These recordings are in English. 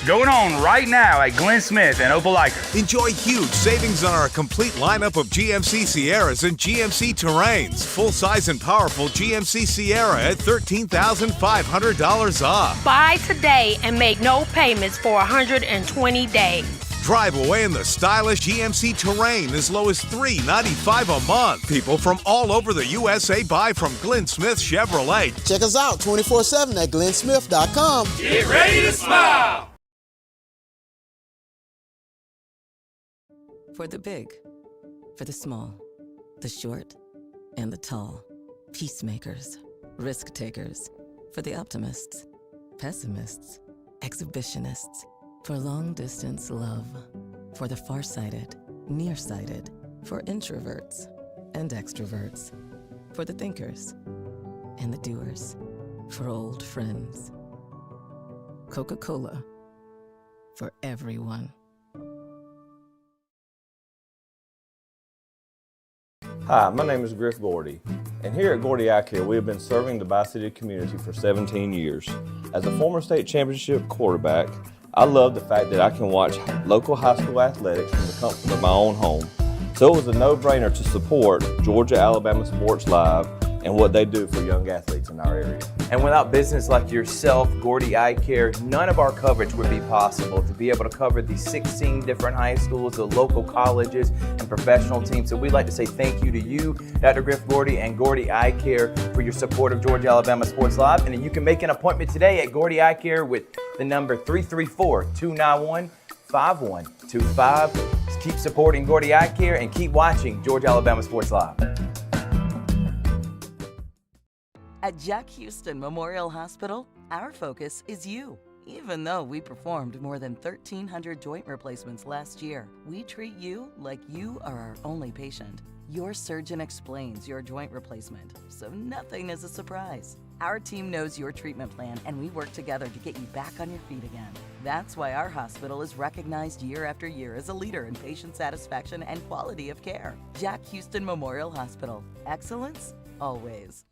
going on right now at Glenn Smith and Opelika. Enjoy huge savings on our complete lineup of GMC Sierras and GMC Terrains. Full-size and powerful GMC Sierra at $13,500 off. Buy today and make no payments for 120 days. Drive away in the stylish GMC Terrain as low as $395 a month. People from all over the USA buy from Glenn Smith Chevrolet. Check us out 24/7 at glennsmith.com. Get ready to smile! For the big, for the small, the short, and the tall. Peacemakers, risk takers. For the optimists, pessimists, exhibitionists. For long-distance love. For the far-sighted, nearsighted. For introverts and extroverts. For the thinkers and the doers. For old friends. Coca-Cola. For everyone. Hi, my name is Griff Gordy, and here at Gordy Eye Care, we have been serving the Bi-City community for 17 years. As a former state championship quarterback, I love the fact that I can watch local high school athletics from the comfort of my own home. So it was a no-brainer to support Georgia-Alabama Sports Live and what they do for young athletes in our area. And without business like yourself, Gordy Eye Care, none of our coverage would be possible to be able to cover these 16 different high schools, the local colleges, and professional teams. So we'd like to say thank you to you, Dr. Griff Gordy and Gordy Eye Care, for your support of Georgia-Alabama Sports Live. And you can make an appointment today at Gordy Eye Care with the number 334-291-5125. Keep supporting Gordy Eye Care and keep watching Georgia-Alabama Sports Live. At Jack Houston Memorial Hospital, our focus is you. Even though we performed more than 1,300 joint replacements last year, we treat you like you are our only patient. Your surgeon explains your joint replacement, so nothing is a surprise. Our team knows your treatment plan, and we work together to get you back on your feet again. That's why our hospital is recognized year after year as a leader in patient satisfaction and quality of care. Jack Houston Memorial Hospital. Excellence, always.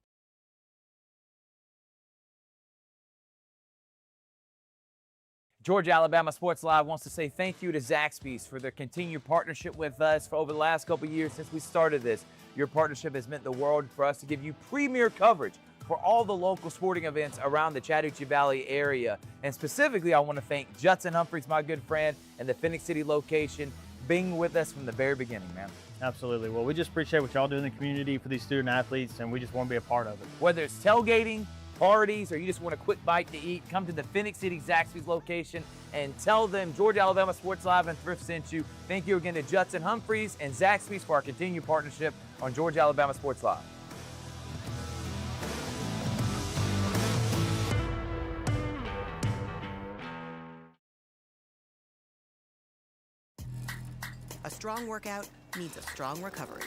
Georgia-Alabama Sports Live wants to say thank you to Zaxby's for their continued partnership with us for over the last couple of years since we started this. Your partnership has meant the world for us to give you premier coverage for all the local sporting events around the Chattahoochee Valley area. And specifically, I want to thank Judson Humphreys, my good friend, and the Phoenix City location, being with us from the very beginning, man. Absolutely. Well, we just appreciate what y'all do in the community for these student athletes, and we just want to be a part of it. Whether it's tailgating, parties, or you just want a quick bite to eat, come to the Phoenix City Zaxby's location and tell them Georgia-Alabama Sports Live and Thrift sent you. Thank you again to Judson Humphreys and Zaxby's for our continued partnership on Georgia-Alabama Sports Live. A strong workout means a strong recovery.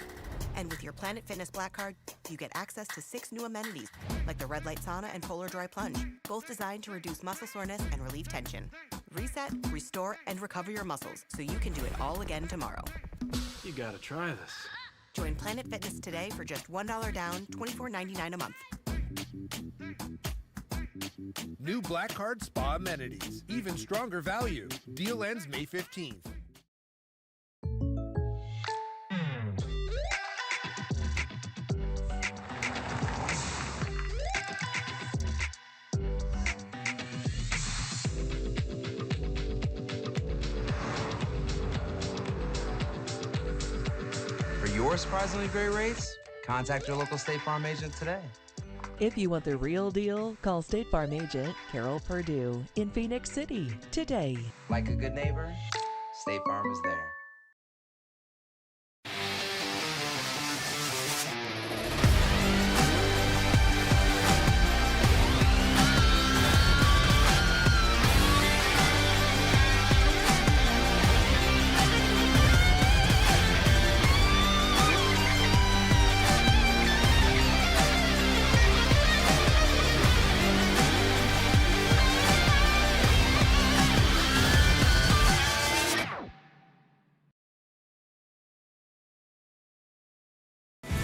And with your Planet Fitness Black Card, you get access to 6 new amenities, like the Red Light Sauna and Polar Dry Plunge, both designed to reduce muscle soreness and relieve tension. Reset, restore, and recover your muscles so you can do it all again tomorrow. You gotta try this. Join Planet Fitness today for just $1 down, $24.99 a month. New Black Card Spa amenities. Even stronger value. Deal ends May 15th. For your surprisingly great rates, contact your local State Farm agent today. If you want the real deal, call State Farm agent Carol Perdue in Phoenix City today. Like a good neighbor, State Farm is there.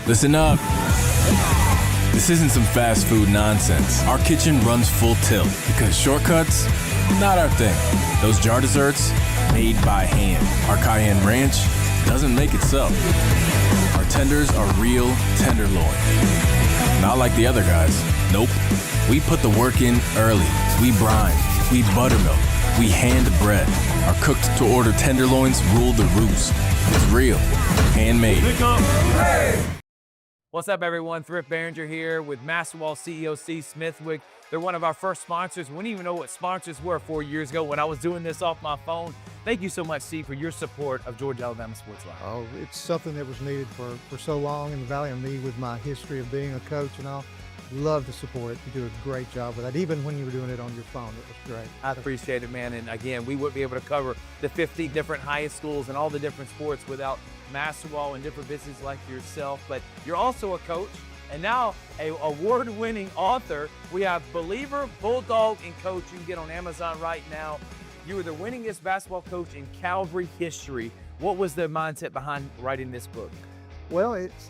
Listen up. This isn't some fast food nonsense. Our kitchen runs full tilt because shortcuts, not our thing. Those jar desserts, made by hand. Our cayenne ranch doesn't make itself. Our tenders are real tenderloin. Not like the other guys. Nope. We put the work in early. We brine. We buttermilk. We hand bread. Our cooked-to-order tenderloins rule the roost. It's real. Handmade. What's up, everyone? Thrift Behringer here with Masterwall CEO C. Smithwick. They're one of our first sponsors. We didn't even know what sponsors were 4 years ago when I was doing this off my phone. Thank you so much, C, for your support of Georgia Alabama Sports Live. Oh, it's something that was needed for so long in the Valley, and me with my history of being a coach and all. Love to support it. You do a great job with that. Even when you were doing it on your phone, it was great. I appreciate it, man. And again, we wouldn't be able to cover the 50 different high schools and all the different sports without Masterwall and different businesses like yourself. But you're also a coach and now an award-winning author. We have Believer, Bulldog, and Coach. You can get on Amazon right now. You were the winningest basketball coach in Calvary history. What was the mindset behind writing this book? Well, it's,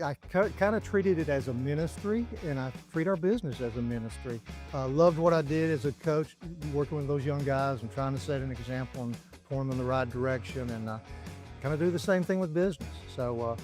I kind of treated it as a ministry, and I treat our business as a ministry. I loved what I did as a coach, working with those young guys and trying to set an example and point them in the right direction, and kind of do the same thing with business. So,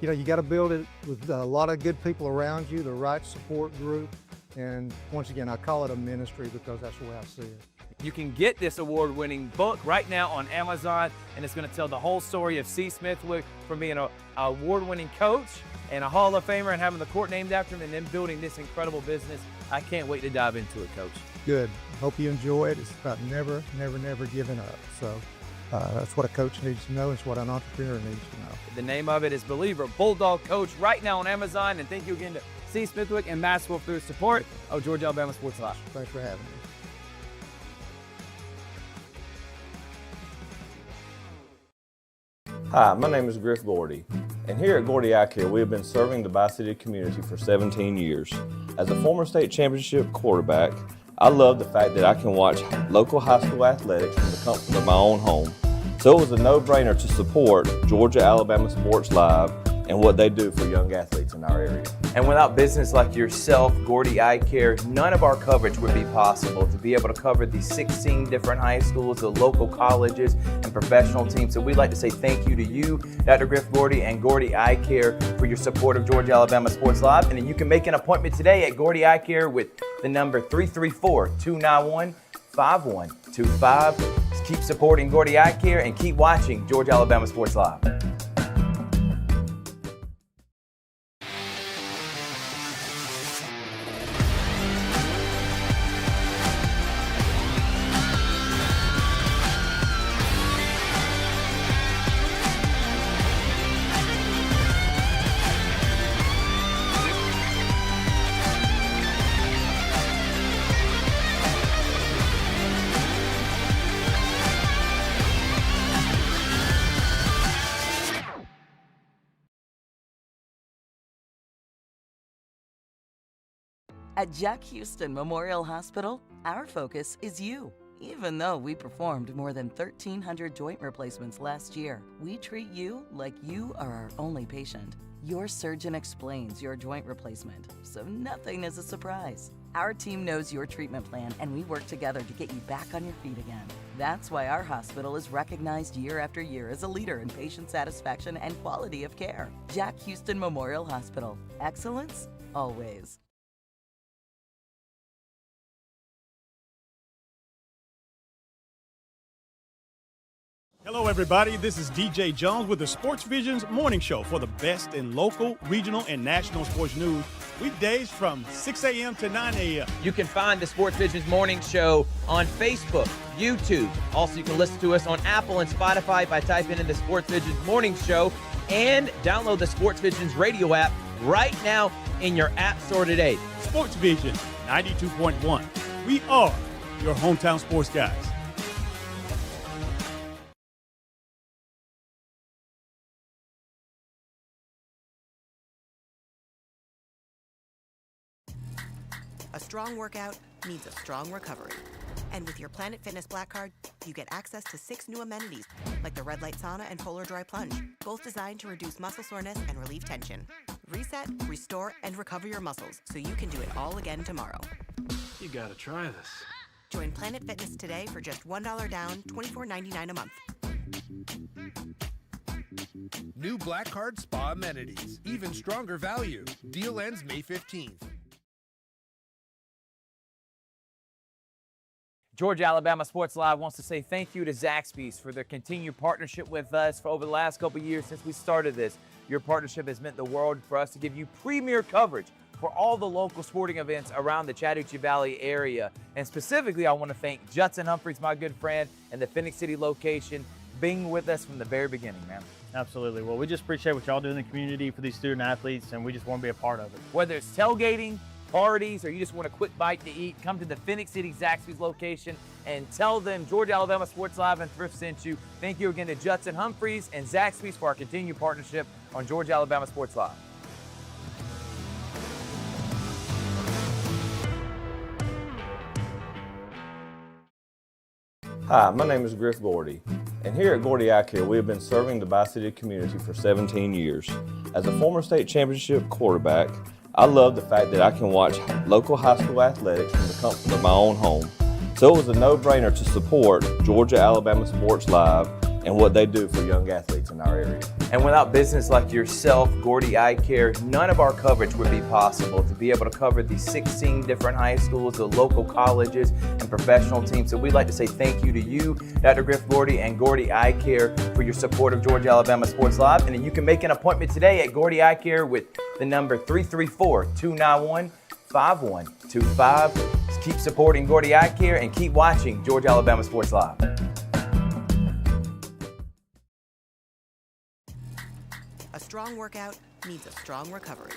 you got to build it with a lot of good people around you, the right support group, and once again, I call it a ministry because that's the way I see it. You can get this award-winning book right now on Amazon, and it's going to tell the whole story of C. Smithwick from being an award-winning coach and a Hall of Famer and having the court named after him and then building this incredible business. I can't wait to dive into it, Coach. Good. Hope you enjoy it. It's about never giving up. So that's what a coach needs to know. It's what an entrepreneur needs to know. The name of it is Believer, Bulldog Coach, right now on Amazon. And thank you again to C. Smithwick and Masterwall for their support of Georgia Alabama Sports Live. Thanks for having me. Hi, my name is Gordy, and here at Gordy Eye Care, we have been serving the Bi-City community for 17 years. As a former state championship quarterback, I love the fact that I can watch local high school athletics from the comfort of my own home. So it was a no-brainer to support Georgia Alabama Sports Live and what they do for young athletes in our area. And without business like yourself, Gordy Eye Care, none of our coverage would be possible to be able to cover these 16 different high schools, the local colleges, and professional teams. So we'd like to say thank you to you, Dr. Griff Gordy, and Gordy Eye Care for your support of Georgia Alabama Sports Live. And then you can make an appointment today at Gordy Eye Care with the number 334-291-5125. Keep supporting Gordy Eye Care and keep watching Georgia Alabama Sports Live. At Jack Houston Memorial Hospital, our focus is you. Even though we performed more than 1,300 joint replacements last year, we treat you like you are our only patient. Your surgeon explains your joint replacement, so nothing is a surprise. Our team knows your treatment plan, and we work together to get you back on your feet again. That's why our hospital is recognized year after year as a leader in patient satisfaction and quality of care. Jack Houston Memorial Hospital. Excellence, always. Hello, everybody. This is DJ Jones with the Sports Vision's morning show for the best in local, regional, and national sports news. Weekdays from 6 a.m. to 9 a.m. You can find the Sports Vision's morning show on Facebook, YouTube. Also, you can listen to us on Apple and Spotify by typing in the Sports Vision's morning show and download the Sports Vision's radio app right now in your app store today. Sports Vision 92.1. We are your hometown sports guys. A strong workout means a strong recovery. And with your Planet Fitness Black Card, you get access to 6 new amenities, like the red light sauna and polar dry plunge, both designed to reduce muscle soreness and relieve tension. Reset, restore, and recover your muscles so you can do it all again tomorrow. You gotta try this. Join Planet Fitness today for just $1 down, $24.99 a month. New Black Card Spa amenities. Even stronger value. Deal ends May 15th. Georgia Alabama Sports Live wants to say thank you to Zaxby's for their continued partnership with us for over the last couple of years since we started this. Your partnership has meant the world for us to give you premier coverage for all the local sporting events around the Chattahoochee Valley area. And specifically, I want to thank Judson Humphreys, my good friend, and the Phoenix City location, being with us from the very beginning, man. Absolutely. Well, we just appreciate what y'all do in the community for these student athletes, and we just want to be a part of it. Whether it's tailgating, parties, or you just want a quick bite to eat, come to the Phoenix City Zaxby's location and tell them Georgia Alabama Sports Live and Thrift sent you. Thank you again to Judson Humphreys and Zaxby's for our continued partnership on Georgia Alabama Sports Live. Hi, my name is Griff Gordy, and here at Gordy Eye Care, we have been serving the Bi-City community for 17 years. As a former state championship quarterback, I love the fact that I can watch local high school athletics from the comfort of my own home. So it was a no-brainer to support Georgia Alabama Sports Live and what they do for young athletes in our area. And without business like yourself, Gordy Eye Care, none of our coverage would be possible to be able to cover the 16 different high schools, the local colleges, and professional teams. So we'd like to say thank you to you, Dr. Griff Gordy and Gordy Eye Care, for your support of Georgia Alabama Sports Live. And then you can make an appointment today at Gordy Eye Care with the number 334-291-5125. Keep supporting Gordy Eye Care and keep watching Georgia Alabama Sports Live. A strong workout needs a strong recovery.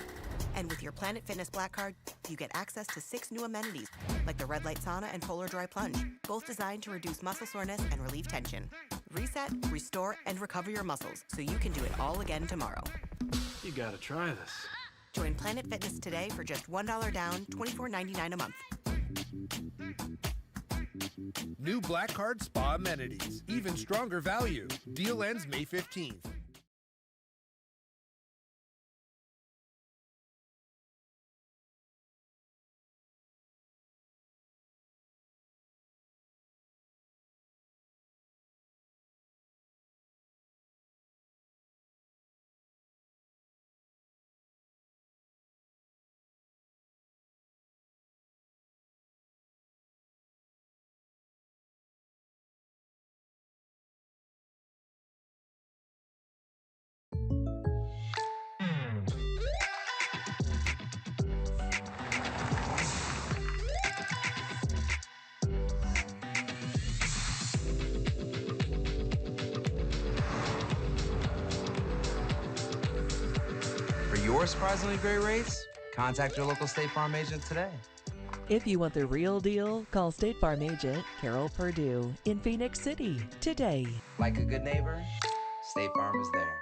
And with your Planet Fitness Black Card, you get access to 6 new amenities, like the red light sauna and polar dry plunge, both designed to reduce muscle soreness and relieve tension. Reset, restore, and recover your muscles so you can do it all again tomorrow. You gotta try this. Join Planet Fitness today for just $1 down, $24.99 a month. New Black Card Spa amenities. Even stronger value. Deal ends May 15th. For your surprisingly great rates, contact your local State Farm agent today. If you want the real deal, call State Farm agent Carol Purdue in Phoenix City today. Like a good neighbor, State Farm is there.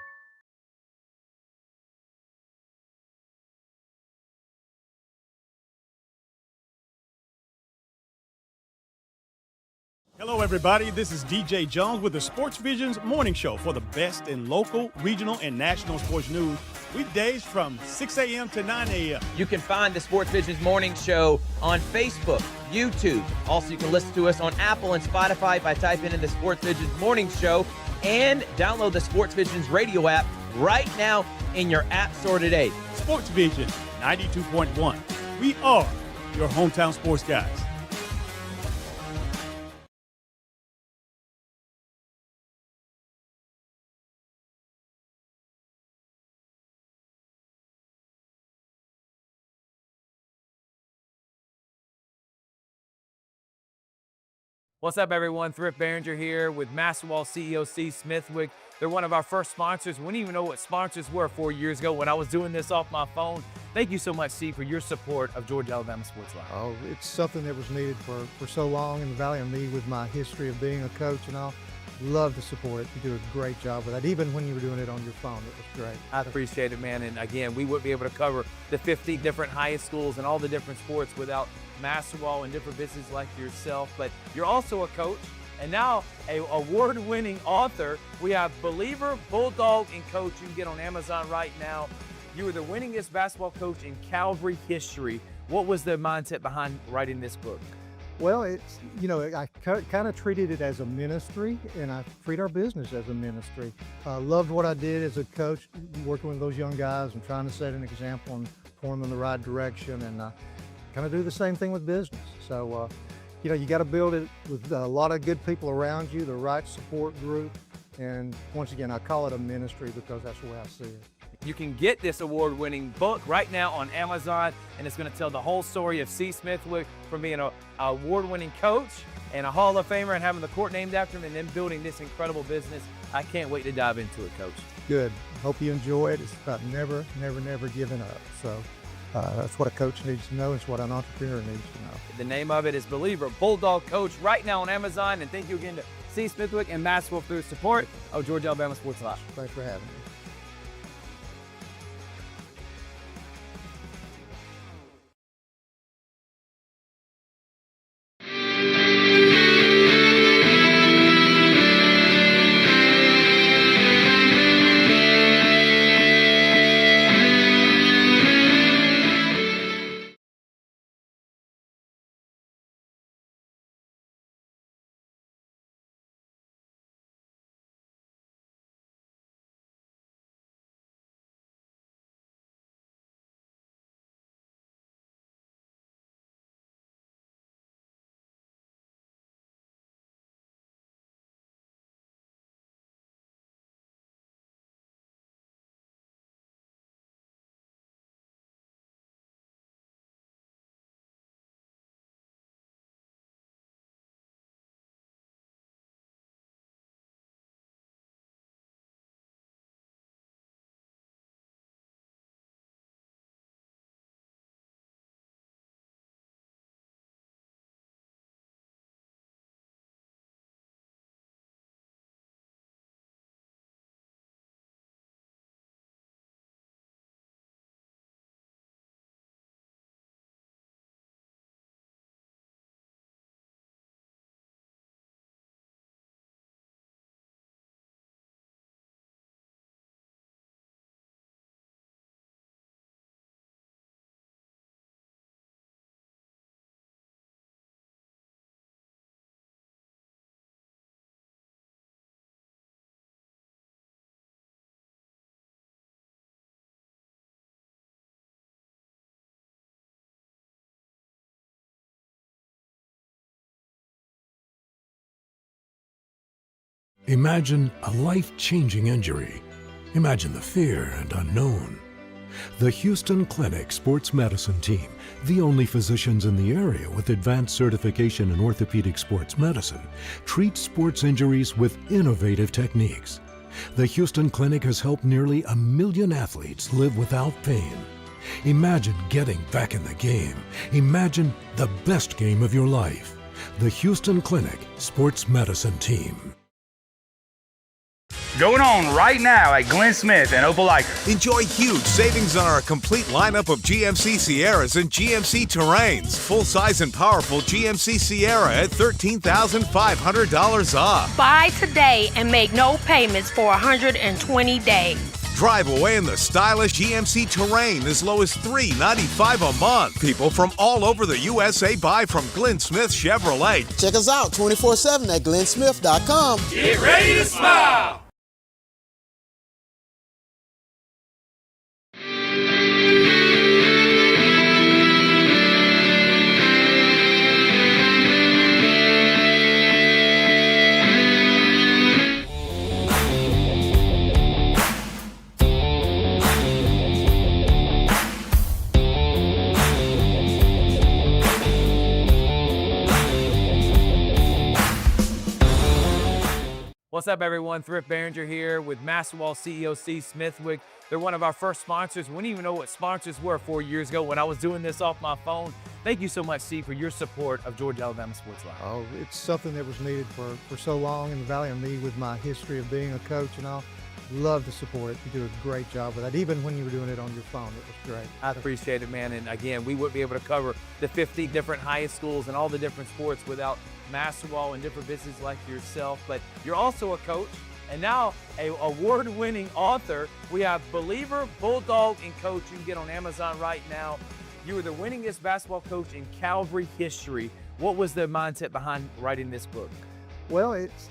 Hello, everybody. This is DJ Jones with the Sports Vision's morning show for the best in local, regional, and national sports news. Weekdays from 6 a.m. to 9 a.m. You can find the Sports Vision's morning show on Facebook, YouTube. Also, you can listen to us on Apple and Spotify by typing in the Sports Vision's morning show, and download the Sports Vision's radio app right now in your app store today. Sports Vision 92.1. We are your hometown sports guys. What's up, everyone? Thrift Behringer here with Masterwall CEO Steve Smithwick. They're one of our first sponsors. We didn't even know what sponsors were 4 years ago when I was doing this off my phone. Thank you so much, Steve, for your support of Georgia Alabama Sports Live. Oh, it's something that was needed for so long in the Valley, and me with my history of being a coach and all. Love to support it. You do a great job with that. Even when you were doing it on your phone, it was great. I appreciate it, man. And again, we wouldn't be able to cover the 50 different highest schools and all the different sports without Masterwall and different businesses like yourself. But you're also a coach and now an award-winning author. We have Believer, Bulldog, and Coach. You can get on Amazon right now. You were the winningest basketball coach in Calvary history. What was the mindset behind writing this book? Well, it's, I kind of treated it as a ministry, and I treat our business as a ministry. I loved what I did as a coach, working with those young guys and trying to set an example and point them in the right direction, and kind of do the same thing with business. So, you got to build it with a lot of good people around you, the right support group, and once again, I call it a ministry because that's the way I see it. You can get this award-winning book right now on Amazon, and it's going to tell the whole story of C. Smithwick from being an award-winning coach and a Hall of Famer and having the court named after him and then building this incredible business. I can't wait to dive into it, Coach. Good. Hope you enjoy it. It's about never giving up. So that's what a coach needs to know. It's what an entrepreneur needs to know. The name of it is Believer Bulldog Coach right now on Amazon. And thank you again to C. Smithwick and Masterwall for their support of Georgia Alabama Sports Live. Thanks for having me. Imagine a life-changing injury. Imagine the fear and unknown. The Houston Clinic Sports Medicine Team, the only physicians in the area with advanced certification in orthopedic sports medicine, treats sports injuries with innovative techniques. The Houston Clinic has helped nearly 1 million athletes live without pain. Imagine getting back in the game. Imagine the best game of your life. The Houston Clinic Sports Medicine Team. Going on right now at Glenn Smith and Opelika. Enjoy huge savings on our complete lineup of GMC Sierras and GMC Terrains. Full-size and powerful GMC Sierra at $13,500 off. Buy today and make no payments for 120 days. Drive away in the stylish GMC Terrain as low as $395 a month. People from all over the USA buy from Glenn Smith Chevrolet. Check us out 24/7 at glennsmith.com. Get ready to smile. What's up, everyone? Thrift Behringer here with Masterwall CEO C. Smithwick. They're one of our first sponsors. We didn't even know what sponsors were 4 years ago when I was doing this off my phone. Thank you so much, C, for your support of Georgia Alabama Sports Live. Oh, it's something that was needed for so long in the Valley, and me with my history of being a coach and all. Love to support it. You do a great job with that. Even when you were doing it on your phone, it was great. I appreciate it, man. And again, we wouldn't be able to cover the 50 different high schools and all the different sports without Masterwall and different businesses like yourself. But you're also a coach. and now a award-winning author. We have Believer, Bulldog, and Coach. You can get on Amazon right now. You were the winningest basketball coach in Calvary history. What was the mindset behind writing this book? Well, it's,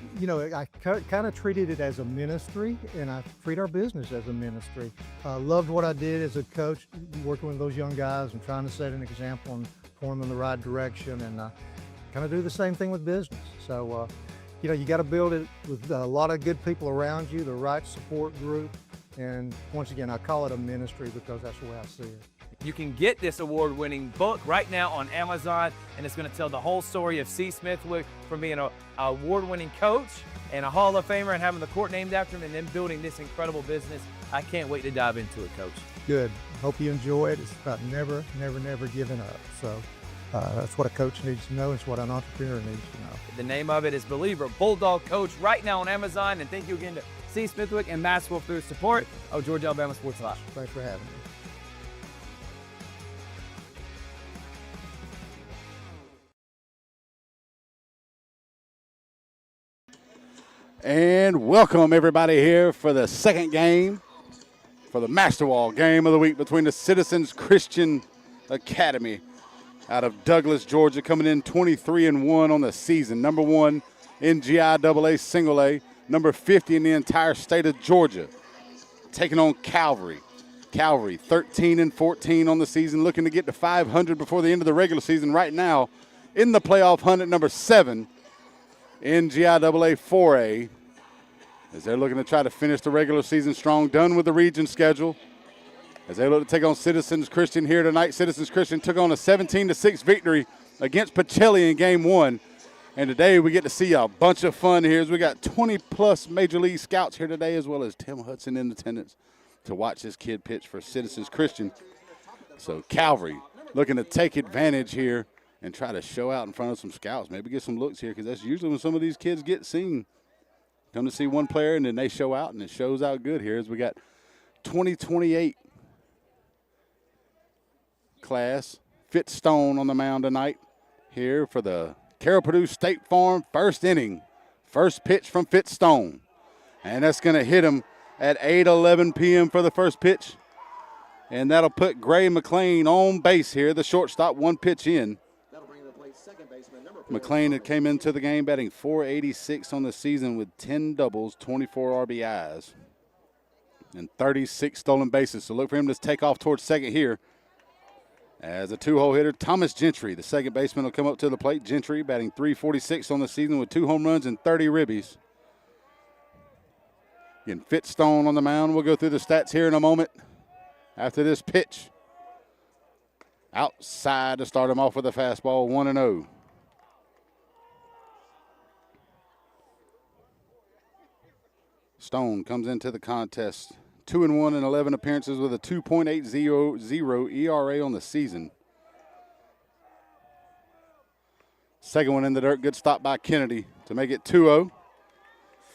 I kind of treated it as a ministry, and I treat our business as a ministry. I loved what I did as a coach, working with those young guys and trying to set an example and point them in the right direction, and kind of do the same thing with business. So, you got to build it with a lot of good people around you, the right support group, and once again, I call it a ministry because that's the way I see it. You can get this award-winning book right now on Amazon, and it's going to tell the whole story of C. Smithwick from being an award-winning coach and a Hall of Famer and having the court named after him and then building this incredible business. I can't wait to dive into it, Coach. Good. Hope you enjoy it. It's about never giving up. So that's what a coach needs to know. It's what an entrepreneur needs to know. The name of it is Believer, Bulldog Coach, right now on Amazon. And thank you again to C. Smithwick and Masterwall for their support of Georgia Alabama Sports Live. Thanks for having me. And welcome everybody here for the second game, for the Masterwall game of the week between the Citizens Christian Academy out of Douglas, Georgia, coming in 23-1 on the season. Number 1 in GIAA Single A, number 50 in the entire state of Georgia, taking on Calvary. Calvary 13-14 on the season, looking to get to 500 before the end of the regular season. Right now in the playoff hunt at number 7. In GIAA 4A, as they're looking to try to finish the regular season strong, done with the region schedule. As they look to take on Citizens Christian here tonight, Citizens Christian took on a 17-6 victory against Pacelli in game 1. And today we get to see a bunch of fun here as we got 20-plus Major League scouts here today, as well as Tim Hudson in attendance to watch this kid pitch for Citizens Christian. So Calvary looking to take advantage here and try to show out in front of some scouts, maybe get some looks here, because that's usually when some of these kids get seen. Come to see one player, and then they show out, and it shows out good here as we got 2028 class. Fitzstone on the mound tonight here for the Carroll Purdue State Farm first inning. First pitch from Fitzstone. And that's going to hit him at 8:11 p.m. for the first pitch. And that'll put Gray McLean on base here, the shortstop, one pitch in. McLean had came into the game batting .486 on the season with 10 doubles, 24 RBIs, and 36 stolen bases. So look for him to take off towards second here. As a two-hole hitter, Thomas Gentry, the second baseman, will come up to the plate. Gentry batting .346 on the season with 2 home runs and 30 ribbies. Again, Fitzstone on the mound. We'll go through the stats here in a moment after this pitch. Outside to start him off with a fastball, 1-0. Stone comes into the contest 2-1 in 11 appearances with a 2.80 ERA on the season. Second one in the dirt, good stop by Kennedy to make it 2-0.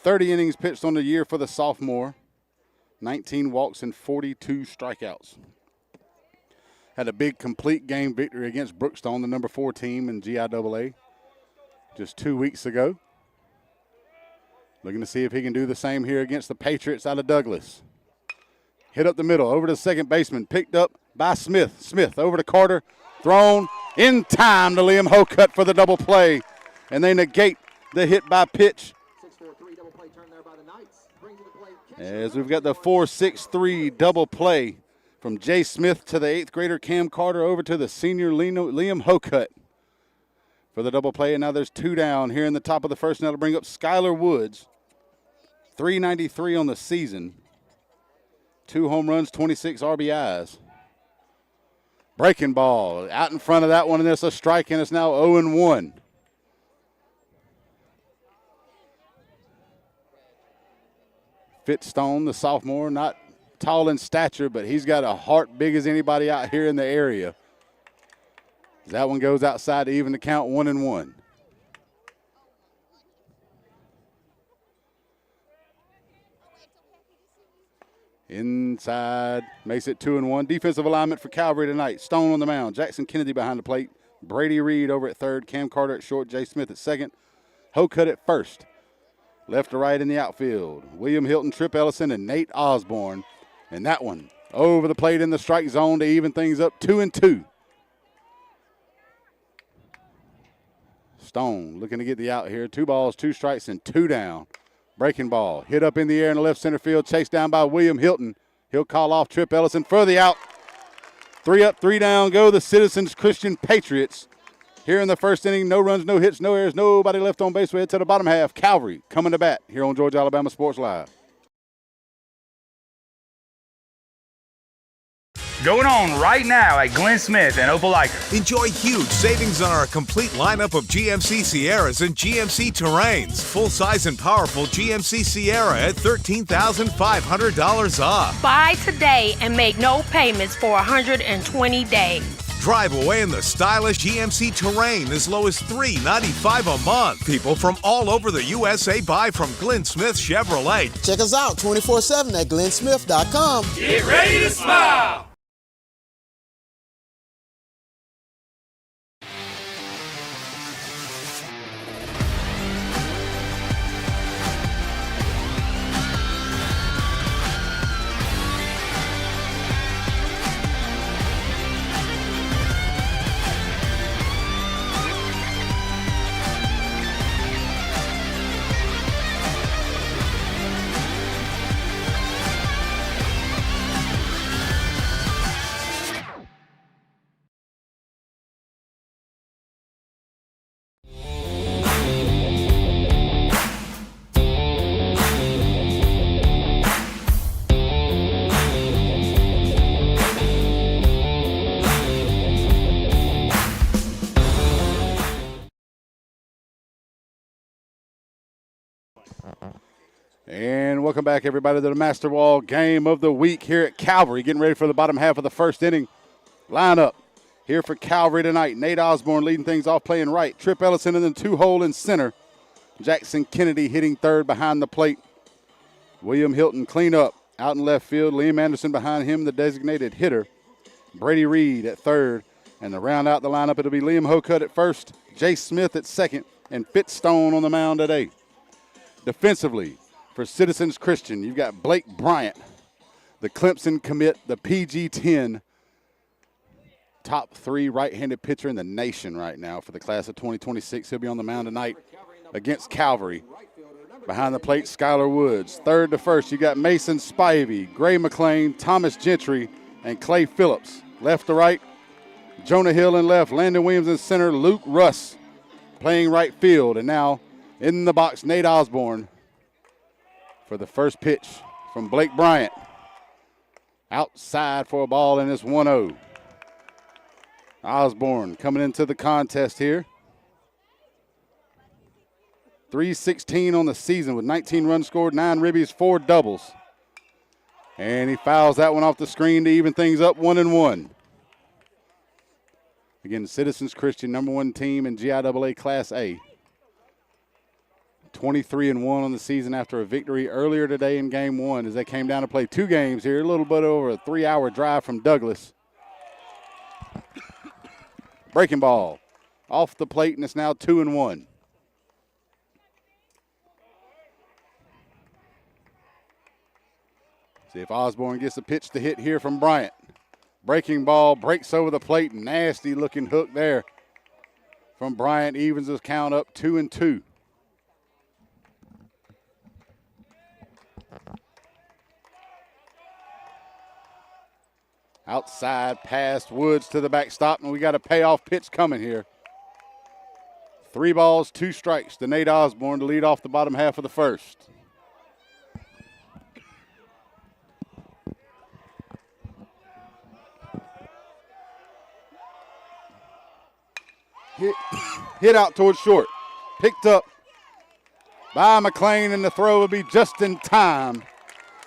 30 innings pitched on the year for the sophomore. 19 walks and 42 strikeouts. Had a big complete game victory against Brookstone, the number 4 team in GIAA, just 2 weeks ago. Looking to see if he can do the same here against the Patriots out of Douglas. Hit up the middle, over to the second baseman, picked up by Smith. Smith over to Carter, thrown in time to Liam Hocutt for the double play. And they negate the hit by pitch. As we've got the 4-6-3 double play from Jay Smith to the 8th grader Cam Carter over to the senior Liam Hocutt for the double play. And now there's 2 down here in the top of the first. Now to bring up Skylar Woods. 393 on the season. 2 home runs, 26 RBIs. Breaking ball out in front of that one, and there's a strike, and it's now 0-1. Fitzstone, the sophomore, not tall in stature, but he's got a heart big as anybody out here in the area. That one goes outside to even the count, 1-1. Inside, makes it 2-1. Defensive alignment for Calvary tonight. Stone on the mound. Jackson Kennedy behind the plate. Brady Reed over at third. Cam Carter at short. Jay Smith at second. Hocutt at first. Left to right in the outfield. William Hilton, Trip Ellison, and Nate Osborne. And that one over the plate in the strike zone to even things up 2-2. Stone looking to get the out here. 2 balls, 2 strikes, and 2 down. Breaking ball. Hit up in the air in the left center field. Chased down by William Hilton. He'll call off Trip Ellison for the out. 3 up, 3 down go the Citizens Christian Patriots. Here in the first inning, no runs, no hits, no errors, nobody left on base. We head to the bottom half. Calvary coming to bat here on Georgia Alabama Sports Live. Going on right now at Glenn Smith and Opelika. Enjoy huge savings on our complete lineup of GMC Sierras and GMC Terrains. Full-size and powerful GMC Sierra at $13,500 off. Buy today and make no payments for 120 days. Drive away in the stylish GMC Terrain as low as $395 a month. People from all over the USA buy from Glenn Smith Chevrolet. Check us out 24/7 at glennsmith.com. Get ready to smile. And welcome back, everybody, to the Masterwall game of the week here at Calvary. Getting ready for the bottom half of the first inning. Lineup here for Calvary tonight. Nate Osborne leading things off, playing right. Trip Ellison in the 2-hole in center. Jackson Kennedy hitting third behind the plate. William Hilton clean up out in left field. Liam Anderson behind him, the designated hitter. Brady Reed at third. And to round out the lineup, it'll be Liam Hocutt at first, Jay Smith at second, and Fitzstone on the mound today. Defensively, for Citizens Christian, you've got Blake Bryant, the Clemson commit, the PG-10, top 3 right-handed pitcher in the nation right now for the class of 2026. He'll be on the mound tonight against Calvary. Behind the plate, Skylar Woods. Third to first, you got Mason Spivey, Gray McLean, Thomas Gentry, and Clay Phillips. Left to right, Jonah Hill in left, Landon Williams in center, Luke Russ playing right field. And now in the box, Nate Osborne for the first pitch from Blake Bryant. Outside for a ball, and it's 1-0. Osborne coming into the contest here. 316 on the season with 19 runs scored, 9 ribbies, 4 doubles. And he fouls that one off the screen to even things up 1-1. Again, Citizens Christian, #1 team in GIAA Class A. 23-1 on the season after a victory earlier today in Game 1 as they came down to play 2 games here, a little bit over a 3-hour drive from Douglas. Breaking ball off the plate, and it's now 2-1. See if Osborne gets a pitch to hit here from Bryant. Breaking ball, breaks over the plate, nasty looking hook there from Bryant, evens his count up 2-2. Outside, past Woods to the backstop, and we got a payoff pitch coming here. 3 balls, 2 strikes to Nate Osborne to lead off the bottom half of the first. Hit out towards short. Picked up by McLean, and the throw will be just in time.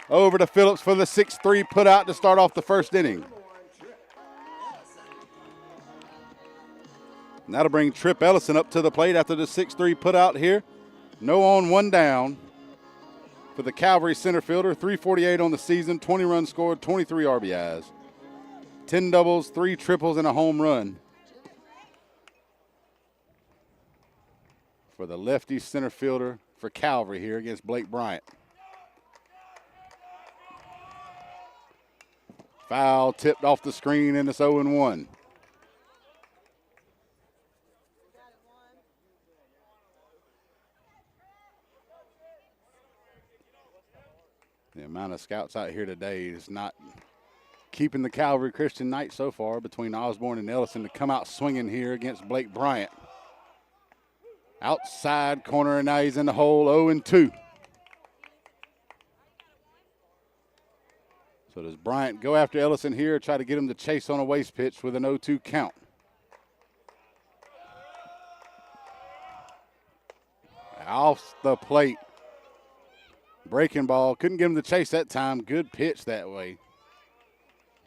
Over to Phillips for the 6-3 put out to start off the first inning. And that'll bring Trip Ellison up to the plate after the 6-3 put out here. No on, 1 down for the Calvary center fielder. 348 on the season, 20 runs scored, 23 RBIs. 10 doubles, 3 triples, and a home run for the lefty center fielder for Calvary here against Blake Bryant. Foul tipped off the screen, and it's 0-1. The amount of scouts out here today is not keeping the Calvary Christian Knights so far between Osborne and Ellison to come out swinging here against Blake Bryant. Outside corner, and now he's in the hole, 0-2. So does Bryant go after Ellison here or try to get him to chase on a waste pitch with an 0-2 count? Off the plate. Breaking ball. Couldn't get him to chase that time. Good pitch that way.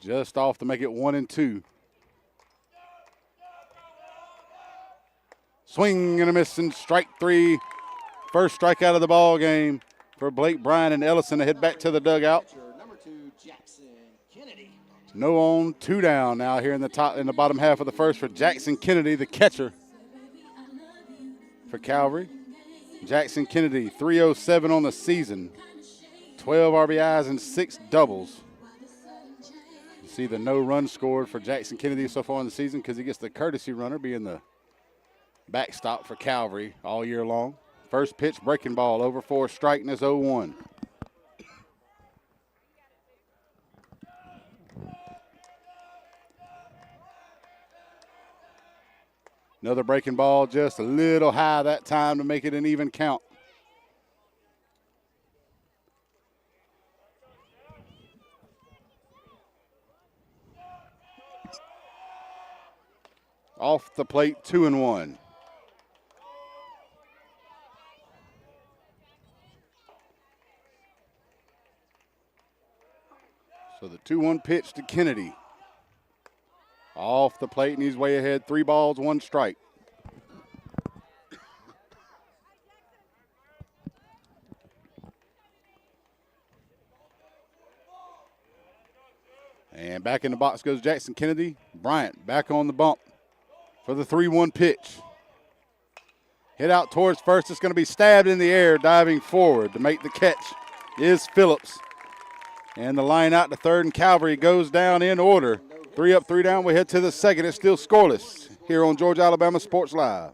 Just off to make it 1-2. Swing and a miss and strike three. First strikeout of the ball game for Blake Bryant and Ellison to head back to the dugout. No on, 2 down now here in the bottom half of the first for Jackson Kennedy, the catcher for Calvary. Jackson Kennedy, 307 on the season, 12 RBIs and 6 doubles. You see the no run scored for Jackson Kennedy so far in the season because he gets the courtesy runner, being the backstop for Calvary all year long. First pitch, breaking ball, over 4, strike, and it's 0-1. Another breaking ball, just a little high that time to make it an even count. Off the plate, 2-1. So the 2-1 pitch to Kennedy. Off the plate, and he's way ahead. 3 balls, 1 strike. And back in the box goes Jackson Kennedy. Bryant back on the bump for the 3-1 pitch. Hit out towards first. It's going to be stabbed in the air, diving forward to make the catch is Phillips. And the line out to third, and Calvary goes down in order. 3 up, 3 down. We head to the second. It's still scoreless here on Georgia Alabama Sports Live.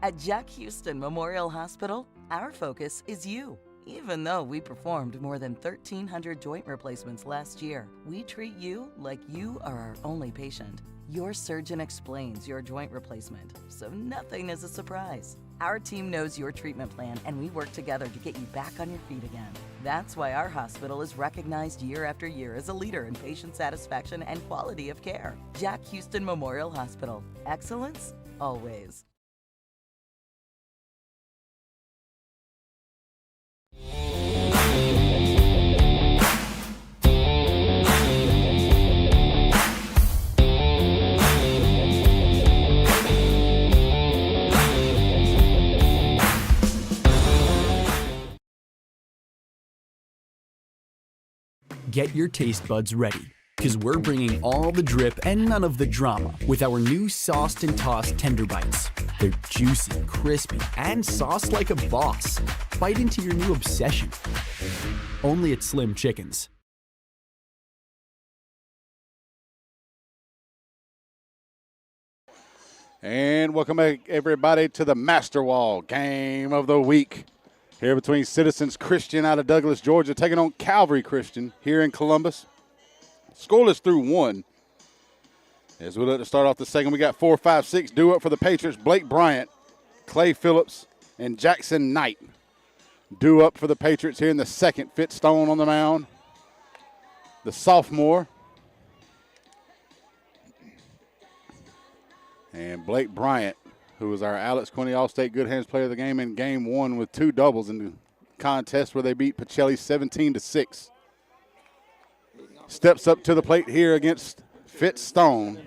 At Jack Houston Memorial Hospital, our focus is you. Even though we performed more than 1,300 joint replacements last year, we treat you like you are our only patient. Your surgeon explains your joint replacement, so nothing is a surprise. Our team knows your treatment plan, and we work together to get you back on your feet again. That's why our hospital is recognized year after year as a leader in patient satisfaction and quality of care. Jack Houston Memorial Hospital. Excellence, always. Get your taste buds ready, because we're bringing all the drip and none of the drama with our new sauced and tossed Tender Bites. They're juicy, crispy, and sauced like a boss. Bite into your new obsession. Only at Slim Chickens. And welcome back, everybody, to the Masterwall Game of the Week. Here between Citizens Christian out of Douglas, Georgia, taking on Calvary Christian here in Columbus. Scoreless through 1. As we look to start off the second, we got 4, 5, 6 due up for the Patriots. Blake Bryant, Clay Phillips, and Jackson Knight due up for the Patriots here in the second. Fitzstone on the mound, the sophomore. And Blake Bryant, who was our Alex Quinney All-State Good Hands Player of the Game in Game 1 with 2 doubles in the contest where they beat Pacelli 17-6. Steps up to the plate here against Fitzstone.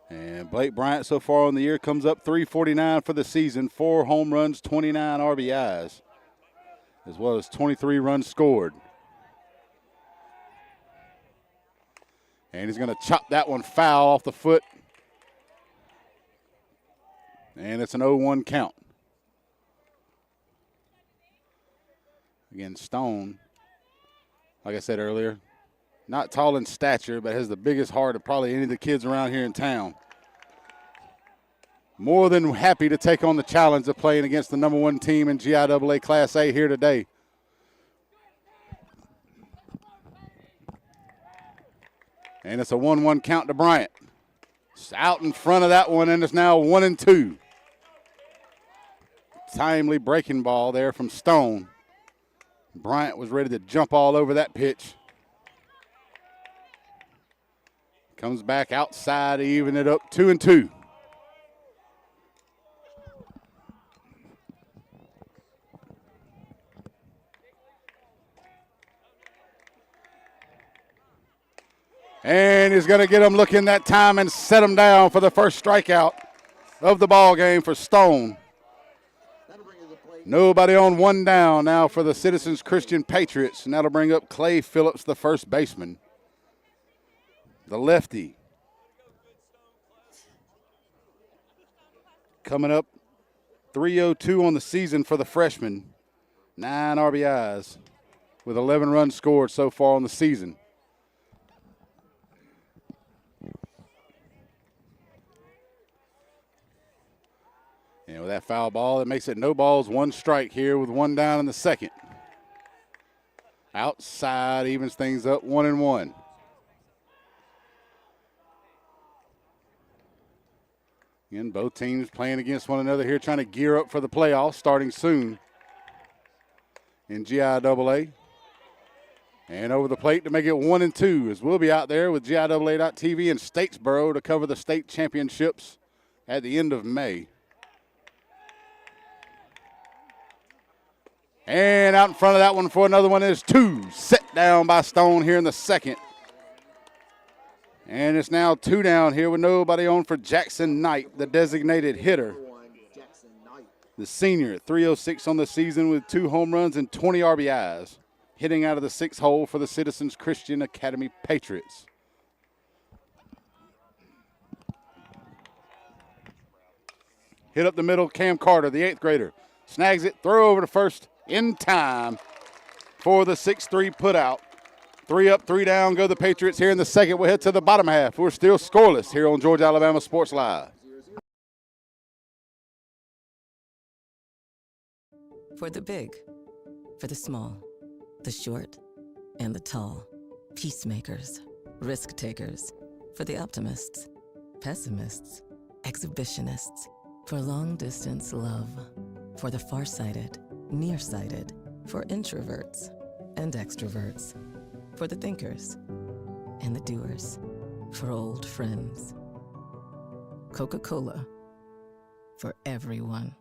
And Blake Bryant so far on the year comes up .349 for the season, 4 home runs, 29 RBIs, as well as 23 runs scored. And he's going to chop that one foul off the foot And it's an 0-1 count. Again, Stone, like I said earlier, not tall in stature, but has the biggest heart of probably any of the kids around here in town. More than happy to take on the challenge of playing against the #1 team in GIAA Class A here today. And it's a 1-1 count to Bryant. It's out in front of that one, and it's now 1-2. Timely breaking ball there from Stone. Bryant was ready to jump all over that pitch. Comes back outside to even it up 2-2. And he's going to get him looking that time and set him down for the first strikeout of the ball game for Stone. Nobody on, one down now for the Citizens Christian Patriots. And that'll bring up Clay Phillips, the first baseman. The lefty. Coming up 302 on the season for the freshman. 9 RBIs with 11 runs scored so far on the season. And with that foul ball, it makes it no balls, 1 strike here with 1 down in the second. Outside evens things up 1-1. Again, both teams playing against one another here, trying to gear up for the playoffs starting soon in GIAA. And over the plate to make it 1-2, as we'll be out there with GIAA.TV in Statesboro to cover the state championships at the end of May. And out in front of that one for another one is 2. Set down by Stone here in the second. And it's now 2 down here with nobody on for Jackson Knight, the designated hitter. The senior, 306 on the season with 2 home runs and 20 RBIs. Hitting out of the 6th hole for the Citizens Christian Academy Patriots. Hit up the middle, Cam Carter, the 8th grader. Snags it, throw over to first. In time for the 6-3 putout. 3 up, 3 down go the Patriots here in the second. We'll head to the bottom half. We're still scoreless here on Georgia Alabama Sports Live. For the big, for the small, the short, and the tall. Peacemakers, risk takers. For the optimists, pessimists, exhibitionists. For long distance love. For the farsighted, nearsighted, for introverts and extroverts, for the thinkers and the doers, for old friends. Coca-Cola, for everyone.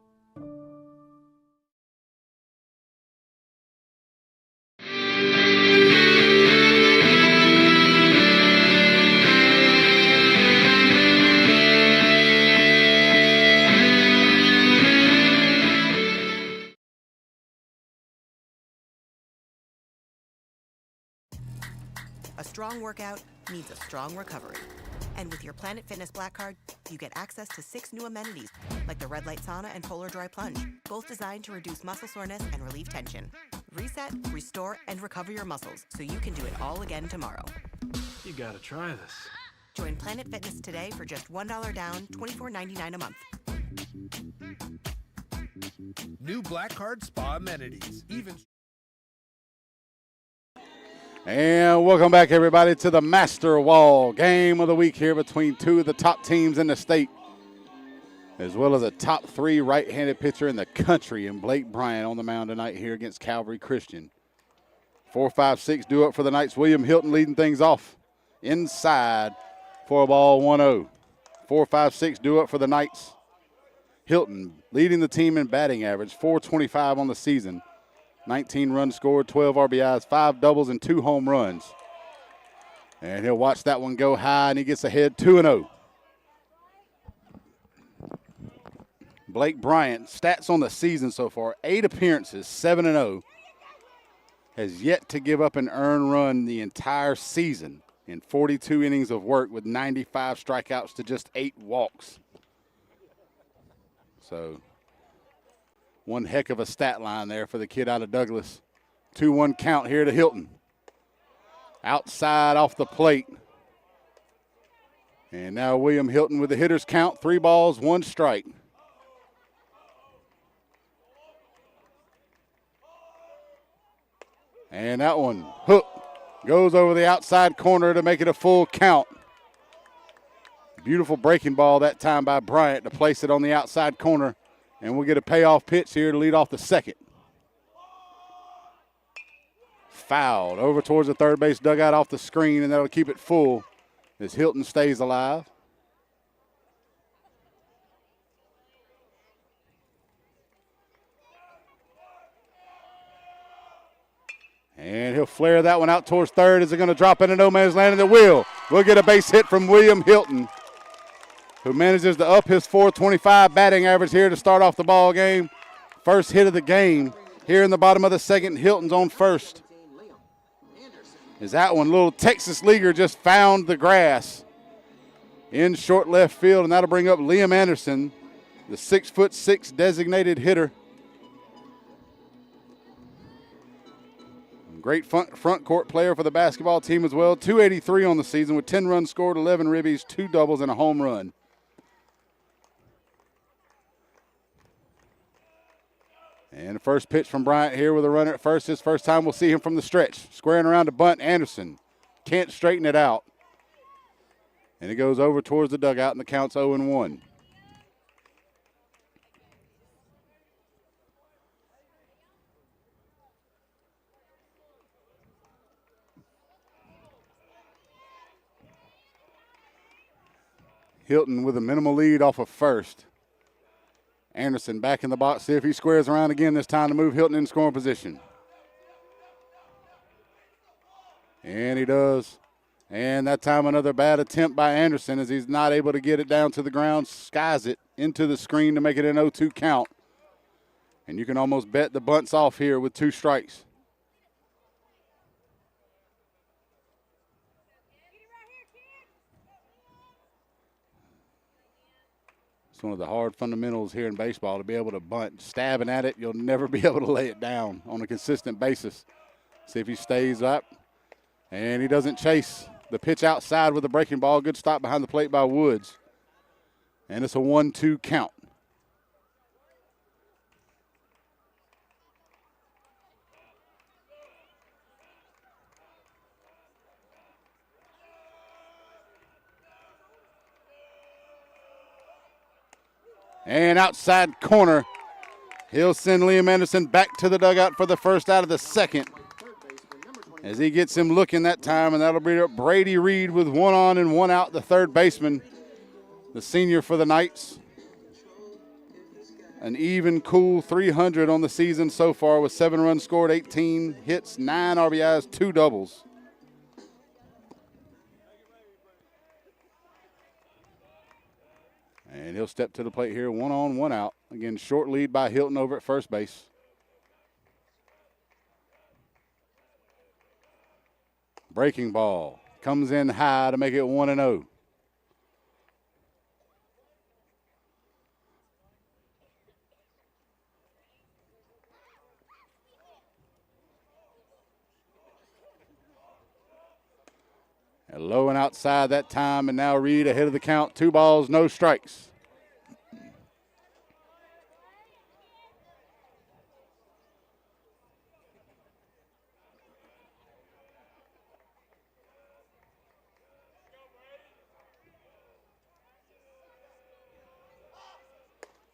A strong workout means a strong recovery. And with your Planet Fitness Black Card, you get access to 6 new amenities, like the Red Light Sauna and Polar Dry Plunge, both designed to reduce muscle soreness and relieve tension. Reset, restore, and recover your muscles so you can do it all again tomorrow. You gotta try this. Join Planet Fitness today for just $1 down, $24.99 a month. New Black Card Spa amenities. And welcome back, everybody, to the Masterwall game of the week here between 2 of the top teams in the state, as well as a top 3 right-handed pitcher in the country in Blake Bryant on the mound tonight here against Calvary Christian. 4-5-6 due up for the Knights. William Hilton leading things off inside for a ball 1-0. 4-5-6 due up for the Knights. Hilton leading the team in batting average, .425 on the season. 19 runs scored, 12 RBIs, 5 doubles, and 2 home runs. And he'll watch that one go high, and he gets ahead 2-0. Blake Bryant, stats on the season so far, 8 appearances, 7-0. Has yet to give up an earned run the entire season in 42 innings of work with 95 strikeouts to just 8 walks. So one heck of a stat line there for the kid out of Douglas. 2-1 count here to Hilton. Outside off the plate. And now William Hilton with the hitter's count. 3 balls, 1 strike. And that one, hook, goes over the outside corner to make it a full count. Beautiful breaking ball that time by Bryant to place it on the outside corner. And we'll get a payoff pitch here to lead off the second. Fouled over towards the third base dugout off the screen, and that'll keep it full as Hilton stays alive. And he'll flare that one out towards third. Is it going to drop into no man's land? And it will. We'll get a base hit from William Hilton, who manages to up his .425 batting average here to start off the ball game. First hit of the game here in the bottom of the second. Hilton's on first. Is that one, little Texas leaguer just found the grass in short left field, and that'll bring up Liam Anderson, the 6'6" designated hitter. Great front court player for the basketball team as well. 283 on the season with 10 runs scored, 11 ribbies, 2 doubles, and a home run. And the first pitch from Bryant here with a runner at first. This first time we'll see him from the stretch. Squaring around to bunt. Anderson can't straighten it out. And it goes over towards the dugout, and the count's 0-1. Hilton with a minimal lead off of first. Anderson back in the box. See if he squares around again this time to move Hilton in scoring position. And he does. And that time another bad attempt by Anderson as he's not able to get it down to the ground. Skies it into the screen to make it an 0-2 count. And you can almost bet the bunt's off here with 2 strikes. One of the hard fundamentals here in baseball to be able to bunt. Stabbing at it, you'll never be able to lay it down on a consistent basis. See if he stays up. And he doesn't chase. The pitch outside with the breaking ball. Good stop behind the plate by Woods. And it's a 1-2 count. And outside corner, he'll send Liam Anderson back to the dugout for the first out of the second as he gets him looking that time, and that'll bring up Brady Reed with 1 on and 1 out, the third baseman, the senior for the Knights. An even cool 300 on the season so far with 7 runs scored, 18 hits, 9 RBIs, 2 doubles. And he'll step to the plate here, 1 on, 1 out. Again, short lead by Hilton over at first base. Breaking ball comes in high to make it 1-0. And low and outside that time, and now Reed ahead of the count. 2 balls, no strikes.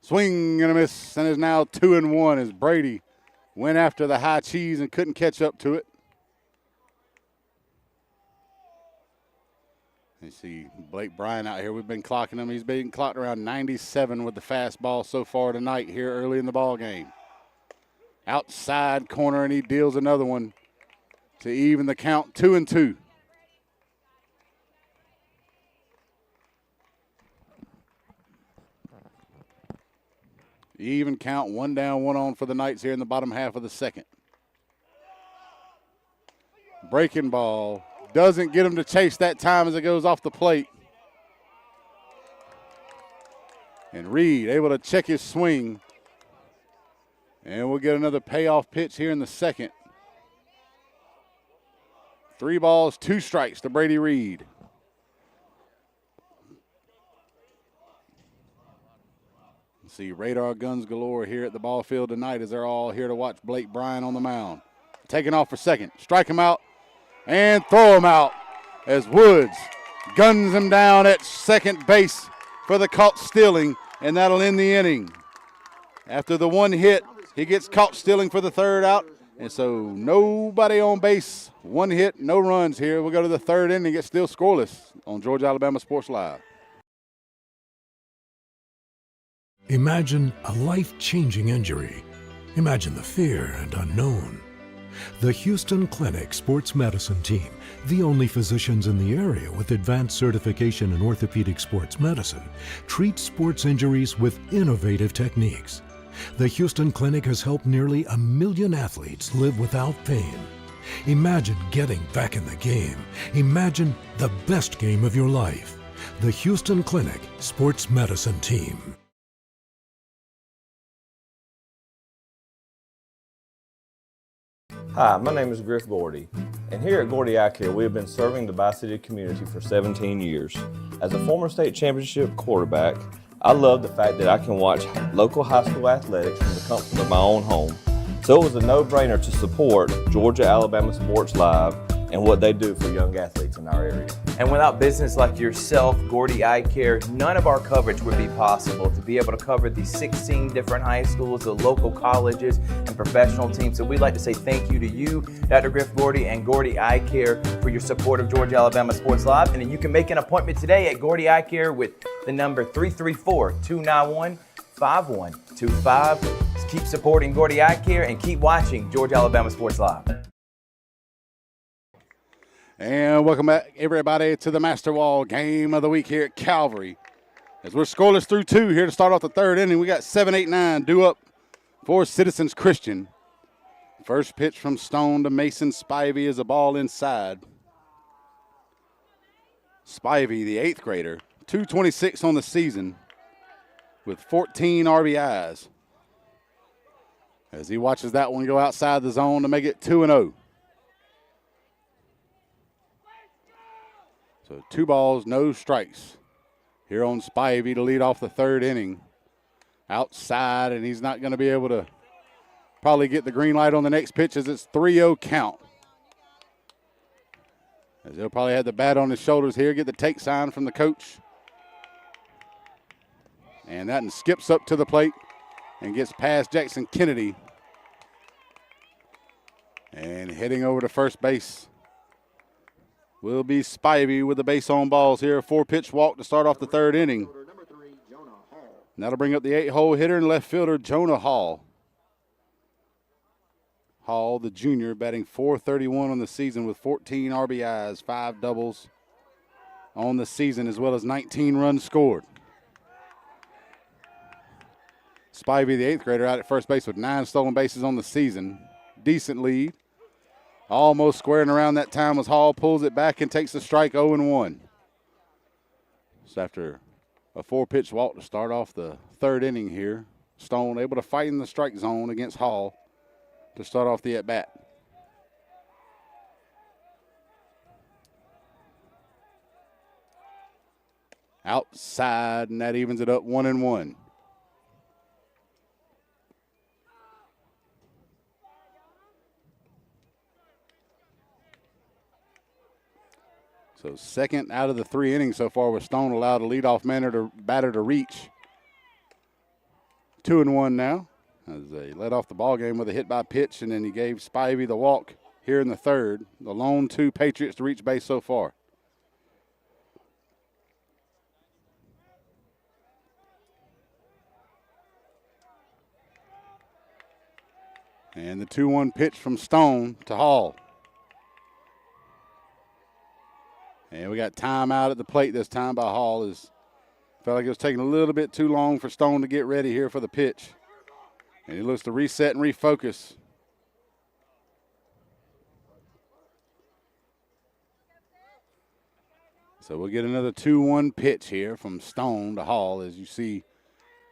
Swing and a miss, and is now 2-1 as Brady went after the high cheese and couldn't catch up to it. You see Blake Bryan out here. We've been clocking him. He's been clocked around 97 with the fastball so far tonight here early in the ball game. Outside corner, and he deals another one to even the count, 2-2. Even count, 1 down, 1 on for the Knights here in the bottom half of the second. Breaking ball. Doesn't get him to chase that time as it goes off the plate. And Reed able to check his swing. And we'll get another payoff pitch here in the second. 3 balls, 2 strikes to Brady Reed. See radar guns galore here at the ball field tonight as they're all here to watch Blake Bryan on the mound. Taking off for second. Strike him out and throw him out as Woods guns him down at second base for the caught stealing, and that'll end the inning. After the 1 hit, he gets caught stealing for the 3rd out, and so nobody on base, 1 hit, no runs here. We'll go to the 3rd inning. It's still scoreless on Georgia Alabama Sports Live. Imagine a life-changing injury. Imagine the fear and unknown. The Houston Clinic Sports Medicine Team, the only physicians in the area with advanced certification in orthopedic sports medicine, treats sports injuries with innovative techniques. The Houston Clinic has helped nearly 1 million athletes live without pain. Imagine getting back in the game. Imagine the best game of your life. The Houston Clinic Sports Medicine Team. Hi, my name is Griff Gordy, and here at Gordy Eye Care, we have been serving the Bi-City community for 17 years. As a former state championship quarterback, I love the fact that I can watch local high school athletics from the comfort of my own home. So it was a no-brainer to support Georgia Alabama Sports Live and what they do for young athletes in our area. And without business like yourself, Gordy Eye Care, none of our coverage would be possible to be able to cover the 16 different high schools, the local colleges, and professional teams. So we'd like to say thank you to you, Dr. Griff Gordy and Gordy Eye Care, for your support of Georgia Alabama Sports Live. And then you can make an appointment today at Gordy Eye Care with the number 334-291-5125. Keep supporting Gordy Eye Care and keep watching Georgia Alabama Sports Live. And welcome back, everybody, to the Masterwall Game of the Week here at Calvary. As we're scoreless through 2 here to start off the 3rd inning, we got 7, 8, 9 due up for Citizens Christian. First pitch from Stone to Mason Spivey is a ball inside. Spivey, the 8th grader, 226 on the season with 14 RBIs. As he watches that one go outside the zone to make it 2-0. So 2 balls, no strikes here on Spivey to lead off the 3rd inning. Outside, and he's not going to be able to probably get the green light on the next pitch as it's 3-0 count. As he'll probably have the bat on his shoulders here, get the take sign from the coach. And that one skips up to the plate and gets past Jackson Kennedy. And heading over to first base will be Spivey with the base on balls here. 4-pitch walk to start off the 3rd inning. And that'll bring up the 8-hole hitter and left fielder, Jonah Hall. Hall, the junior, batting .431 on the season with 14 RBIs, 5 doubles on the season, as well as 19 runs scored. Spivey, the 8th grader, out at first base with 9 stolen bases on the season. Decent lead. Almost squaring around that time as Hall pulls it back and takes the strike 0-1. So after a 4-pitch walk to start off the 3rd inning here, Stone able to fight in the strike zone against Hall to start off the at-bat. Outside, and that evens it up 1-1. So 2nd out of the 3 innings so far with Stone allowed a leadoff batter to reach. 2-1 now as they led off the ball game with a hit by pitch, and then he gave Spivey the walk here in the 3rd. The lone 2 Patriots to reach base so far. And the 2-1 pitch from Stone to Hall. And we got time out at the plate this time by Hall. Felt like it was taking a little bit too long for Stone to get ready here for the pitch. And he looks to reset and refocus. So we'll get another 2-1 pitch here from Stone to Hall as you see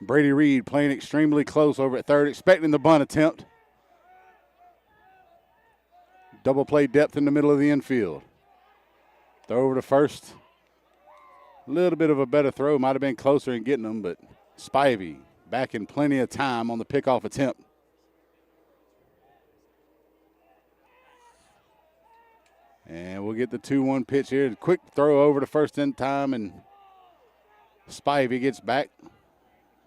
Brady Reed playing extremely close over at third, expecting the bunt attempt. Double play depth in the middle of the infield. Throw over to first. A little bit of a better throw. Might have been closer in getting them, but Spivey back in plenty of time on the pickoff attempt. And we'll get the 2-1 pitch here. Quick throw over to first in time, and Spivey gets back.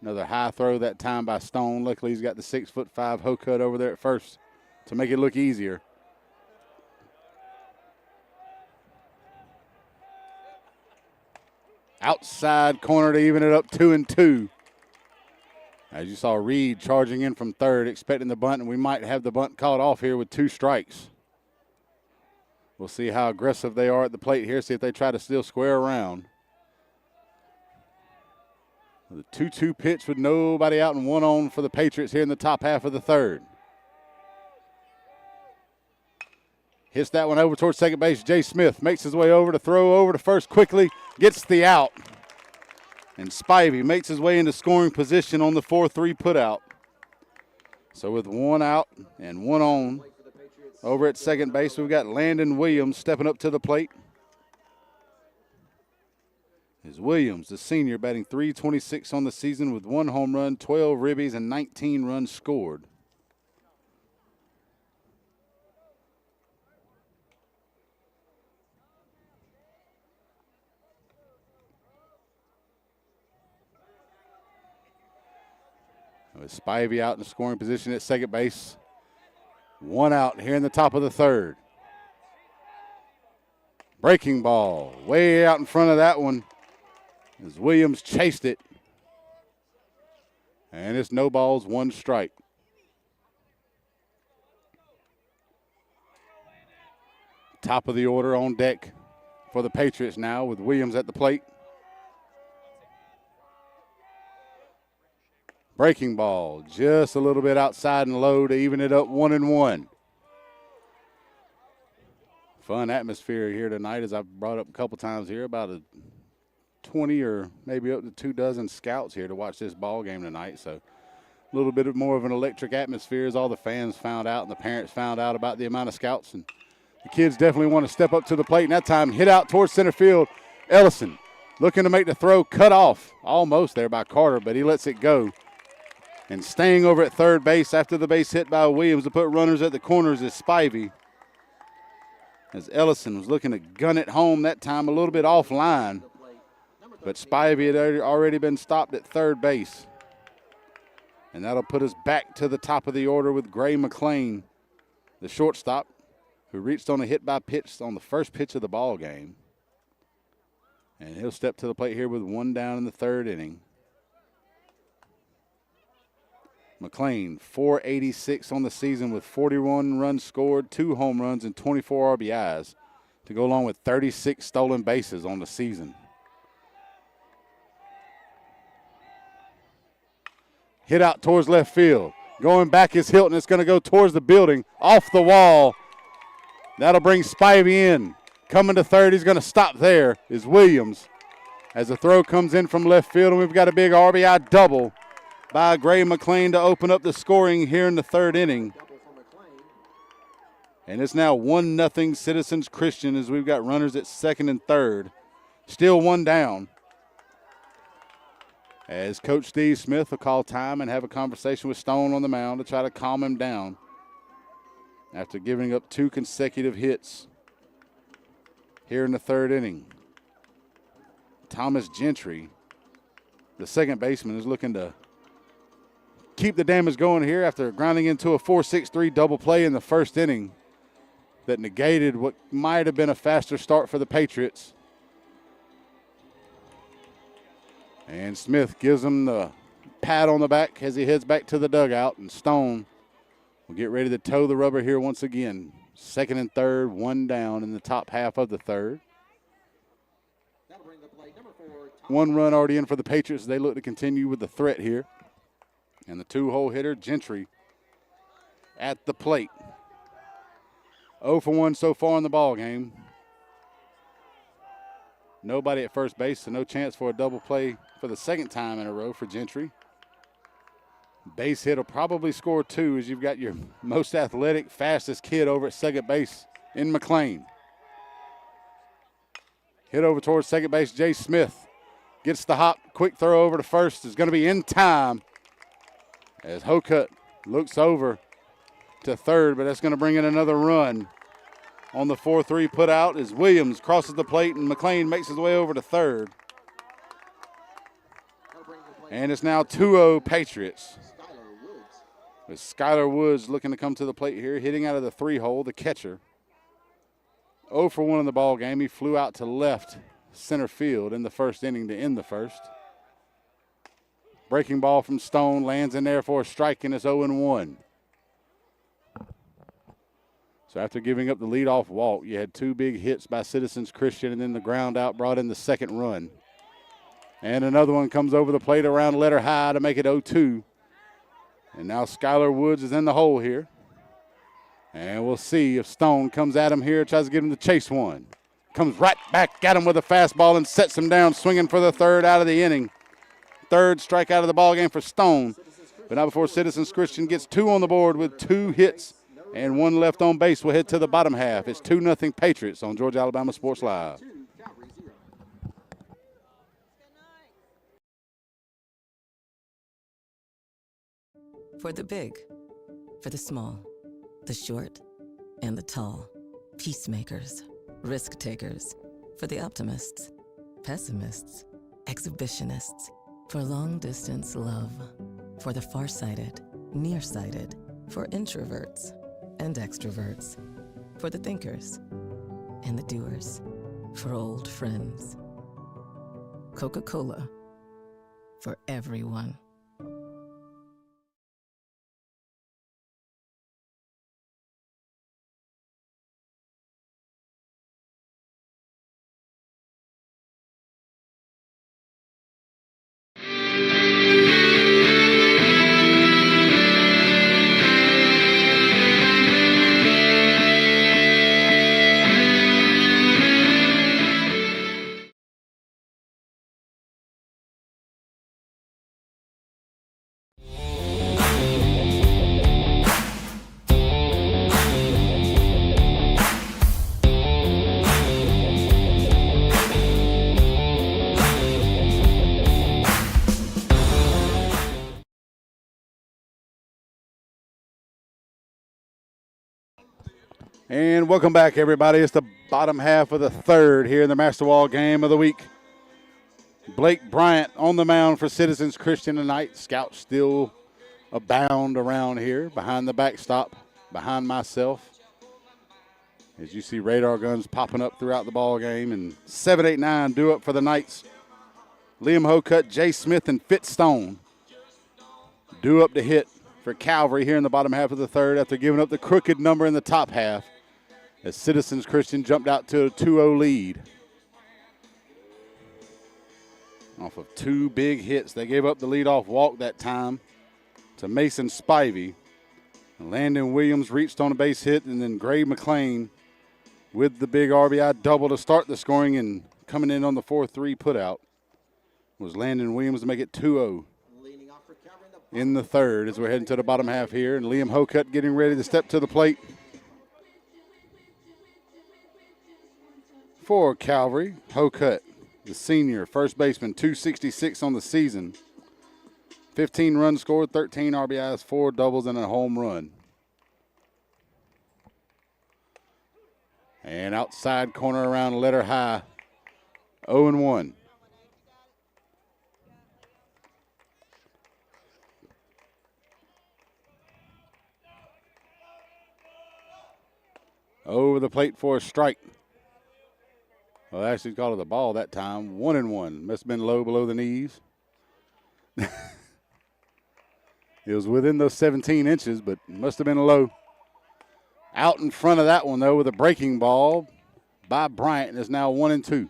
Another high throw that time by Stone. Luckily, he's got the 6'5" hoe cut over there at first to make it look easier. Outside corner to even it up 2-2. As you saw, Reed charging in from third, expecting the bunt, and we might have the bunt called off here with 2 strikes. We'll see how aggressive they are at the plate here, see if they try to still square around. The 2-2 pitch with nobody out and 1 on for the Patriots here in the top half of the third. Hits that one over towards second base. Jay Smith makes his way over to throw over to first quickly, gets the out. And Spivey makes his way into scoring position on the 4-3 putout. So with 1 out and 1 on over at second base, we've got Landon Williams stepping up to the plate. Is Williams, the senior, batting .326 on the season with 1 home run, 12 ribbies, and 19 runs scored. With Spivey out in the scoring position at second base. 1 out here in the top of the third. Breaking ball way out in front of that one as Williams chased it. And it's no balls, 1 strike. Top of the order on deck for the Patriots now with Williams at the plate. Breaking ball, just a little bit outside and low to even it up 1-1. Fun atmosphere here tonight, as I've brought up a couple times here, about a 20 or maybe up to 24 scouts here to watch this ball game tonight. So a little bit more of an electric atmosphere as all the fans found out and the parents found out about the amount of scouts. And the kids definitely want to step up to the plate. And that time hit out towards center field. Ellison looking to make the throw, cut off almost there by Carter, but he lets it go. And staying over at third base after the base hit by Williams to put runners at the corners is Spivey. As Ellison was looking to gun it home that time, a little bit offline. But Spivey had already been stopped at third base. And that'll put us back to the top of the order with Gray McLean, the shortstop, who reached on a hit by pitch on the first pitch of the ball game. And he'll step to the plate here with 1 down in the third inning. McLean, .486 on the season with 41 runs scored, 2 home runs, and 24 RBIs to go along with 36 stolen bases on the season. Hit out towards left field. Going back is Hilton. It's going to go towards the building, off the wall. That'll bring Spivey in. Coming to third, he's going to stop there, is Williams. As the throw comes in from left field, and we've got a big RBI double by Gray McLean to open up the scoring here in the third inning. And it's now 1-0 Citizens Christian as we've got runners at second and third. Still 1 down. As Coach Steve Smith will call time and have a conversation with Stone on the mound to try to calm him down after giving up 2 consecutive hits here in the third inning. Thomas Gentry, the second baseman, is looking to keep the damage going here after grounding into a 4-6-3 double play in the first inning that negated what might have been a faster start for the Patriots. And Smith gives him the pat on the back as he heads back to the dugout, and Stone will get ready to toe the rubber here once again. Second and third, 1 down in the top half of the third. 1 run already in for the Patriots. They look to continue with the threat here. And the 2-hole hitter, Gentry, at the plate. 0 for 1 so far in the ball game. Nobody at first base, so no chance for a double play for the second time in a row for Gentry. Base hit will probably score 2 as you've got your most athletic, fastest kid over at second base in McLean. Hit over towards second base, Jay Smith gets the hop. Quick throw over to first is going to be in time as Hokut looks over to third, but that's going to bring in another run. On the 4-3 put out as Williams crosses the plate and McLean makes his way over to third. And it's now 2-0 Patriots. With Skylar Woods looking to come to the plate here, hitting out of the 3-hole, the catcher. 0 for 1 in the ball game. He flew out to left center field in the first inning to end the first. Breaking ball from Stone lands in there for a strike, and it's 0-1. So after giving up the leadoff walk, you had 2 big hits by Citizens Christian, and then the ground out brought in the second run. And another one comes over the plate around letter high to make it 0-2. And now Skylar Woods is in the hole here. And we'll see if Stone comes at him here, tries to get him to chase one. Comes right back at him with a fastball and sets him down, swinging for the third out of the inning. Third strikeout of the ball game for Stone. But now before Citizens Christian gets 2 on the board with 2 hits and 1 left on base, we'll head to the bottom half. It's 2-0 Patriots on Georgia Alabama Sports Live. For the big, for the small, the short, and the tall. Peacemakers, risk takers. For the optimists, pessimists, exhibitionists. For long distance love. For the farsighted, nearsighted. For introverts and extroverts. For the thinkers and the doers. For old friends. Coca-Cola. For everyone. And welcome back, everybody. It's the bottom half of the third here in the Masterwall game of the week. Blake Bryant on the mound for Citizens Christian tonight. Scouts still abound around here behind the backstop, behind myself. As you see radar guns popping up throughout the ball game. And 7, 8, 9 due up for the Knights. Liam Hokut, Jay Smith, and Fitz Stone due up to hit for Calvary here in the bottom half of the third after giving up the crooked number in the top half. As Citizens Christian jumped out to a 2-0 lead. Off of 2 big hits. They gave up the leadoff walk that time to Mason Spivey. Landon Williams reached on a base hit, and then Gray McLean with the big RBI double to start the scoring, and coming in on the 4-3 putout was Landon Williams to make it 2-0 in the third as we're heading to the bottom half here. And Liam Hokut getting ready to step to the plate for Calvary. Hokut, the senior first baseman, 266 on the season. 15 runs scored, 13 RBIs, 4 doubles, and a home run. And outside corner around letter high, 0-1. Over the plate for a strike. Well, actually called it a ball that time. 1-1. Must have been low below the knees. It was within those 17 inches, but must have been low. Out in front of that one, though, with a breaking ball by Bryant, and it's now 1-2.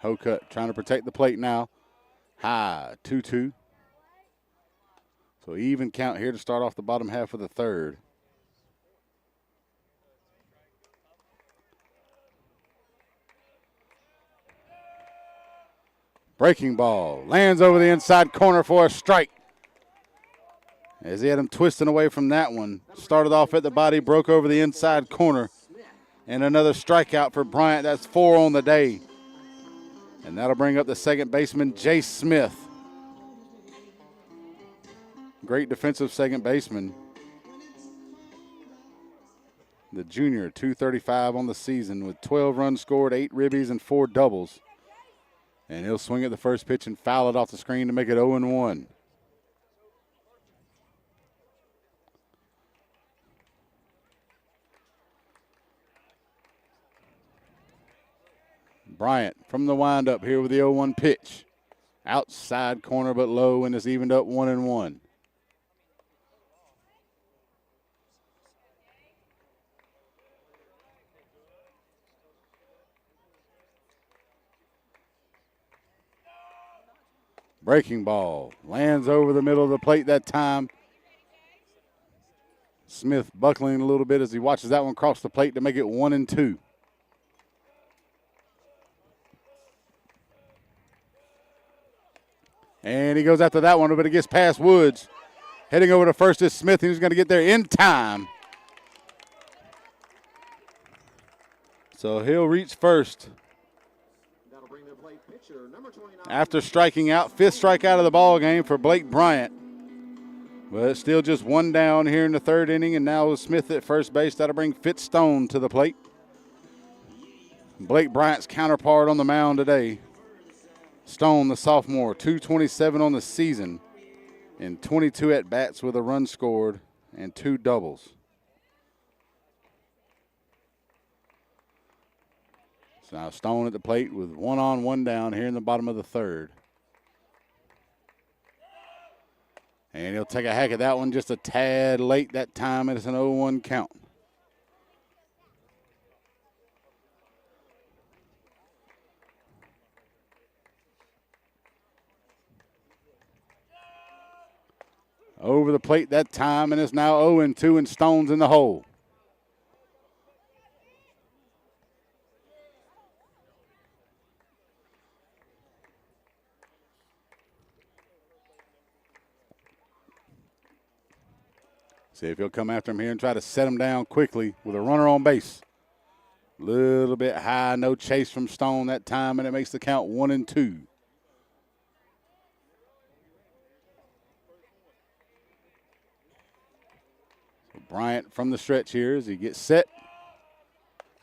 Hokut trying to protect the plate now. High, 2-2. So even count here to start off the bottom half of the third. Breaking ball. Lands over the inside corner for a strike. As he had him twisting away from that one. Started off at the body, broke over the inside corner. And another strikeout for Bryant. That's 4 on the day. And that'll bring up the second baseman, Jay Smith. Great defensive second baseman. The junior, 235 on the season with 12 runs scored, 8 ribbies, and 4 doubles. And he'll swing at the first pitch and foul it off the screen to make it 0-1. Bryant from the windup here with the 0-1 pitch. Outside corner but low, and it's evened up 1-1. Breaking ball. Lands over the middle of the plate that time. Smith buckling a little bit as he watches that one cross the plate to make it 1-2. And he goes after that one, but it gets past Woods. Heading over to first is Smith, and he's going to get there in time. So he'll reach first. After striking out, 5th strikeout of the ball game for Blake Bryant. But it's still just 1 down here in the 3rd inning, and now with Smith at first base, that'll bring Fitzstone to the plate. Blake Bryant's counterpart on the mound today. Stone, the sophomore, 227 on the season and 22 at-bats with a run scored and 2 doubles. So now Stone at the plate with 1 on, 1 down here in the bottom of the 3rd. And he'll take a hack at that one just a tad late that time, and it's an 0-1 count. Over the plate that time, and it's now 0-2, and Stone's in the hole. See if he'll come after him here and try to set him down quickly with a runner on base. A little bit high, no chase from Stone that time, and it makes the count 1-2. Bryant from the stretch here as he gets set.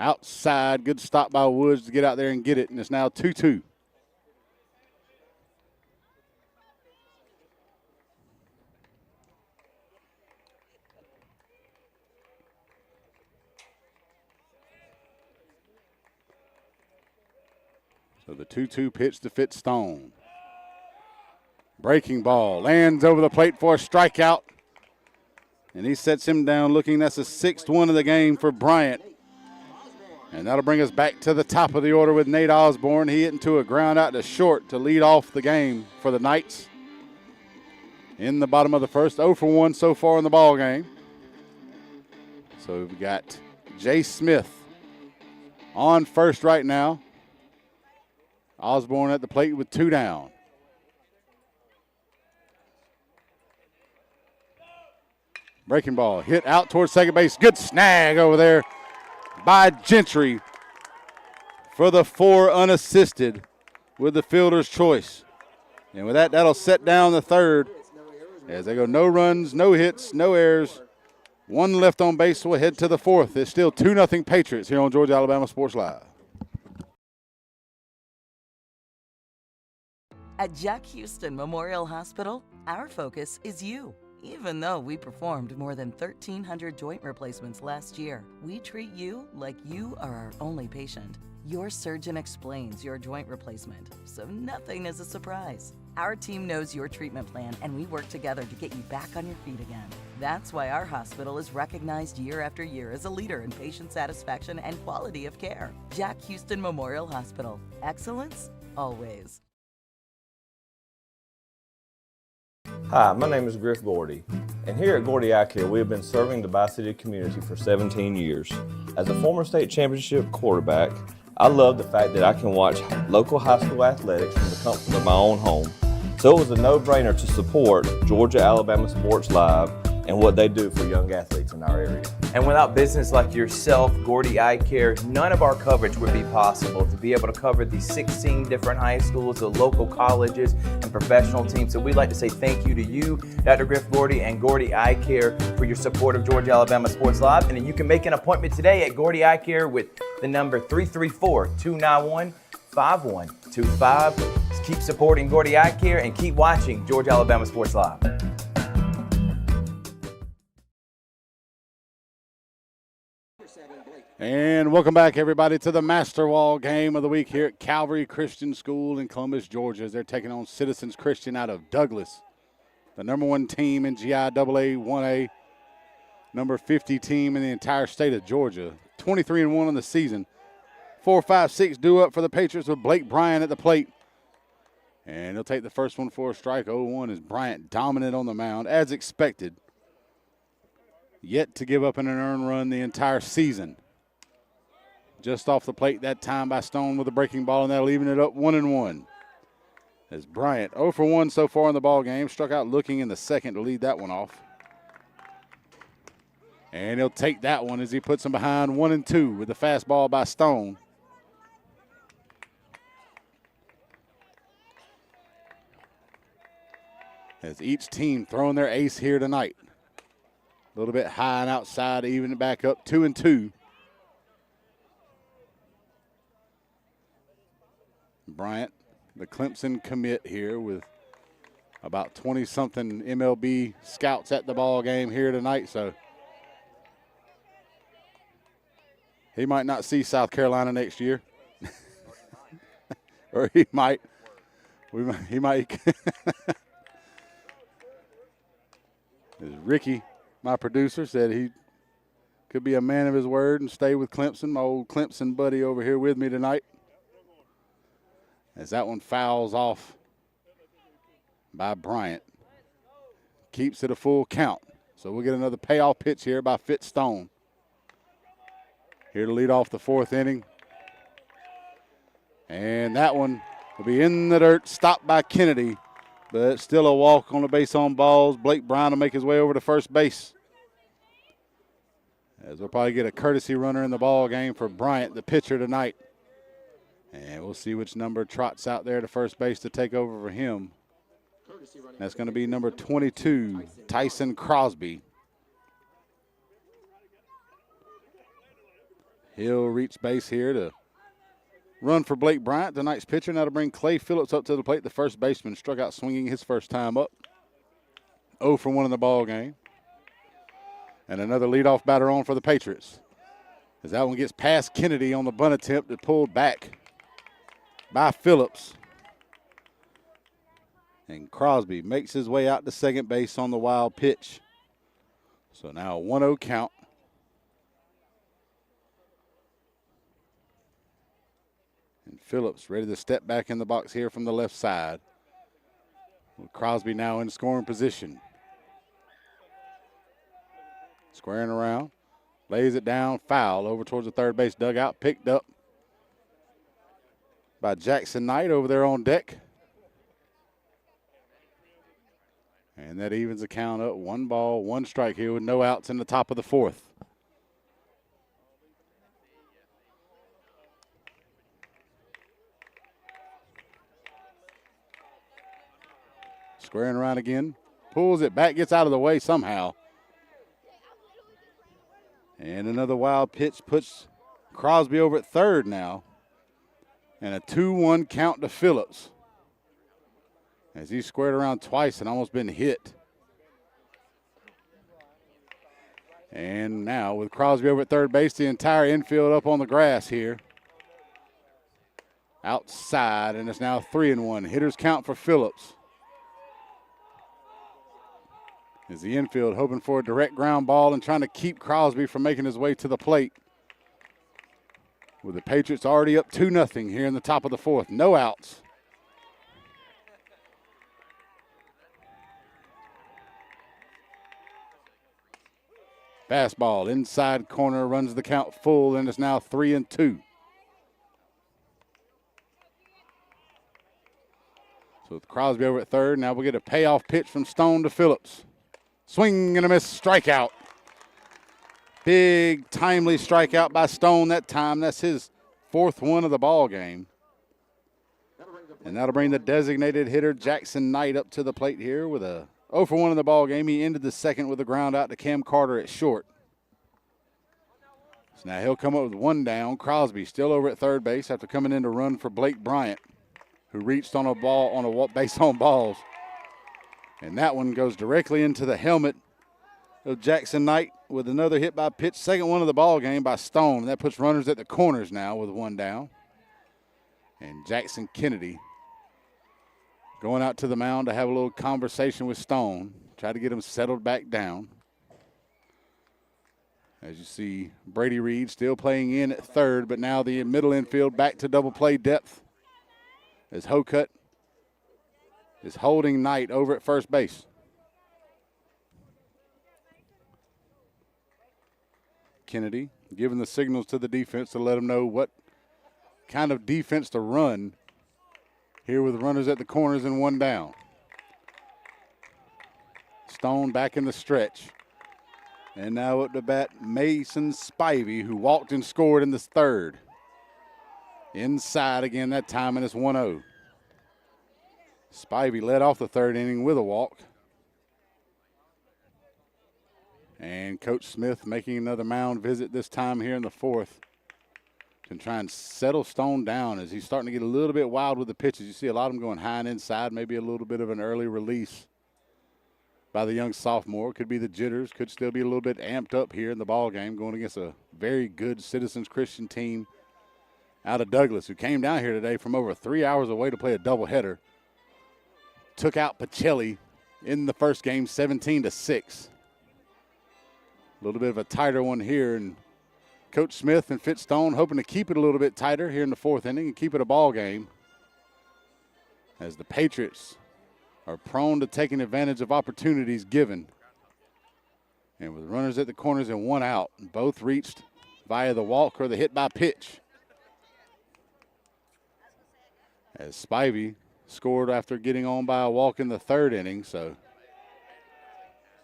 Outside, good stop by Woods to get out there and get it, and it's now 2-2. So the 2-2 pitch to Fitzstone. Breaking ball, lands over the plate for a strikeout. And he sets him down looking. That's the 6th one of the game for Bryant. And that'll bring us back to the top of the order with Nate Osborne. He hit into a ground out to short to lead off the game for the Knights. In the bottom of the 1st, 0 for 1 so far in the ball game. So we've got Jay Smith on first right now. Osborne at the plate with 2 down. Breaking ball, hit out towards second base. Good snag over there by Gentry for the 4 unassisted with the fielder's choice. And with that, that'll set down the 3rd as they go no runs, no hits, no errors. 1 left on base, so we'll head to the 4th. It's still 2-0 Patriots here on Georgia Alabama Sports Live. At Jack Houston Memorial Hospital, our focus is you. Even though we performed more than 1,300 joint replacements last year, we treat you like you are our only patient. Your surgeon explains your joint replacement, so nothing is a surprise. Our team knows your treatment plan, and we work together to get you back on your feet again. That's why our hospital is recognized year after year as a leader in patient satisfaction and quality of care. Jack Houston Memorial Hospital. Excellence, always. Hi, my name is Griff Gordy, and here at Gordy Eye Care, we have been serving the Bi-City community for 17 years. As a former state championship quarterback, I love the fact that I can watch local high school athletics from the comfort of my own home. So it was a no-brainer to support Georgia Alabama Sports Live and what they do for young athletes in our area. And without business like yourself, Gordy Eye Care, none of our coverage would be possible. To be able to cover these 16 different high schools, the local colleges, and professional teams. So we'd like to say thank you to you, Dr. Griff Gordy, and Gordy Eye Care for your support of Georgia Alabama Sports Live. And you can make an appointment today at Gordy Eye Care with the number 334-291-5125. Keep supporting Gordy Eye Care and keep watching Georgia Alabama Sports Live. And welcome back, everybody, to the Masterwall game of the week here at Calvary Christian School in Columbus, Georgia, as they're taking on Citizens Christian out of Douglas, the number 1 team in GIAA 1A, number 50 team in the entire state of Georgia. 23-1 on the season. 4-5-6 due up for the Patriots with Blake Bryant at the plate. And he'll take the first one for a strike. 0-1 is Bryant dominant on the mound, as expected. Yet to give up an earned run the entire season. Just off the plate that time by Stone with a breaking ball, and that'll even it up 1-1. As Bryant 0 for 1 so far in the ball game, struck out looking in the second to lead that one off. And he'll take that one as he puts him behind 1-2 with the fastball by Stone. As each team throwing their ace here tonight. A little bit high and outside, even it back up 2-2. Bryant, the Clemson commit here with about 20-something MLB scouts at the ball game here tonight, so he might not see South Carolina next year. Or he might. As Ricky, my producer, said he could be a man of his word and stay with Clemson, my old Clemson buddy over here with me tonight. As that one fouls off by Bryant. Keeps it a full count. So we'll get another payoff pitch here by Fitz Stone. Here to lead off the 4th inning. And that one will be in the dirt, stopped by Kennedy. But still a walk on the base on balls. Blake Brown will make his way over to first base. As we'll probably get a courtesy runner in the ball game for Bryant, the pitcher tonight. And we'll see which number trots out there to first base to take over for him. That's going to be number 22, Tyson Crosby. He'll reach base here to run for Blake Bryant, tonight's pitcher. Now to bring Clay Phillips up to the plate. The first baseman struck out swinging his first time up. 0 for 1 in the ball game. And another leadoff batter on for the Patriots. As that one gets past Kennedy on the bunt attempt, it pulled back by Phillips. And Crosby makes his way out to second base on the wild pitch. So now a 1-0 count. And Phillips ready to step back in the box here from the left side. With Crosby now in scoring position. Squaring around. Lays it down, foul over towards the third base dugout. Picked up by Jackson Knight over there on deck. And that evens the count up. 1 ball, 1 strike here with no outs in the top of the 4th. Squaring around again. Pulls it back, gets out of the way somehow. And another wild pitch puts Crosby over at third now. And a 2-1 count to Phillips. As he squared around twice and almost been hit. And now with Crosby over at third base, the entire infield up on the grass here. Outside, and it's now 3-1. Hitters count for Phillips. As the infield hoping for a direct ground ball and trying to keep Crosby from making his way to the plate. With the Patriots already up 2-0 here in the top of the 4th. No outs. Fastball inside corner, runs the count full, and it's now 3-2. So with Crosby over at third, now we'll get a payoff pitch from Stone to Phillips. Swing and a miss, strikeout. Big, timely strikeout by Stone that time. That's his 4th one of the ball game. And that'll bring the designated hitter Jackson Knight up to the plate here with a 0 for 1 in the ball game. He ended the second with a ground out to Cam Carter at short. So now he'll come up with 1 down. Crosby still over at third base after coming in to run for Blake Bryant, who reached on a ball on a base on balls. And that one goes directly into the helmet of Jackson Knight with another hit by pitch. 2nd one of the ball game by Stone. That puts runners at the corners now with 1 down. And Jackson Kennedy going out to the mound to have a little conversation with Stone, try to get him settled back down. As you see, Brady Reed still playing in at third, but now the middle infield back to double play depth as Hokut is holding Knight over at first base. Kennedy giving the signals to the defense to let them know what kind of defense to run here with runners at the corners and 1 down. Stone back in the stretch. And now up to bat, Mason Spivey, who walked and scored in the 3rd. Inside again that time, and it's 1-0. Spivey led off the 3rd inning with a walk. And Coach Smith making another mound visit this time here in the 4th. To try and settle Stone down as he's starting to get a little bit wild with the pitches. You see a lot of them going high and inside, maybe a little bit of an early release by the young sophomore. Could be the jitters, could still be a little bit amped up here in the ball game going against a very good Citizens Christian team out of Douglas, who came down here today from over 3 hours away to play a doubleheader. Took out Pacelli in the first game 17-6. A little bit of a tighter one here, and Coach Smith and Fitz Stone hoping to keep it a little bit tighter here in the 4th inning and keep it a ball game, as the Patriots are prone to taking advantage of opportunities given. And with runners at the corners and 1 out, both reached via the walk or the hit by pitch. As Spivey scored after getting on by a walk in the 3rd inning, so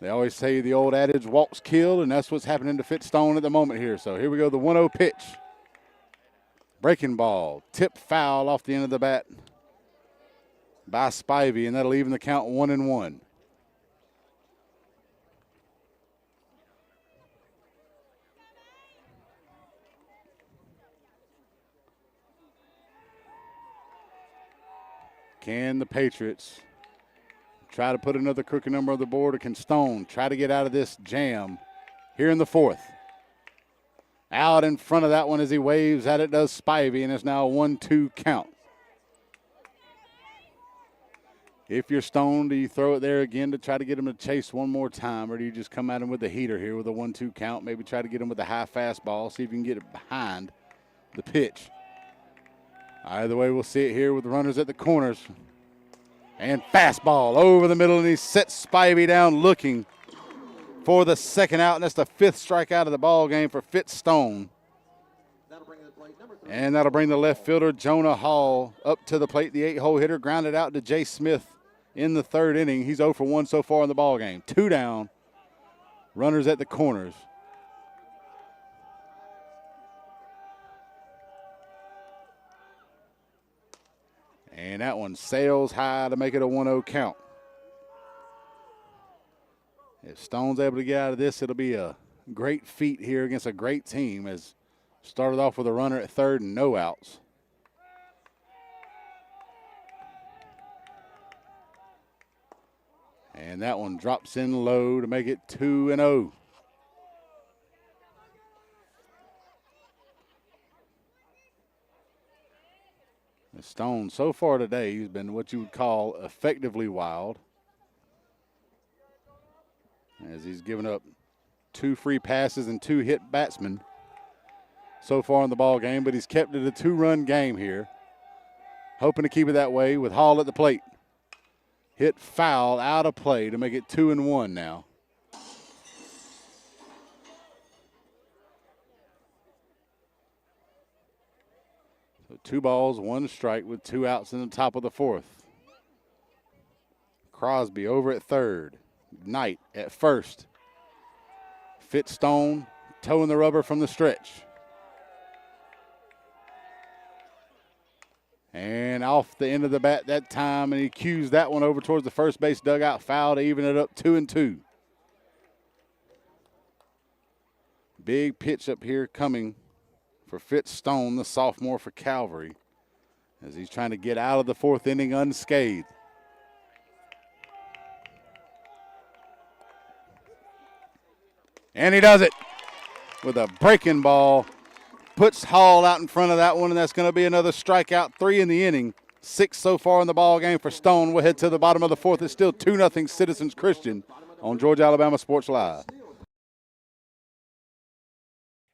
they always say the old adage, walks kill, and that's what's happening to Fitz Stone at the moment here. So here we go, the 1-0 pitch. Breaking ball, tip foul off the end of the bat by Spivey, and that'll even the count 1-1. Can the Patriots try to put another crooked number on the board, or can Stone try to get out of this jam here in the 4th? Out in front of that one as he waves at it does Spivey, and it's now a 1-2 count. If you're Stone, do you throw it there again to try to get him to chase one more time, or do you just come at him with the heater here with a 1-2 count, maybe try to get him with a high fastball, see if you can get it behind the pitch? Either way, we'll see it here with the runners at the corners. And fastball over the middle, and he sets Spivey down looking for the 2nd out, and that's the 5th strikeout of the ball game for Fitz Stone. And that'll bring the left fielder Jonah Hall up to the plate. The 8-hole hitter grounded out to Jay Smith in the 3rd inning. He's 0 for 1 so far in the ball game. 2 down, runners at the corners. And that one sails high to make it a 1-0 count. If Stone's able to get out of this, it'll be a great feat here against a great team, as started off with a runner at 3rd and no outs. And that one drops in low to make it 2-0. Stone, so far today, he's been what you would call effectively wild, as he's given up 2 free passes and 2 hit batsmen so far in the ball game, but he's kept it a 2-run game here, hoping to keep it that way with Hall at the plate. Hit foul out of play to make it 2-1 now. So 2 balls, 1 strike with 2 outs in the top of the 4th. Crosby over at third. Knight at first. Fitzstone toeing the rubber from the stretch. And off the end of the bat that time, and he cues that one over towards the first base dugout. Foul to even it up 2-2. Big pitch up here coming for Fitzstone, the sophomore for Calvary, as he's trying to get out of the fourth inning unscathed. And he does it with a breaking ball. Puts Hall out in front of that one, and that's going to be another strikeout. 3 in the inning. 6 so far in the ball game for Stone. We'll head to the bottom of the fourth. It's still 2-0 Citizens Christian on Georgia Alabama Sports Live.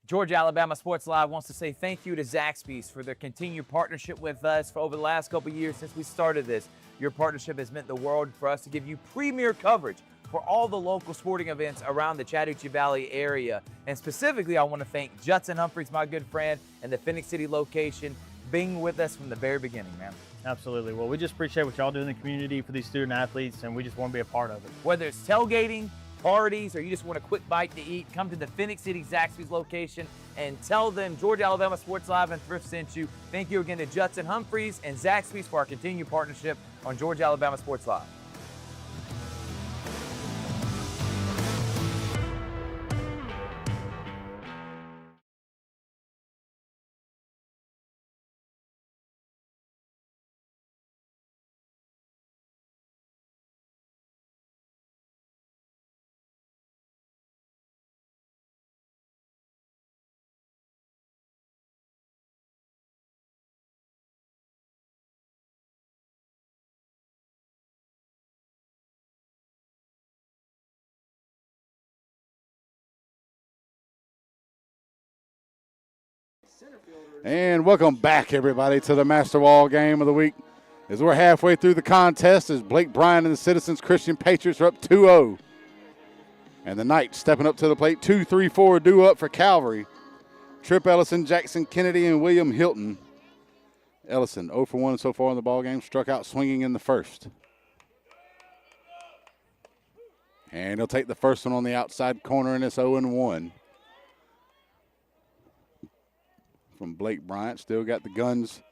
Georgia Alabama Sports Live wants to say thank you to Zaxby's for their continued partnership with us for over the last couple of years since we started this. Your partnership has meant the world for us to give you premier coverage for all the local sporting events around the Chattahoochee Valley area. And specifically, I want to thank Judson Humphreys, my good friend, and the Phoenix City location, being with us from the very beginning, man. Absolutely. Well, we just appreciate what y'all do in the community for these student athletes, and we just want to be a part of it. Whether it's tailgating, parties, or you just want a quick bite to eat, come to the Phoenix City Zaxby's location and tell them Georgia Alabama Sports Live and Thrift sent you. Thank you again to Judson Humphreys and Zaxby's for our continued partnership on Georgia Alabama Sports Live. And welcome back, everybody, to the Masterwall game of the week. As we're halfway through the contest, as Blake Bryan and the Citizens Christian Patriots are up 2-0. And the Knights stepping up to the plate, 2-3-4 due up for Calvary. Trip Ellison, Jackson Kennedy, and William Hilton. Ellison 0 for 1 so far in the ballgame, struck out swinging in the first. And he'll take the first one on the outside corner, and it's 0-1. From Blake Bryant. Still got the guns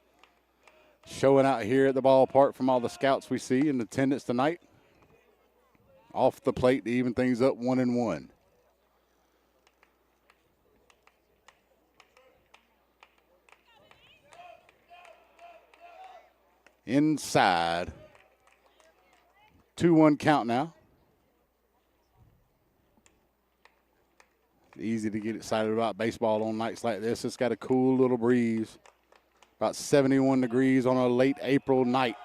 showing out here at the ballpark from all the scouts we see in attendance tonight. Off the plate to even things up 1-1. Inside. 2-1 count now. Easy to get excited about baseball on nights like this. It's got a cool little breeze. About 71 degrees on a late April night.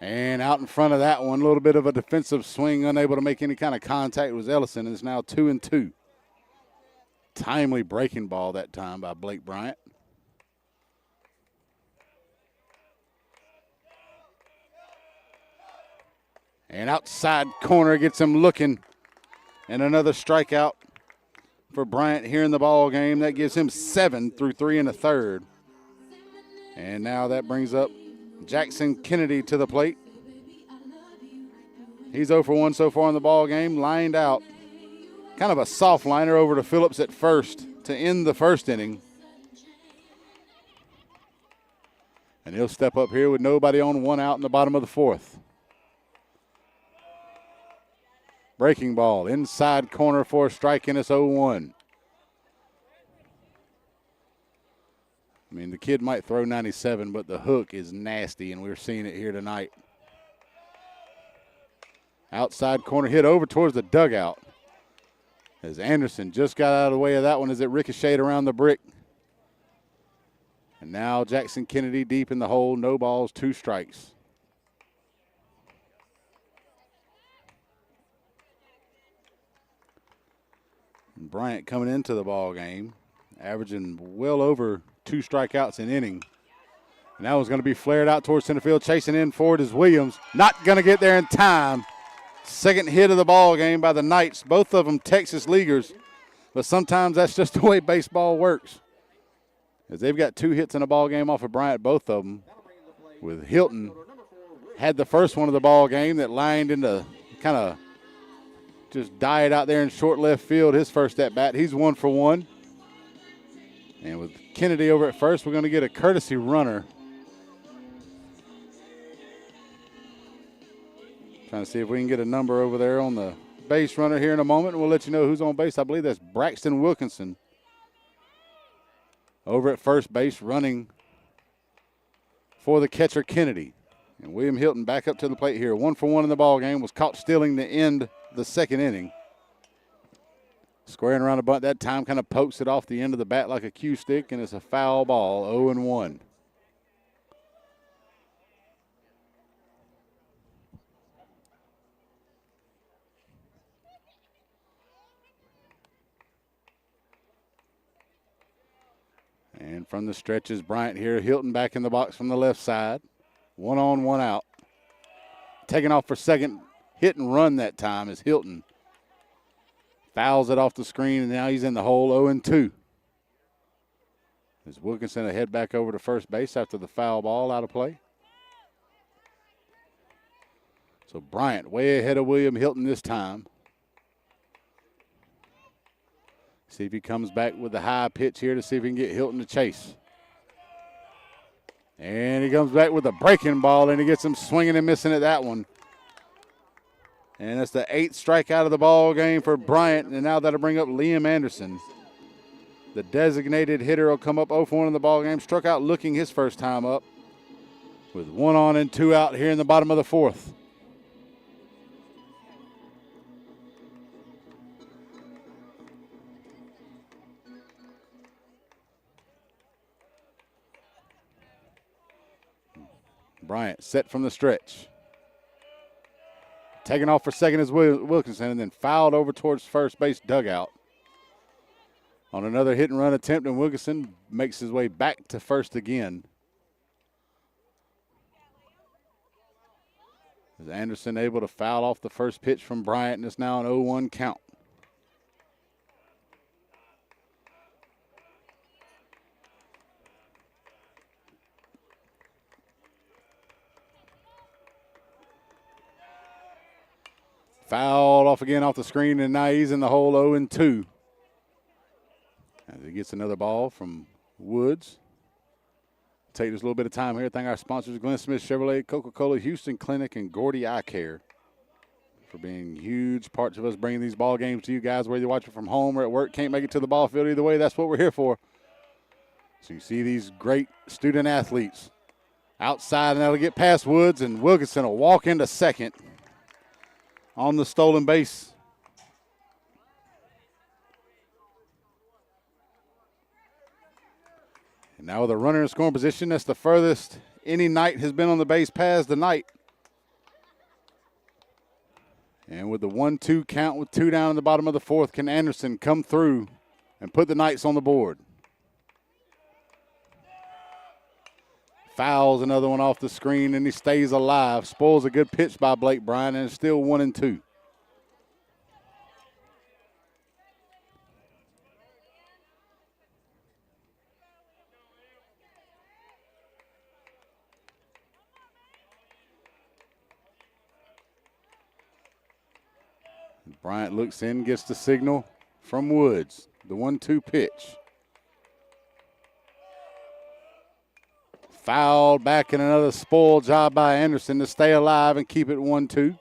And out in front of that one, a little bit of a defensive swing, unable to make any kind of contact, was Ellison, and it's now 2-2. Timely breaking ball that time by Blake Bryant. And outside corner gets him looking. And another strikeout for Bryant here in the ball game. That gives him 7 through 3 1/3. And now that brings up Jackson Kennedy to the plate. He's 0 for 1 so far in the ball game. Lined out. Kind of a soft liner over to Phillips at first to end the first inning. And he'll step up here with nobody on, 1 out in the bottom of the fourth. Breaking ball, inside corner for a strike, and it's 0-1. I mean, the kid might throw 97, but the hook is nasty, and we're seeing it here tonight. Outside corner hit over towards the dugout. As Anderson just got out of the way of that one as it ricocheted around the brick. And now Jackson Kennedy deep in the hole, no balls, 2 strikes. Bryant coming into the ball game, averaging well over 2 strikeouts an inning. And that was going to be flared out towards center field. Chasing in forward is Williams. Not going to get there in time. Second hit of the ball game by the Knights. Both of them Texas leaguers. But sometimes that's just the way baseball works. As they've got 2 hits in a ball game off of Bryant, both of them, with Hilton had the first one of the ball game that lined into kind of just died out there in short left field his first at bat. He's 1 for 1. And with Kennedy over at first, we're going to get a courtesy runner. Trying to see if we can get a number over there on the base runner here in a moment. We'll let you know who's on base. I believe that's Braxton Wilkinson over at first base running for the catcher Kennedy. And William Hilton back up to the plate here. 1 for 1 in the ball game. Was caught stealing to end the second inning. Squaring around a bunt that time, kind of pokes it off the end of the bat like a cue stick, and it's a foul ball, 0-1. And from the stretches, Bryant here. Hilton back in the box from the left side. 1 on, 1 out. Taking off for second. Hit and run that time is Hilton. Fouls it off the screen, and now he's in the hole, 0-2. As Wilkinson will head back over to first base after the foul ball out of play. So Bryant way ahead of William Hilton this time. See if he comes back with the high pitch here to see if he can get Hilton to chase. And he comes back with a breaking ball, and he gets him swinging and missing at that one. And that's the 8th strikeout of the ball game for Bryant, and now that'll bring up Liam Anderson. The designated hitter will come up 0 for 1 in the ball game. Struck out looking his first time up with 1 on and 2 out here in the bottom of the 4th. Bryant set from the stretch. Taking off for second is Wilkinson, and then fouled over towards first base dugout. On another hit and run attempt, and Wilkinson makes his way back to first again. Is Anderson able to foul off the first pitch from Bryant, and it's now an 0-1 count. Fouled off again off the screen, and now he's in the hole 0-2. As he gets another ball from Woods. Take this little bit of time here. Thank our sponsors, Glenn Smith Chevrolet, Coca-Cola, Houston Clinic, and Gordy Eye Care for being huge parts of us bringing these ball games to you guys, whether you watch it from home or at work. Can't make it to the ball field either way. That's what we're here for. So you see these great student athletes outside, and that'll get past Woods, and Wilkinson will walk into second on the stolen base. And now with a runner in scoring position, that's the furthest any Knight has been on the base past the Knight. And with the 1-2 count with 2 down in the bottom of the 4th, can Anderson come through and put the Knights on the board? Fouls another one off the screen, and he stays alive. Spoils a good pitch by Blake Bryan, and it's still 1-2. Bryant looks in, gets the signal from Woods. The 1-2 pitch. Fouled back, and another spoiled job by Anderson to stay alive and keep it 1-2.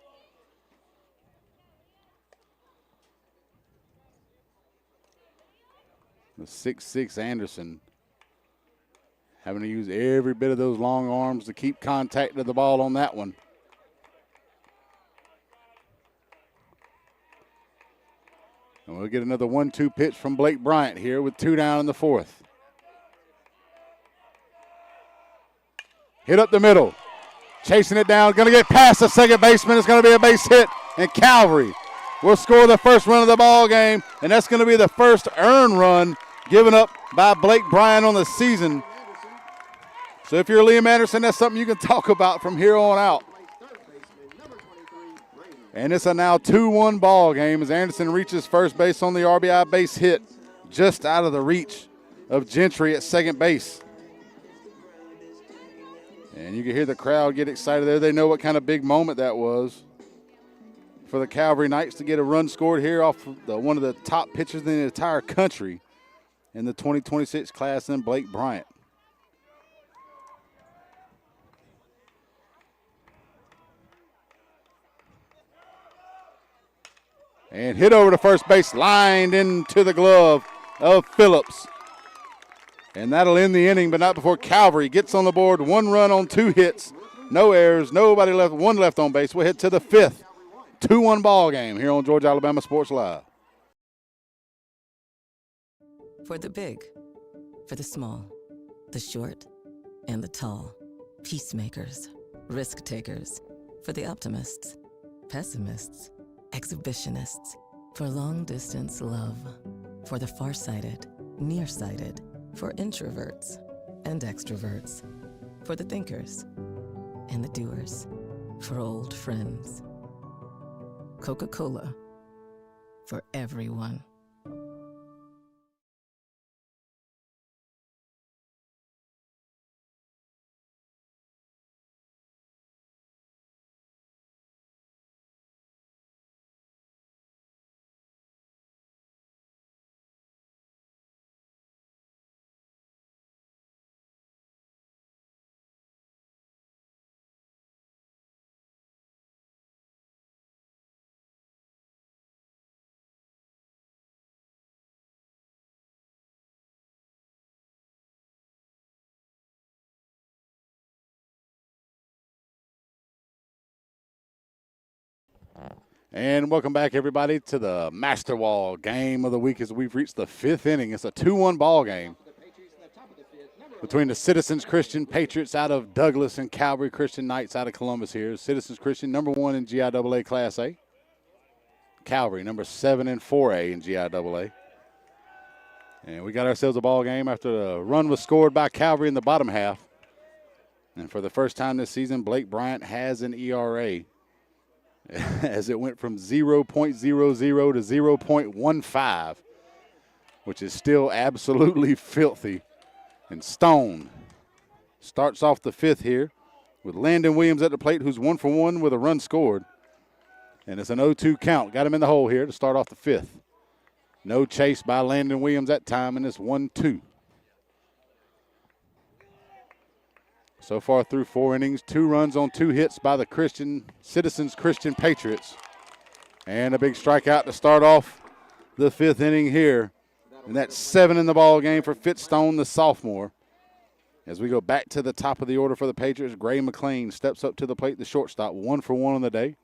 The 6'6" Anderson having to use every bit of those long arms to keep contact of the ball on that one. And we'll get another 1-2 pitch from Blake Bryant here with 2 down in the 4th. Hit up the middle. Chasing it down. Going to get past the second baseman. It's going to be a base hit. And Calvary will score the first run of the ball game. And that's going to be the first earned run given up by Blake Bryant on the season. So if you're Liam Anderson, that's something you can talk about from here on out. And it's a now 2-1 ball game as Anderson reaches first base on the RBI base hit, just out of the reach of Gentry at second base. And you can hear the crowd get excited there. They know what kind of big moment that was for the Calvary Knights to get a run scored here off one of the top pitchers in the entire country in the 2026 class in Blake Bryant. And hit over to first base, lined into the glove of Phillips. And that'll end the inning, but not before Calvary gets on the board. 1 run on 2 hits, no errors, nobody left, 1 left on base. We'll head to the 5th 2-1 ball game here on Georgia Alabama Sports Live. For the big, for the small, the short, and the tall. Peacemakers, risk takers. For the optimists, pessimists, exhibitionists. For long distance love. For the farsighted, nearsighted. For introverts and extroverts. For the thinkers and the doers. For old friends. Coca-Cola. For everyone. And welcome back, everybody, to the Masterwall game of the week as we've reached the 5th inning. It's a 2-1 ball game between the Citizens Christian Patriots out of Douglas and Calvary Christian Knights out of Columbus here. Citizens Christian, number 1 in GIAA Class A. Calvary, number 7 in 4A in GIAA. And we got ourselves a ball game after the run was scored by Calvary in the bottom half. And for the first time this season, Blake Bryant has an ERA as it went from 0.00 to 0.15, which is still absolutely filthy. And Stone starts off the 5th here with Landon Williams at the plate, who's 1 for 1 with a run scored. And it's an 0-2 count. Got him in the hole here to start off the 5th. No chase by Landon Williams that time, and it's 1-2. So far through 4 innings, 2 runs on 2 hits by the Citizens Christian Patriots. And a big strikeout to start off the 5th inning here. And that's 7 in the ball game for Fitzstone, the sophomore. As we go back to the top of the order for the Patriots, Gray McLean steps up to the plate, the shortstop, 1 for 1 on the day.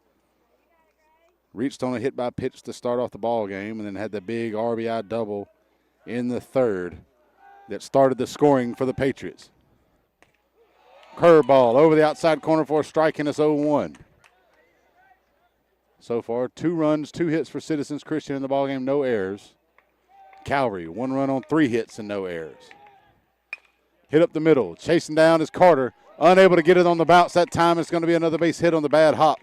Reached on a hit by pitch to start off the ball game, and then had the big RBI double in the 3rd that started the scoring for the Patriots. Curveball over the outside corner for a strike, and it's 0-1. So far, 2 runs, 2 hits for Citizens Christian in the ballgame, no errors. Calvary, 1 run on 3 hits and no errors. Hit up the middle, chasing down is Carter. Unable to get it on the bounce that time. It's going to be another base hit on the bad hop.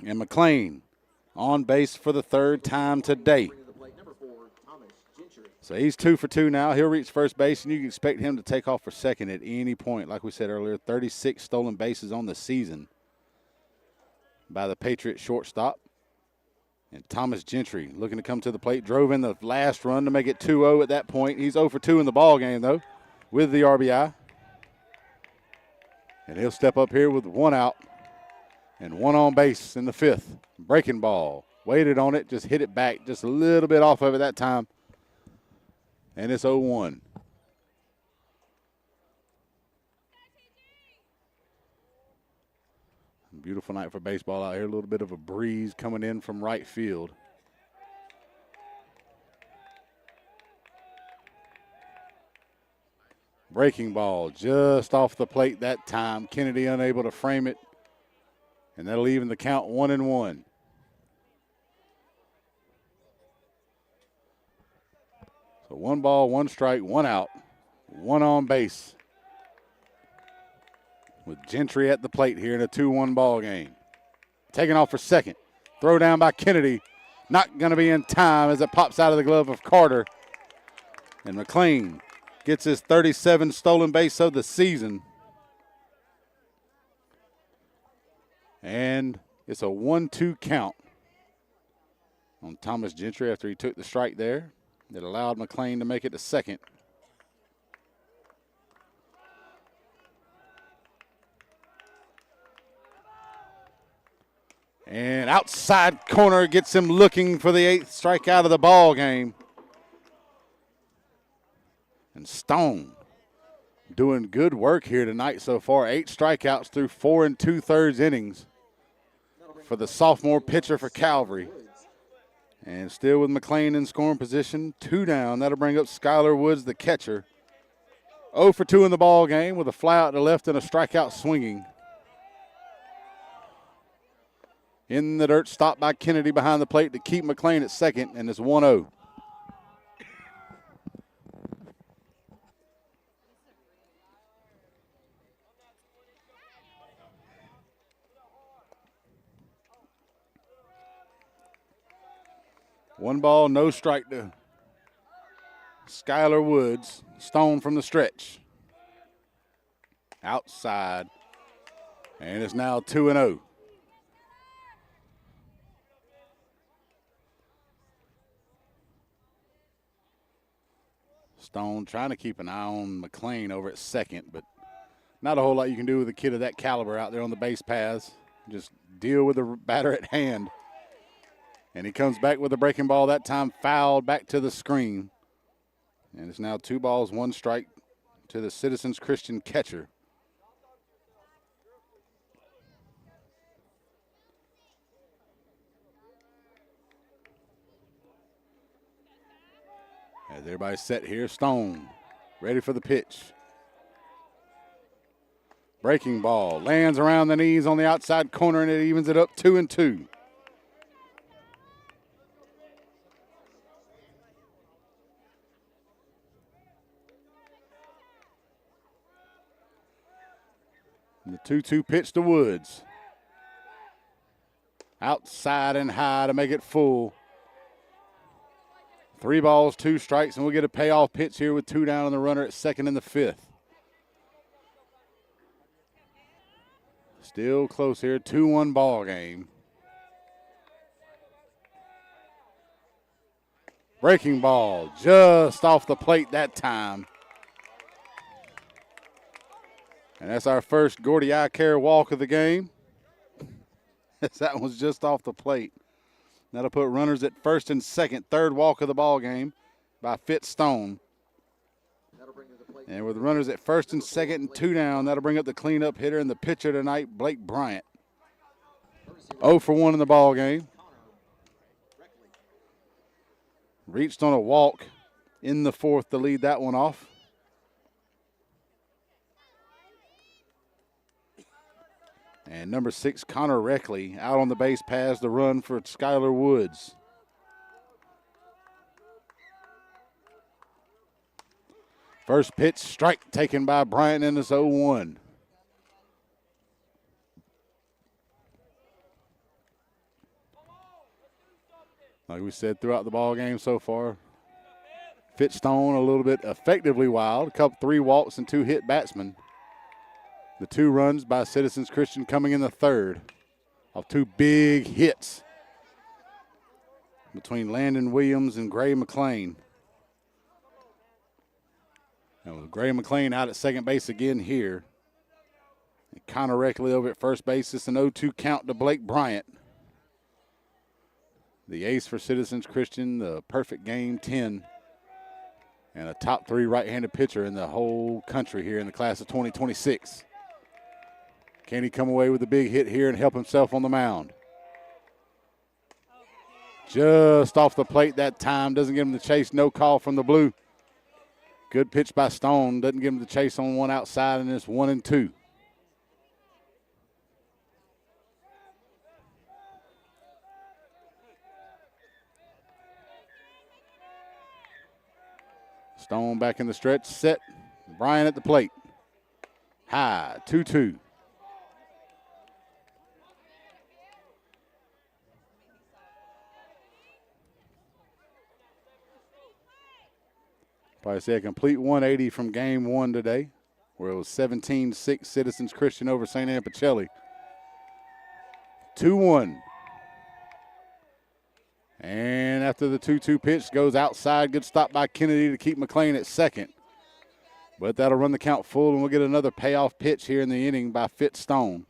And McLean on base for the 3rd time today. So he's 2 for 2 now. He'll reach first base, and you can expect him to take off for second at any point. Like we said earlier, 36 stolen bases on the season by the Patriots shortstop. And Thomas Gentry looking to come to the plate. Drove in the last run to make it 2-0 at that point. He's 0 for 2 in the ball game, though, with the RBI. And he'll step up here with 1 out and 1 on base in the 5th. Breaking ball. Waited on it, just hit it back just a little bit off of it that time. And it's 0-1. Beautiful night for baseball out here. A little bit of a breeze coming in from right field. Breaking ball just off the plate that time. Kennedy unable to frame it. And that'll even the count 1-1. So 1 ball, 1 strike, 1 out, 1 on base. With Gentry at the plate here in a 2-1 ball game. Taking off for second. Throw down by Kennedy. Not going to be in time as it pops out of the glove of Carter. And McLean Gets his 37th stolen base of the season. And it's a 1-2 count on Thomas Gentry after he took the strike there. That allowed McLean to make it to second. And outside corner gets him looking for the 8th strikeout of the ball game. And Stone doing good work here tonight so far. 8 strikeouts through 4 2/3 innings for the sophomore pitcher for Calvary. And still with McLean in scoring position, 2 down. That'll bring up Skylar Woods, the catcher. 0 for 2 in the ball game with a fly out to left and a strikeout swinging. In the dirt, stopped by Kennedy behind the plate to keep McLean at second, and it's 1-0. One ball, no strike to Skylar Woods. Stone from the stretch. Outside. And it's now 2-0. Stone trying to keep an eye on McLean over at second, but not a whole lot you can do with a kid of that caliber out there on the base paths. Just deal with the batter at hand. And he comes back with a breaking ball, that time fouled back to the screen. And it's now 2 balls, 1 strike to the Citizens Christian catcher. As everybody's set here, Stone ready for the pitch. Breaking ball, lands around the knees on the outside corner, and it evens it up 2-2. And the 2-2 pitch to Woods. Outside and high to make it full. 3 balls, 2 strikes, and we'll get a payoff pitch here with 2 down on the runner at second in the 5th. Still close here, 2-1 ball game. Breaking ball just off the plate that time. And that's our first Gordy Eye Care walk of the game. That one's just off the plate. That'll put runners at first and second. 3rd walk of the ball game by Fitz Stone. And with runners at first and second and 2 down, that'll bring up the cleanup hitter and the pitcher tonight, Blake Bryant. 0 for 1 in the ball game. Reached on a walk in the 4th to lead that one off. And number 6, Connor Reckley, out on the base paths the run for Skylar Woods. First pitch, strike taken by Bryant, and it's 0-1. Like we said throughout the ball game so far, Fitzstone a little bit effectively wild. 3 walks and 2 hit batsmen. The 2 runs by Citizens Christian coming in the 3rd of 2 big hits between Landon Williams and Gray McLean. And with Gray McLean out at second base again here. And Connor Reckley over at first base. It's an 0-2 count to Blake Bryant. The ace for Citizens Christian, the perfect game 10. And a top 3 right-handed pitcher in the whole country here in the class of 2026. Can he come away with a big hit here and help himself on the mound? Just off the plate that time. Doesn't give him the chase. No call from the blue. Good pitch by Stone. Doesn't give him the chase on one outside, and it's 1-2. Stone back in the stretch. Set. Bryant at the plate. High. 2-2. Probably say a complete 180 from game one today, where it was 17-6 Citizens Christian over St. Anne Pacelli. 2-1. And after the 2-2 pitch goes outside, good stop by Kennedy to keep McLean at second. But that'll run the count full, and we'll get another payoff pitch here in the inning by Fitzstone.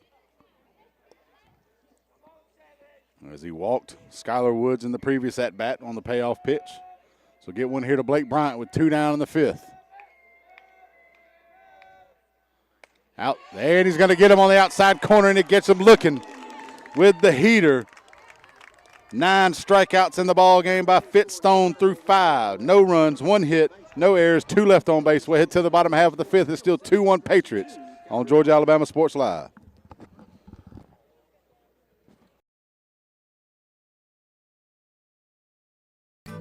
As he walked Skylar Woods in the previous at-bat on the payoff pitch. So get one here to Blake Bryant with 2 down in the 5th. Out there, and he's going to get him on the outside corner, and it gets him looking with the heater. 9 strikeouts in the ball game by Fitzstone through 5. No runs, 1 hit, no errors, 2 left on base. We'll hit to the bottom half of the 5th. It's still 2-1 Patriots on Georgia Alabama Sports Live.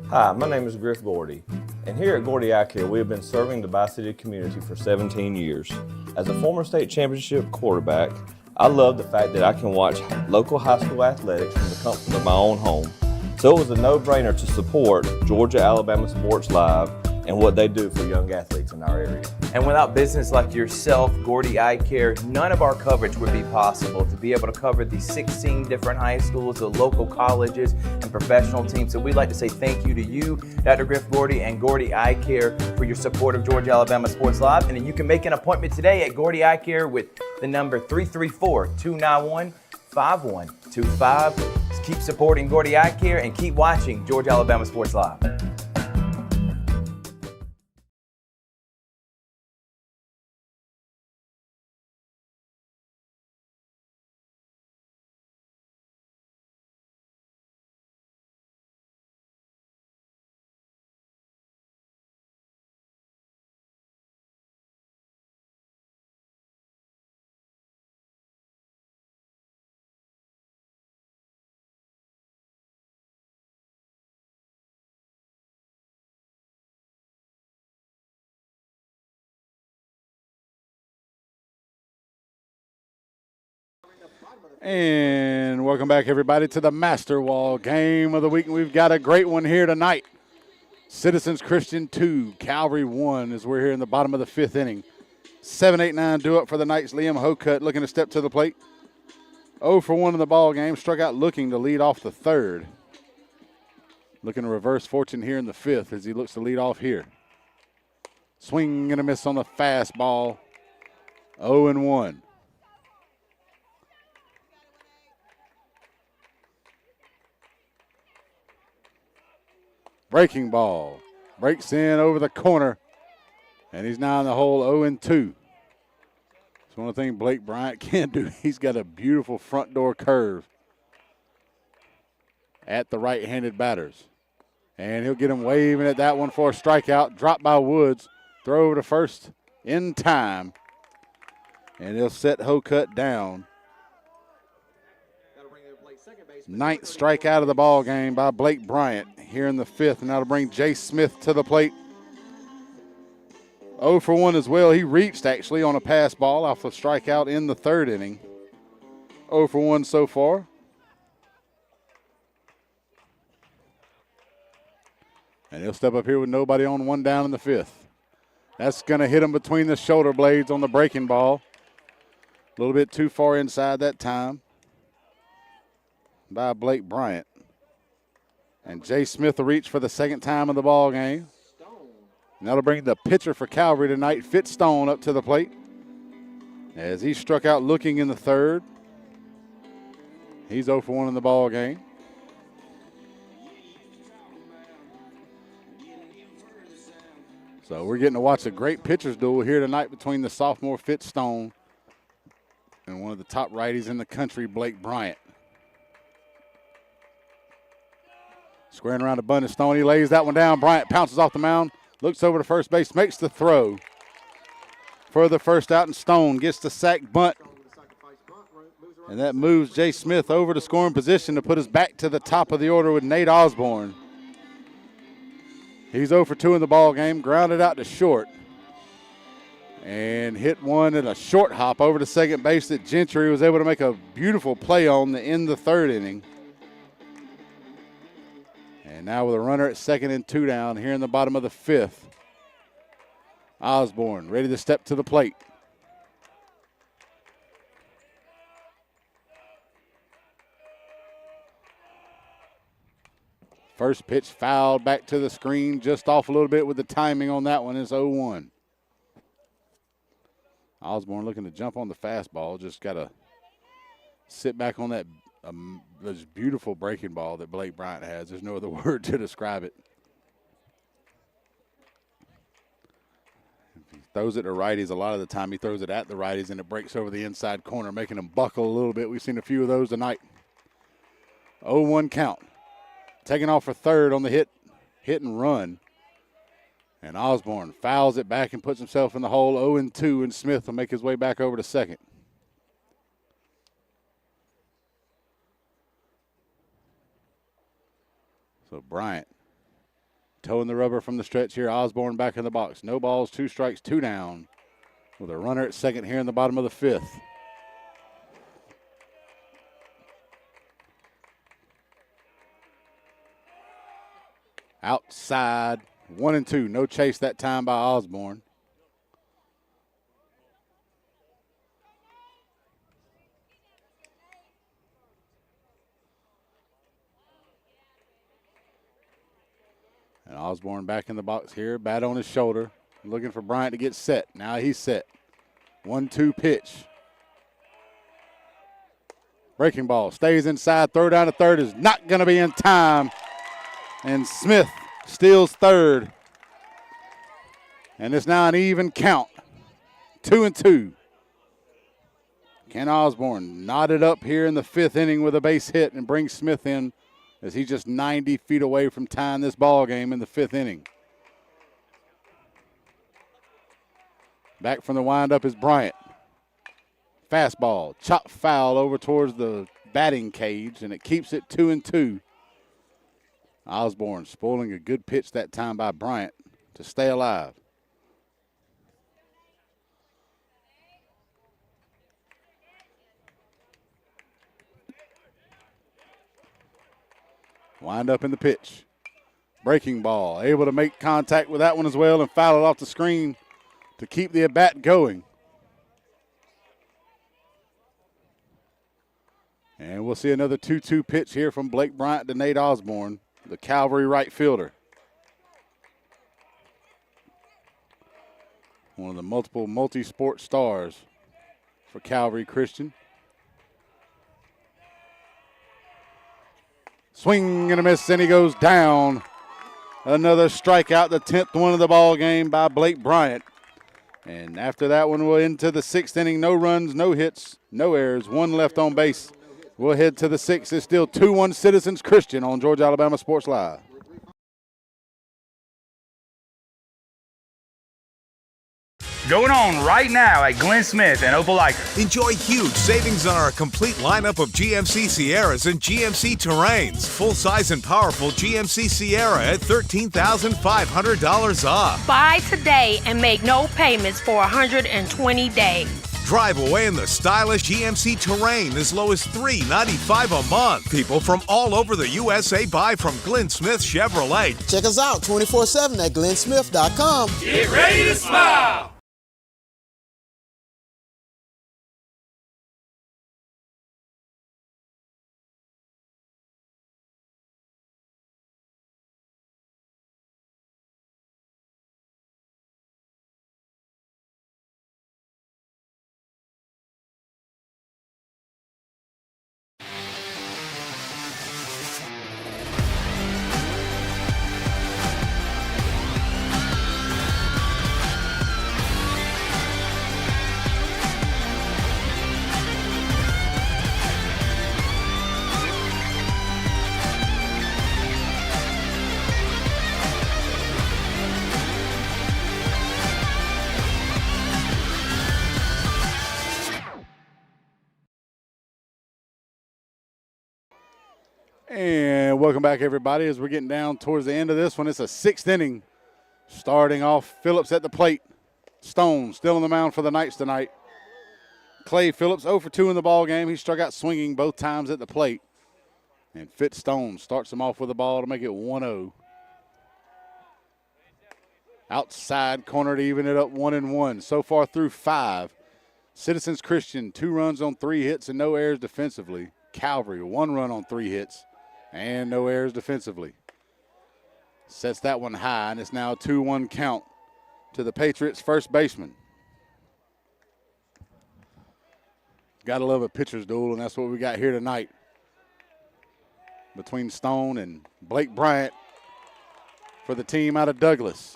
Hi, my name is Griff Gordy, and here at Gordy Eye Care, we have been serving the Bi-City community for 17 years. As a former state championship quarterback, I love the fact that I can watch local high school athletics from the comfort of my own home. So it was a no-brainer to support Georgia Alabama Sports Live and what they do for young athletes in our area. And without business like yourself, Gordy Eye Care, none of our coverage would be possible to be able to cover the 16 different high schools, the local colleges, and professional teams. So we'd like to say thank you to you, Dr. Griff Gordy and Gordy Eye Care, for your support of Georgia Alabama Sports Live. And then you can make an appointment today at Gordy Eye Care with the number 334-291-5125. Just keep supporting Gordy Eye Care and keep watching Georgia Alabama Sports Live. And welcome back, everybody, to the Masterwall Game of the Week. And we've got a great one here tonight. Citizens Christian 2, Calvary 1, as we're here in the bottom of the 5th inning. 7-8-9 due up for the Knights. Liam Hokut looking to step to the plate. 0 for 1 in the ball game. Struck out looking to lead off the 3rd. Looking to reverse fortune here in the 5th as he looks to lead off here. Swing and a miss on the fastball. 0-1. Breaking ball. Breaks in over the corner. And he's now in the hole 0-2. It's one of the things Blake Bryant can do. He's got a beautiful front door curve at the right-handed batters. And he'll get him waving at that one for a strikeout. Dropped by Woods. Throw over to first in time. And he'll set Hokut down. 9th strikeout of the ball game by Blake Bryant here in the 5th. And that'll bring Jay Smith to the plate. 0 for 1 as well. He reached actually on a pass ball off a strikeout in the 3rd inning. 0 for 1 so far. And he'll step up here with nobody on, 1 down in the 5th. That's going to hit him between the shoulder blades on the breaking ball. A little bit too far inside that time by Blake Bryant. And Jay Smith will reach for the 2nd time of the ball game. And that'll bring the pitcher for Calvary tonight, Fitzstone, up to the plate. As he struck out looking in the 3rd. He's 0 for 1 in the ball game. So we're getting to watch a great pitcher's duel here tonight between the sophomore Fitzstone and one of the top righties in the country, Blake Bryant. Squaring around to Bunny Stone. He lays that one down. Bryant pounces off the mound, looks over to first base, makes the throw for the first out, and Stone gets the sack bunt. And that moves Jay Smith over to scoring position to put us back to the top of the order with Nate Osborne. He's 0 for 2 in the ball game, grounded out to short. And hit one at a short hop over to second base that Gentry was able to make a beautiful play on to end the 3rd inning. And now with a runner at 2nd and 2 down here in the bottom of the 5th. Osborne ready to step to the plate. First pitch fouled back to the screen, just off a little bit with the timing on that one. It's 0-1. Osborne looking to jump on the fastball. Just got to sit back on that this beautiful breaking ball that Blake Bryant has. There's no other word to describe it. He throws it to righties. A lot of the time he throws it at the righties, and it breaks over the inside corner, making them buckle a little bit. We've seen a few of those tonight. 0-1 count. Taking off for third on the hit and run. And Osborne fouls it back and puts himself in the hole. 0-2, and Smith will make his way back over to second. So Bryant toeing the rubber from the stretch here. Osborne back in the box. No balls, 2 strikes, 2 down. With a runner at second here in the bottom of the 5th. Outside, 1-2. No chase that time by Osborne. And Osborne back in the box here, bat on his shoulder, looking for Bryant to get set. Now he's set. 1-2 pitch. Breaking ball, stays inside, throw down to third is not going to be in time. And Smith steals third. And it's now an even count. 2-2. Ken Osborne knotted up here in the 5th inning with a base hit and brings Smith in as he's just 90 feet away from tying this ball game in the 5th inning. Back from the windup is Bryant. Fastball, chop foul over towards the batting cage, and it keeps it 2-2. Osborne spoiling a good pitch that time by Bryant to stay alive. Wind up in the pitch. Breaking ball, able to make contact with that one as well and foul it off the screen to keep the at-bat going. And we'll see another 2-2 pitch here from Blake Bryant to Nate Osborne, the Calvary right fielder. One of the multiple multi-sport stars for Calvary Christian. Swing and a miss, and he goes down. Another strikeout, the 10th one of the ball game by Blake Bryant. And after that one, we're into the 6th inning. No runs, no hits, no errors, 1 left on base. We'll head to the 6th. It's still 2-1 Citizens Christian on Georgia Alabama Sports Live. Going on right now at Glenn Smith and Opelika. Enjoy huge savings on our complete lineup of GMC Sierras and GMC Terrains. Full-size and powerful GMC Sierra at $13,500 off. Buy today and make no payments for 120 days. Drive away in the stylish GMC Terrain as low as $395 a month. People from all over the USA buy from Glenn Smith Chevrolet. Check us out 24/7 at glennsmith.com. Get ready to smile. And welcome back, everybody, as we're getting down towards the end of this one. It's a 6th inning. Starting off, Phillips at the plate. Stone still on the mound for the Knights tonight. Clay Phillips 0 for 2 in the ball game. He struck out swinging both times at the plate. And Fitz Stone starts him off with the ball to make it 1-0. Outside corner to even it up 1-1. So far through 5. Citizens Christian, 2 runs on 3 hits and no errors defensively. Calvary, 1 run on 3 hits and no errors defensively. Sets that one high, and it's now a 2-1 count to the Patriots' first baseman. Gotta love a pitcher's duel, and that's what we got here tonight between Stone and Blake Bryant for the team out of Douglas.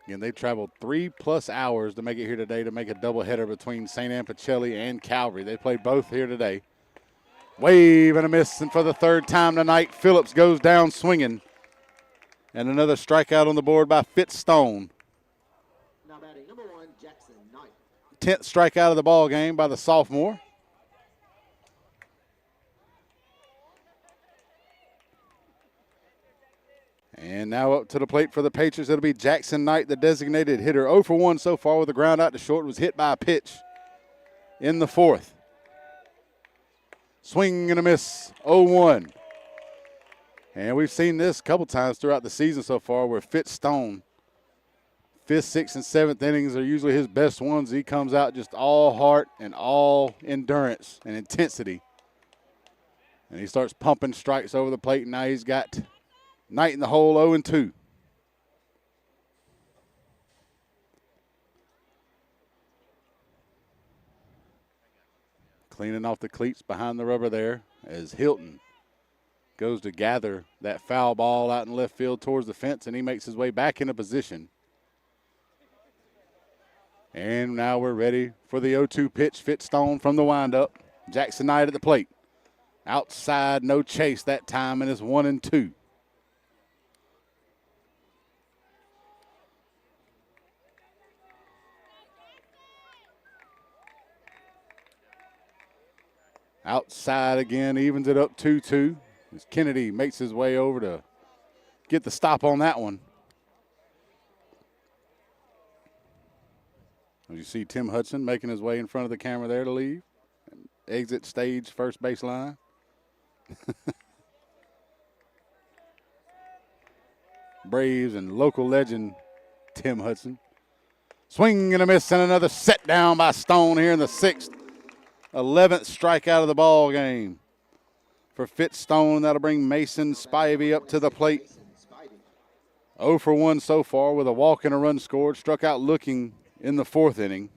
Again, they traveled 3+ hours to make it here today to make a doubleheader between St. Anne Pacelli and Calvary. They played both here today. Wave and a miss, and for the 3rd time tonight, Phillips goes down swinging. And another strikeout on the board by Fitz Stone. Now batting number 1, Jackson Knight. 10th strikeout of the ball game by the sophomore. And now up to the plate for the Patriots, it'll be Jackson Knight, the designated hitter. 0 for 1 so far with a ground out to short. Was hit by a pitch in the 4th. Swing and a miss, 0-1. And we've seen this a couple times throughout the season so far where Fitz Stone, 5th, 6th, and 7th innings are usually his best ones. He comes out just all heart and all endurance and intensity. And he starts pumping strikes over the plate, and now he's got Knight in the hole, 0-2. Cleaning off the cleats behind the rubber there as Hilton goes to gather that foul ball out in left field towards the fence, and he makes his way back into position. And now we're ready for the 0-2 pitch. Fitz Stone from the windup. Jackson Knight at the plate. Outside, no chase that time, and it's 1-2. Outside again, evens it up 2-2. As Kennedy makes his way over to get the stop on that one. As you see Tim Hudson making his way in front of the camera there to leave. Exit stage, first base line. Braves and local legend Tim Hudson. Swing and a miss, and another set down by Stone here in the 6th. 11th strikeout of the ball game for Fitz Stone. That'll bring Mason Spivey up to the plate. 0 for 1 so far with a walk and a run scored. Struck out looking in the 4th inning.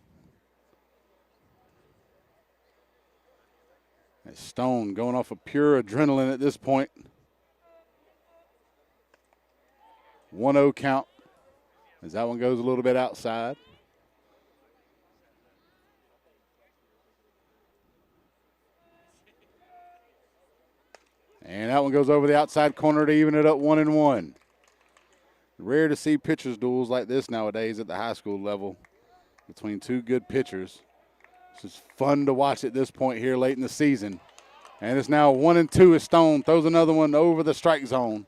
And Stone going off of pure adrenaline at this point. 1-0 count as that one goes a little bit outside. And that one goes over the outside corner to even it up 1-1. Rare to see pitchers duels like this nowadays at the high school level between 2 good pitchers. It's just fun to watch at this point here late in the season. And it's now 1-2 as Stone throws another one over the strike zone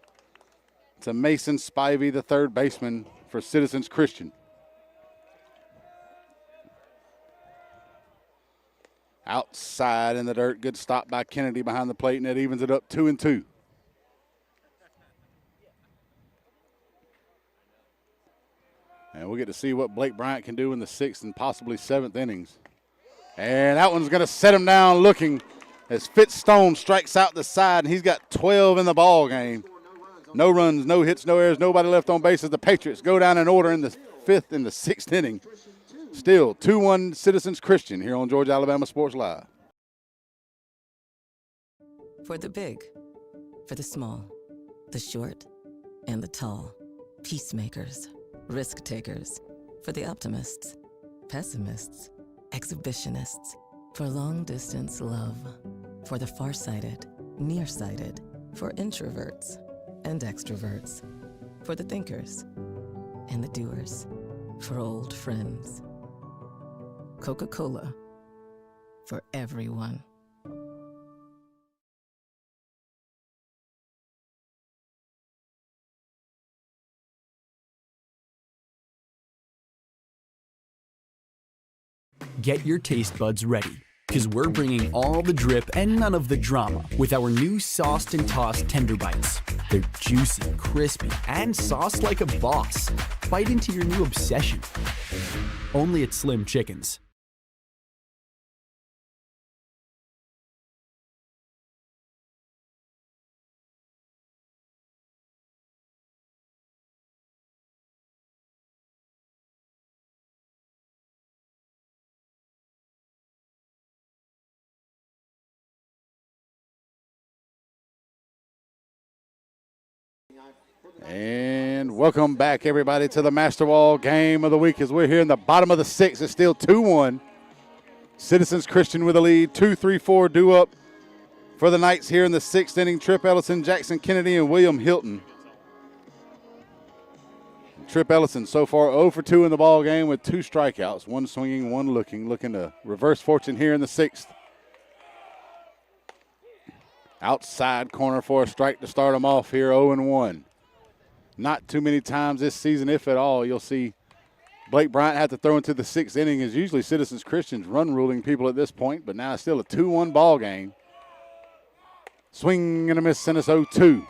to Mason Spivey, the 3rd baseman for Citizens Christian. Outside in the dirt, good stop by Kennedy behind the plate, and that evens it up 2-2. And we'll get to see what Blake Bryant can do in the 6th and possibly 7th innings. And that one's going to set him down looking as Fitz Stone strikes out the side, and he's got 12 in the ball game. No runs, no hits, no errors, nobody left on base as the Patriots go down in order in the 5th and the 6th inning. Still 2-1 Citizens Christian here on Georgia Alabama Sports Live. For the big, for the small, the short, and the tall. Peacemakers, risk takers. For the optimists, pessimists, exhibitionists. For long distance love. For the farsighted, nearsighted. For introverts and extroverts. For the thinkers and the doers. For old friends. Coca-Cola, for everyone. Get your taste buds ready, because we're bringing all the drip and none of the drama with our new sauced and tossed tender bites. They're juicy, crispy, and sauced like a boss. Bite into your new obsession. Only at Slim Chickens. And welcome back, everybody, to the Masterwall game of the week as we're here in the bottom of the sixth. It's still 2-1. Citizens Christian with a lead. 2-3-4 due up for the Knights here in the sixth inning. Trip Ellison, Jackson Kennedy, and William Hilton. Trip Ellison so far 0 for 2 in the ball game with 2 strikeouts, 1 swinging, 1 looking to reverse fortune here in the sixth. Outside corner for a strike to start them off here, 0-1. Not too many times this season, if at all, you'll see Blake Bryant have to throw into the sixth inning. Is usually Citizens Christian's run ruling people at this point, but now it's still a 2-1 ball game. Swing and a miss, and it's 0-2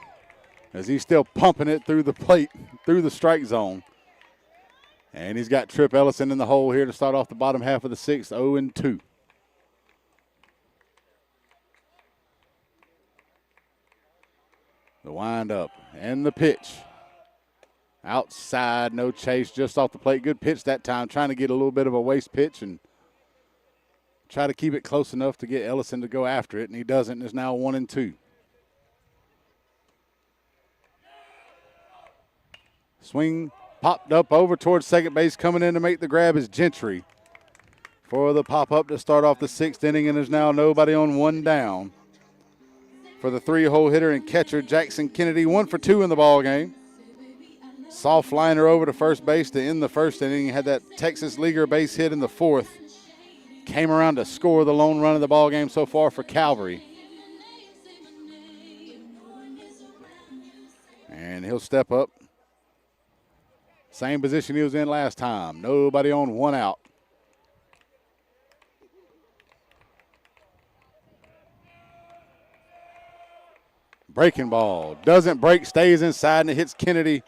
as he's still pumping it through the plate, through the strike zone. And he's got Trip Ellison in the hole here to start off the bottom half of the sixth, 0-2. The windup and the pitch. Outside, no chase, just off the plate. Good pitch that time, trying to get a little bit of a waste pitch and try to keep it close enough to get Ellison to go after it, and he doesn't. It's now 1-2. Swing popped up over towards second base. Coming in to make the grab is Gentry for the pop-up to start off the sixth inning, and there's now nobody on, 1 down. For the 3-hole hitter and catcher, Jackson Kennedy, 1 for 2 in the ball game. Soft liner over to first base to end the first inning. Had that Texas leaguer base hit in the fourth. Came around to score the lone run of the ball game so far for Calvary. And he'll step up. Same position he was in last time. Nobody on, 1 out. Breaking ball. Doesn't break, stays inside, and it hits Kennedy.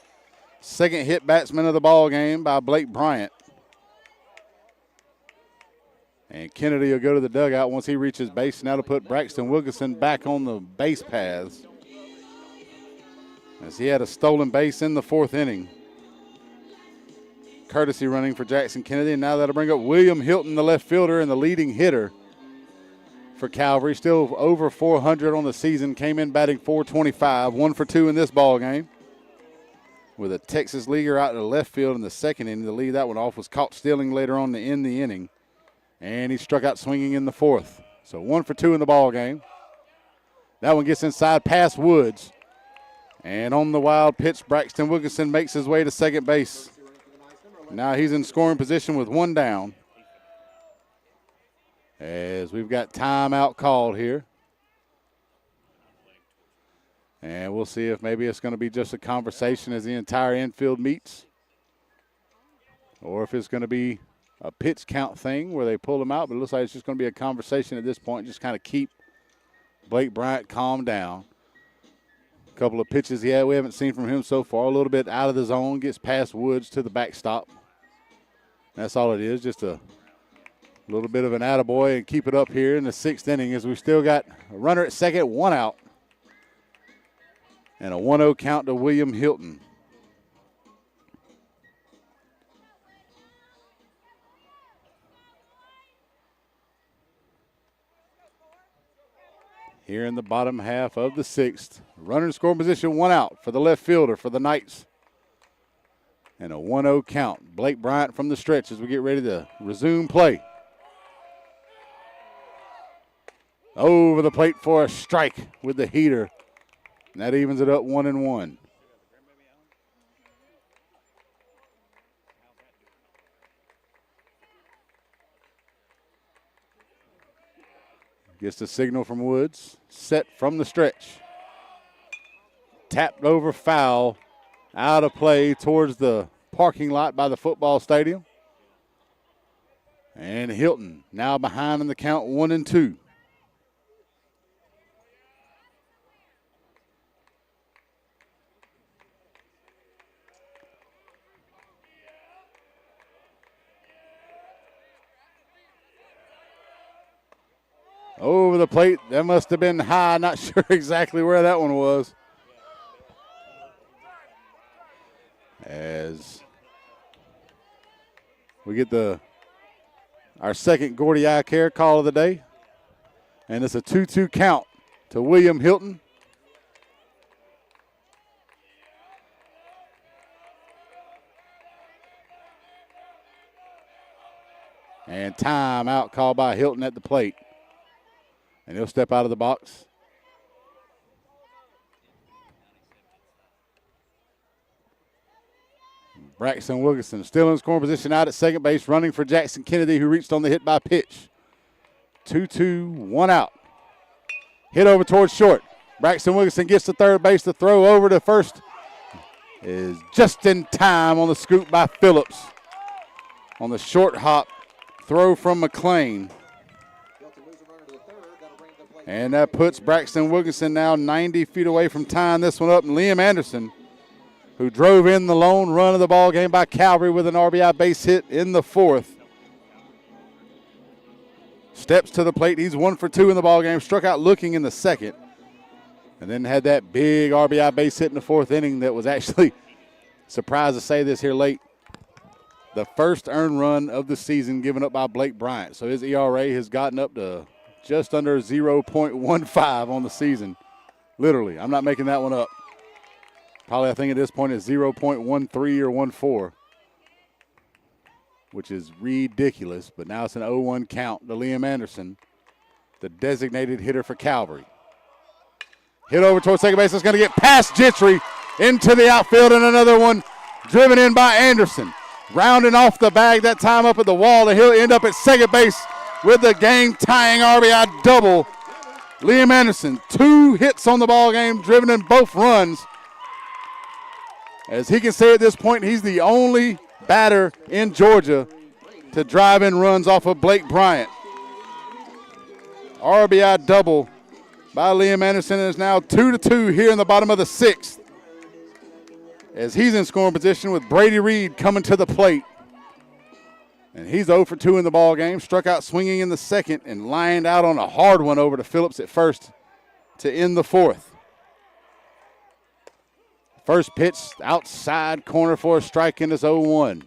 Second hit batsman of the ball game by Blake Bryant. And Kennedy will go to the dugout once he reaches base. Now to put Braxton Wilkinson back on the base paths, as he had a stolen base in the fourth inning. Courtesy running for Jackson Kennedy, and now that'll bring up William Hilton, the left fielder and the leading hitter for Calvary. Still over 400 on the season. Came in batting .425, 1 for 2 in this ball game. With a Texas leaguer out to the left field in the second inning to lead that one off. Was caught stealing later on to end the inning. And he struck out swinging in the fourth. So 1 for 2 in the ball game. That one gets inside past Woods. And on the wild pitch, Braxton Wilkinson makes his way to second base. Now he's in scoring position with 1 down. As we've got timeout called here. And we'll see if maybe it's going to be just a conversation as the entire infield meets, or if it's going to be a pitch count thing where they pull them out. But it looks like it's just going to be a conversation at this point, just kind of keep Blake Bryant calm down. A couple of pitches we haven't seen from him so far. A little bit out of the zone, gets past Woods to the backstop. That's all it is, just a little bit of an attaboy, and keep it up here in the sixth inning as we still got a runner at second, 1 out. And a 1-0 count to William Hilton. Here in the bottom half of the sixth. Runner in scoring position, 1 out for the left fielder for the Knights. And a 1-0 count. Blake Bryant from the stretch as we get ready to resume play. Over the plate for a strike with the heater. And that evens it up 1-1. Gets the signal from Woods. Set from the stretch. Tapped over, foul. Out of play towards the parking lot by the football stadium. And Hilton now behind in the count 1-2. Over the plate, that must have been high. Not sure exactly where that one was. As we get our second Gordy Eye Care call of the day. And it's a 2-2 count to William Hilton. And timeout called by Hilton at the plate. And he'll step out of the box. Braxton Wilkinson still in scoring position out at second base, running for Jackson Kennedy, who reached on the hit by pitch. 2-2, 1 out. Hit over towards short. Braxton Wilkinson gets to third base. The throw over to first is just in time on the scoop by Phillips. On the short hop throw from McLean. And that puts Braxton Wilkinson now 90 feet away from tying this one up. And Liam Anderson, who drove in the lone run of the ball game by Calvary with an RBI base hit in the fourth, steps to the plate. He's 1 for 2 in the ball game. Struck out looking in the second, and then had that big RBI base hit in the fourth inning that was actually, surprised to say this here late, the first earned run of the season given up by Blake Bryant. So his ERA has gotten up to just under 0.15 on the season. Literally, I'm not making that one up. Probably, I think at this point it's 0.13 or 14, which is ridiculous. But now it's an 0-1 count to Liam Anderson, the designated hitter for Calvary. Hit over towards second base. It's going to get past Gentry into the outfield, and another one driven in by Anderson. Rounding off the bag that time up at the wall, and he'll end up at second base with the game-tying RBI double. Liam Anderson, 2 hits on the ball game, driven in both runs. As he can say at this point, he's the only batter in Georgia to drive in runs off of Blake Bryant. RBI double by Liam Anderson, and is now 2-2 here in the bottom of the 6th. As he's in scoring position with Brady Reed coming to the plate. And he's 0 for 2 in the ball game. Struck out swinging in the second and lined out on a hard one over to Phillips at first to end the fourth. First pitch outside corner for a strike, and it's 0-1.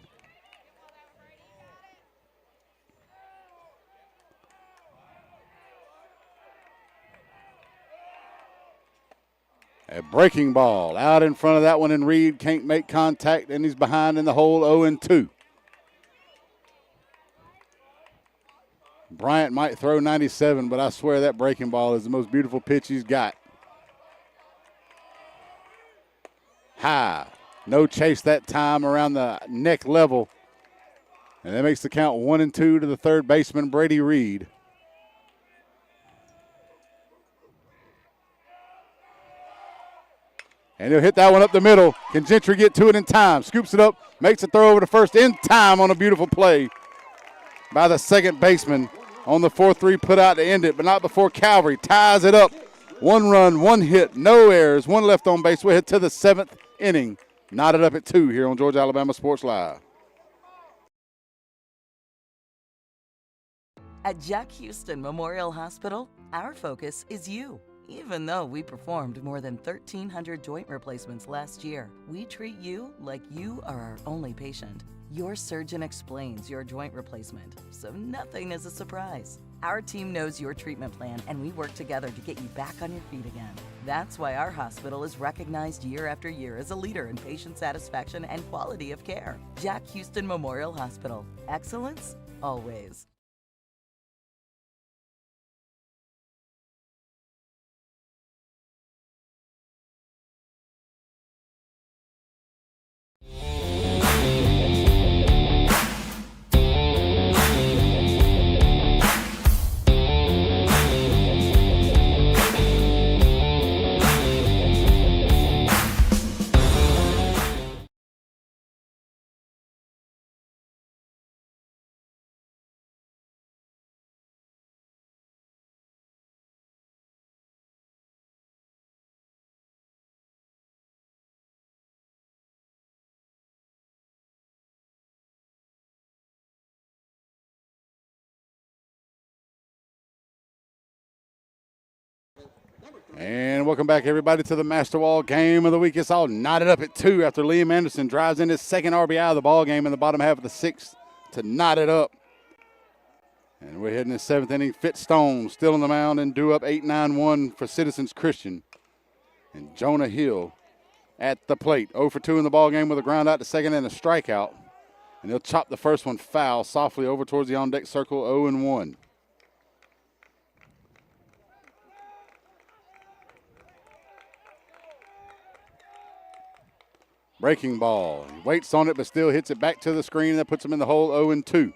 A breaking ball out in front of that one, and Reed can't make contact, and he's behind in the hole, 0-2. Bryant might throw 97, but I swear that breaking ball is the most beautiful pitch he's got. High. No chase that time around the neck level. And that makes the count 1-2 to the third baseman, Brady Reed. And he'll hit that one up the middle. Can Gentry get to it in time? Scoops it up, makes a throw over to first in time on a beautiful play by the second baseman on the 4-3 put out to end it, but not before Calvary ties it up. 1 run, 1 hit, no errors, 1 left on base. We'll hit to the 7th inning. Knotted up at 2 here on Georgia Alabama Sports Live. At Jack Houston Memorial Hospital, our focus is you. Even though we performed more than 1,300 joint replacements last year, we treat you like you are our only patient. Your surgeon explains your joint replacement, so nothing is a surprise. Our team knows your treatment plan, and we work together to get you back on your feet again. That's why our hospital is recognized year after year as a leader in patient satisfaction and quality of care. Jack Houston Memorial Hospital. Excellence, always. And welcome back, everybody, to the Masterwall Game of the Week. It's all knotted up at 2 after Liam Anderson drives in his second RBI of the ball game in the bottom half of the 6th to knot it up. And we're heading to the 7th inning. Fitzstone still on the mound and due up 8-9-1 for Citizens Christian. And Jonah Hill at the plate. 0 for 2 in the ball game with a ground out to second and a strikeout. And he'll chop the first one foul softly over towards the on-deck circle, 0-1. Breaking ball. He waits on it, but still hits it back to the screen. That puts him in the hole, 0-2.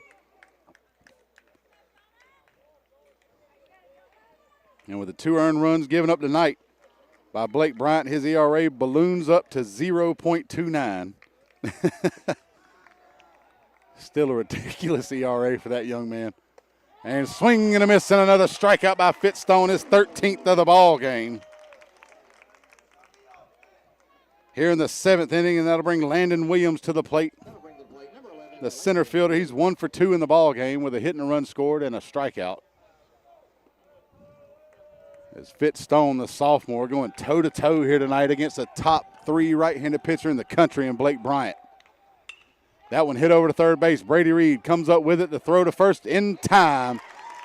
And with the 2 earned runs given up tonight by Blake Bryant, his ERA balloons up to 0.29. Still a ridiculous ERA for that young man. And swing and a miss and another strikeout by Fitzstone, his 13th of the ball game. Here in the 7th inning, and that'll bring Landon Williams to the plate. The center fielder, he's 1 for 2 in the ball game with a hit and a run scored and a strikeout. As Fitzstone, the sophomore, going toe-to-toe here tonight against a top 3 right-handed pitcher in the country in Blake Bryant. That one hit over to third base. Brady Reed comes up with it to throw to first in time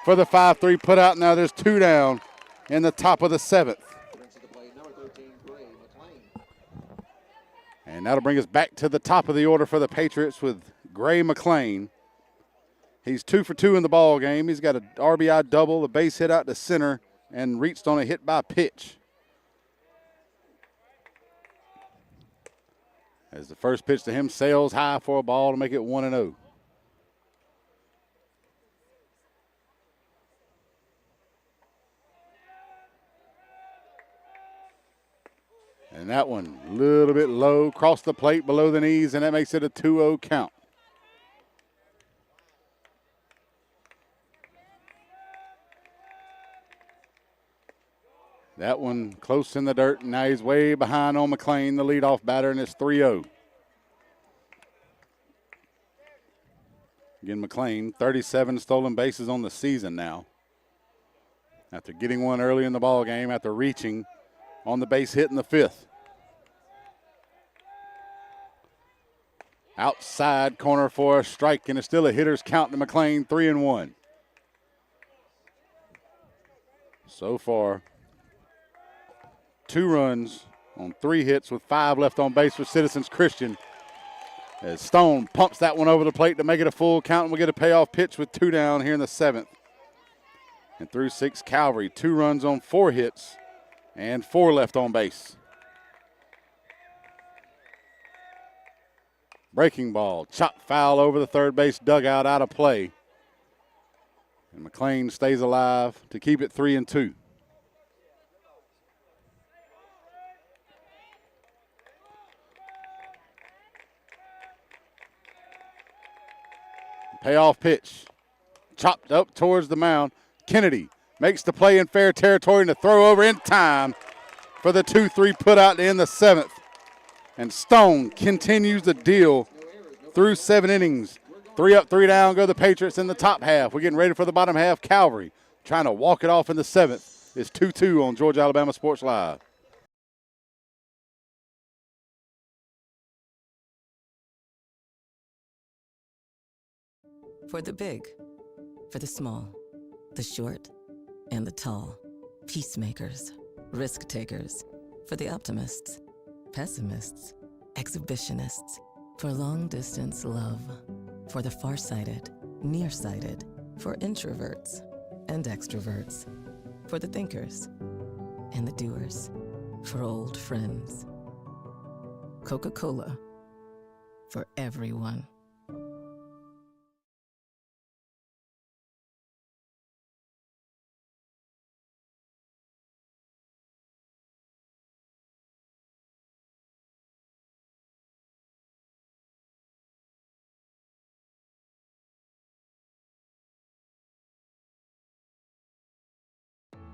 for the 5-3 put out. Now there's 2 down in the top of the 7th. And that'll bring us back to the top of the order for the Patriots with Gray McLean. He's 2 for 2 in the ball game. He's got an RBI double, a base hit out to center, and reached on a hit by pitch. As the first pitch to him sails high for a ball to make it 1-0. And that one a little bit low, crossed the plate below the knees, and that makes it a 2-0 count. That one close in the dirt, and now he's way behind on McLean, the leadoff batter, and it's 3-0. Again, McLean, 37 stolen bases on the season now. After getting one early in the ball game, after reaching on the base hit in the 5th. Outside corner for a strike, and it's still a hitter's count to McLean, 3-1. So far, 2 runs on 3 hits with 5 left on base for Citizens Christian. As Stone pumps that one over the plate to make it a full count, and we'll get a payoff pitch with 2 down here in the 7th. And through 6, Calvary, 2 runs on 4 hits and 4 left on base. Breaking ball, chop foul over the third base dugout, out of play. And McLean stays alive to keep it 3-2. Payoff pitch, chopped up towards the mound. Kennedy makes the play in fair territory and the throw over in time for the 2-3 put out to end the 7th. And Stone continues the deal through 7 innings. 3 up, 3 down go the Patriots in the top half. We're getting ready for the bottom half. Calvary trying to walk it off in the 7th. It's 2-2 on Georgia Alabama Sports Live. For the big, for the small, the short, and the tall. Peacemakers, risk takers. For the optimists, pessimists, exhibitionists. For long distance love. For the farsighted, nearsighted. For introverts and extroverts. For the thinkers and the doers. For old friends. Coca-Cola. For everyone.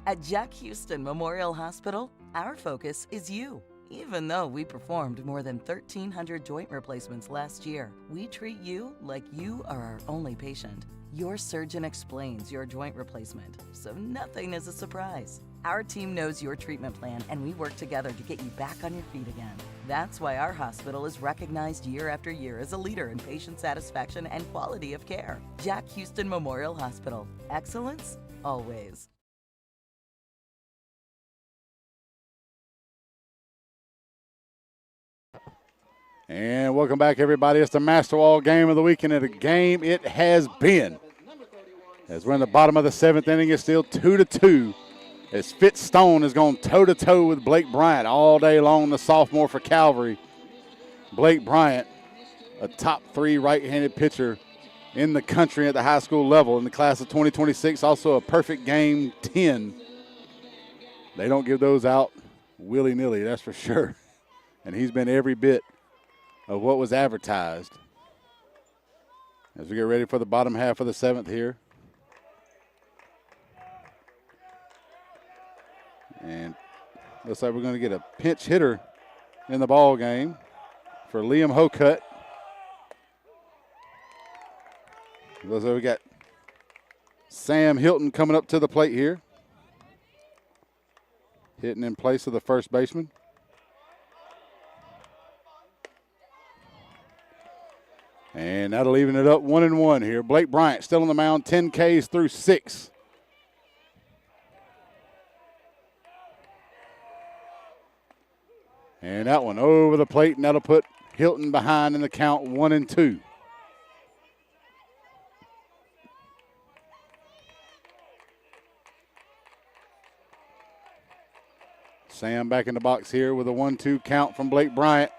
At Jack Houston Memorial Hospital, our focus is you. Even though we performed more than 1,300 joint replacements last year, we treat you like you are our only patient. Your surgeon explains your joint replacement, so nothing is a surprise. Our team knows your treatment plan, and we work together to get you back on your feet again. That's why our hospital is recognized year after year as a leader in patient satisfaction and quality of care. Jack Houston Memorial Hospital. Excellence, always. And welcome back, everybody. It's the Masterwall game of the week, and a game it has been. As we're in the bottom of the 7th inning, it's still 2-2. As Fitzstone has gone toe-to-toe with Blake Bryant all day long, the sophomore for Calvary. Blake Bryant, a top 3 right-handed pitcher in the country at the high school level in the class of 2026, also a perfect game 10. They don't give those out willy-nilly, that's for sure. And he's been every bit of what was advertised. As we get ready for the bottom half of the 7th here. And looks like we're going to get a pinch hitter in the ball game for Liam Hocutt. Looks like we got Sam Hilton coming up to the plate here, hitting in place of the first baseman. And that'll even it up 1-1 here. Blake Bryant still on the mound, 10 Ks through 6. And that one over the plate, and that'll put Hilton behind in the count 1-2. Sam back in the box here with a 1-2 count from Blake Bryant.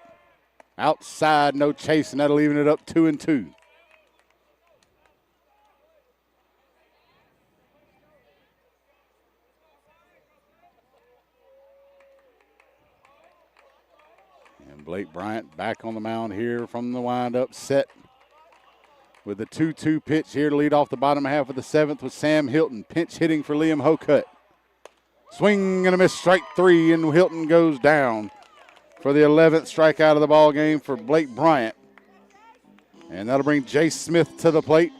Outside, no chasing. That'll even it up 2-2. And Blake Bryant back on the mound here from the windup, set with the 2-2 pitch here to lead off the bottom half of the 7th with Sam Hilton, pinch hitting for Liam Hocutt. Swing and a miss, strike 3, and Hilton goes down for the 11th strikeout of the ball game for Blake Bryant. And that'll bring Jay Smith to the plate.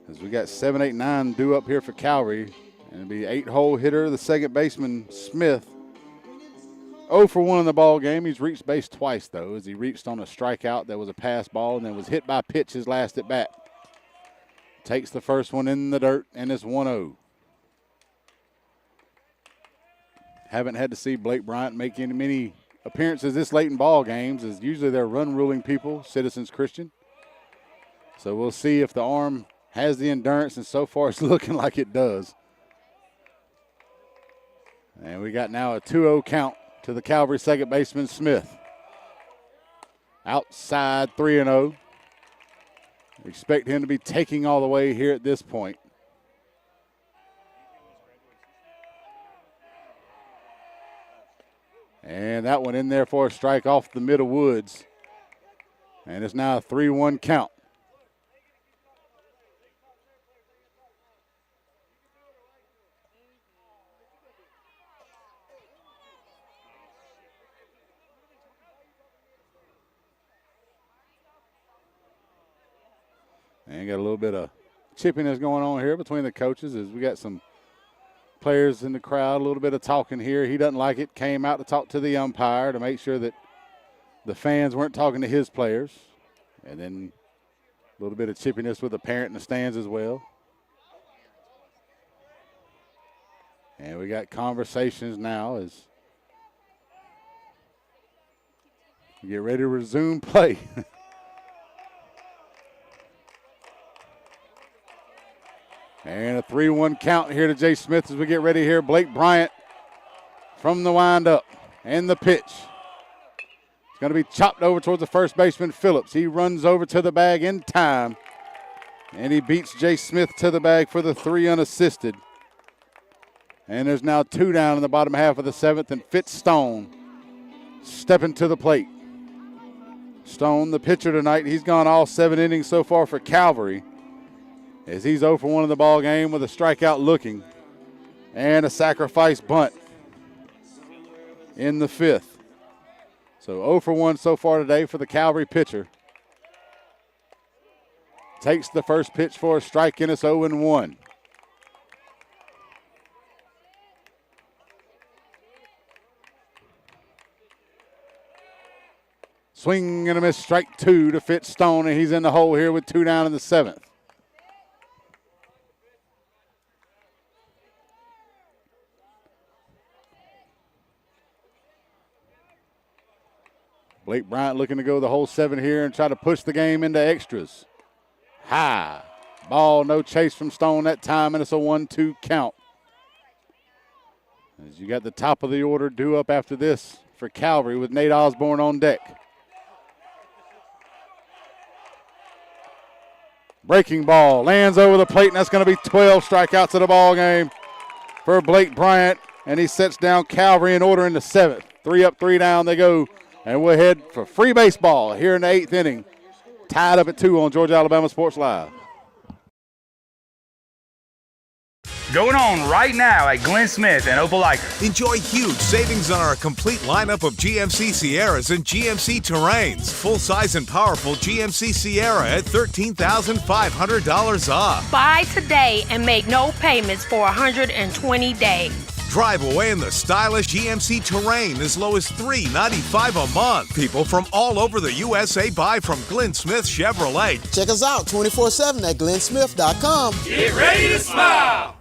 As we got 7, 8, 9 due up here for Calvary. And it'll be 8-hole hitter, the second baseman, Smith. 0 for 1 in the ball game. He's reached base twice, though, as he reached on a strikeout that was a pass ball and then was hit by pitch his last at bat. Takes the first one in the dirt, and it's 1-0. Haven't had to see Blake Bryant make many appearances this late in ball games, as usually they're run-ruling people, Citizens Christian. So we'll see if the arm has the endurance, and so far it's looking like it does. And we got now a 2-0 count to the Calvary second baseman, Smith. Outside 3-0. Expect him to be taking all the way here at this point. And that one in there for a strike off the middle woods. And it's now a 3-1 count. And got a little bit of chippiness going on here between the coaches as we got some players in the crowd, a little bit of talking here. He doesn't like it, came out to talk to the umpire to make sure that the fans weren't talking to his players. And then a little bit of chippiness with the parent in the stands as well. And we got conversations now as we get ready to resume play. And a 3-1 count here to Jay Smith as we get ready here. Blake Bryant from the windup and the pitch. It's going to be chopped over towards the first baseman, Phillips. He runs over to the bag in time, and he beats Jay Smith to the bag for the 3 unassisted. And there's now 2 down in the bottom half of the 7th, and Fitzstone stepping to the plate. Stone, the pitcher tonight, he's gone all 7 innings so far for Calvary, as he's 0 for 1 in the ball game with a strikeout looking and a sacrifice bunt in the 5th. So 0 for 1 so far today for the Calvary pitcher. Takes the first pitch for a strike, and it's 0-1. Swing and a miss, strike 2 to Fitzstone, and he's in the hole here with 2 down in the 7th. Blake Bryant looking to go the whole 7 here and try to push the game into extras. High. Ball, no chase from Stone that time, and it's a 1-2 count. As you got the top of the order due up after this for Calvary with Nate Osborne on deck. Breaking ball, lands over the plate, and that's going to be 12 strikeouts of the ball game for Blake Bryant, and he sets down Calvary in order in the 7th. 3 up, 3 down they go, and we'll head for free baseball here in the 8th inning. Tied up at 2 on Georgia Alabama Sports Live. Going on right now at Glenn Smith and Opelika. Enjoy huge savings on our complete lineup of GMC Sierras and GMC Terrains. Full-size and powerful GMC Sierra at $13,500 off. Buy today and make no payments for 120 days. Drive away in the stylish GMC Terrain as low as $395 a month. People from all over the USA buy from Glenn Smith Chevrolet. Check us out 24/7 at glennsmith.com. Get ready to smile.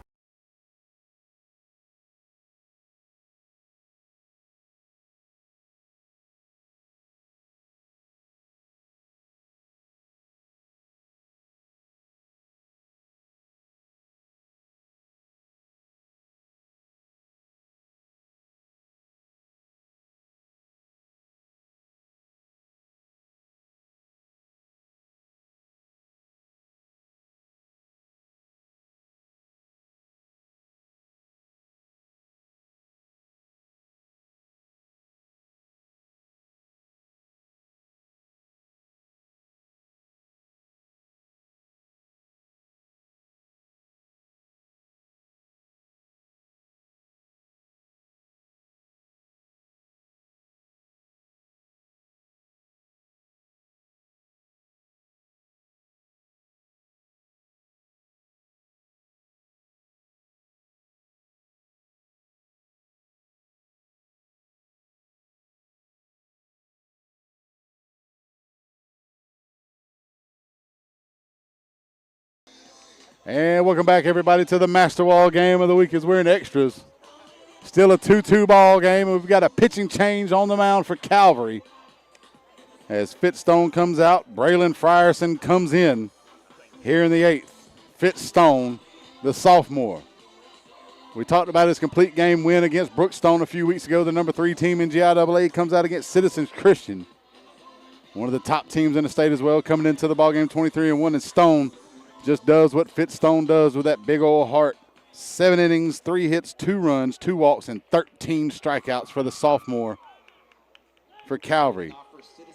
And welcome back, everybody, to the Masterwall game of the week as we're in extras. Still a 2-2 ball game, and we've got a pitching change on the mound for Calvary. As Fitzstone comes out, Braylon Frierson comes in here in the 8th. Fitzstone, the sophomore. We talked about his complete game win against Brookstone a few weeks ago. The number 3 team in GIAA comes out against Citizens Christian, one of the top teams in the state as well, coming into the ballgame 23-1. And Stone just does what Fitzstone does with that big old heart. 7 innings, 3 hits, 2 runs, 2 walks, and 13 strikeouts for the sophomore for Calvary.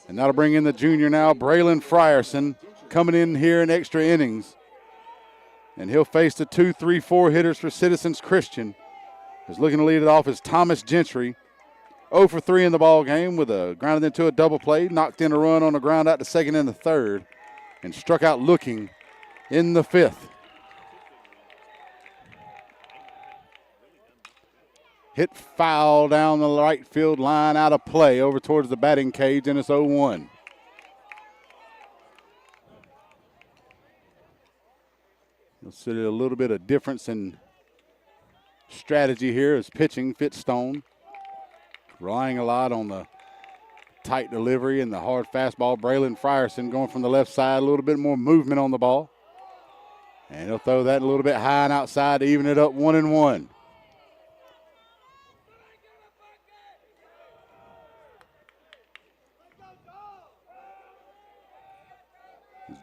And that'll bring in the junior now, Braylon Frierson, coming in here in extra innings. And he'll face the 2, 3, 4 hitters for Citizens Christian. Who's looking to lead it off is Thomas Gentry. 0 for 3 in the ball game with a grounded into a double play, knocked in a run on the ground out to second in the 3rd, and struck out looking in the 5th. Hit foul down the right field line, out of play over towards the batting cage, and it's 0-1. You'll see a little bit of difference in strategy here as pitching. Fitzstone relying a lot on the tight delivery and the hard fastball. Braylon Frierson going from the left side, a little bit more movement on the ball. And he'll throw that a little bit high and outside to even it up 1-1.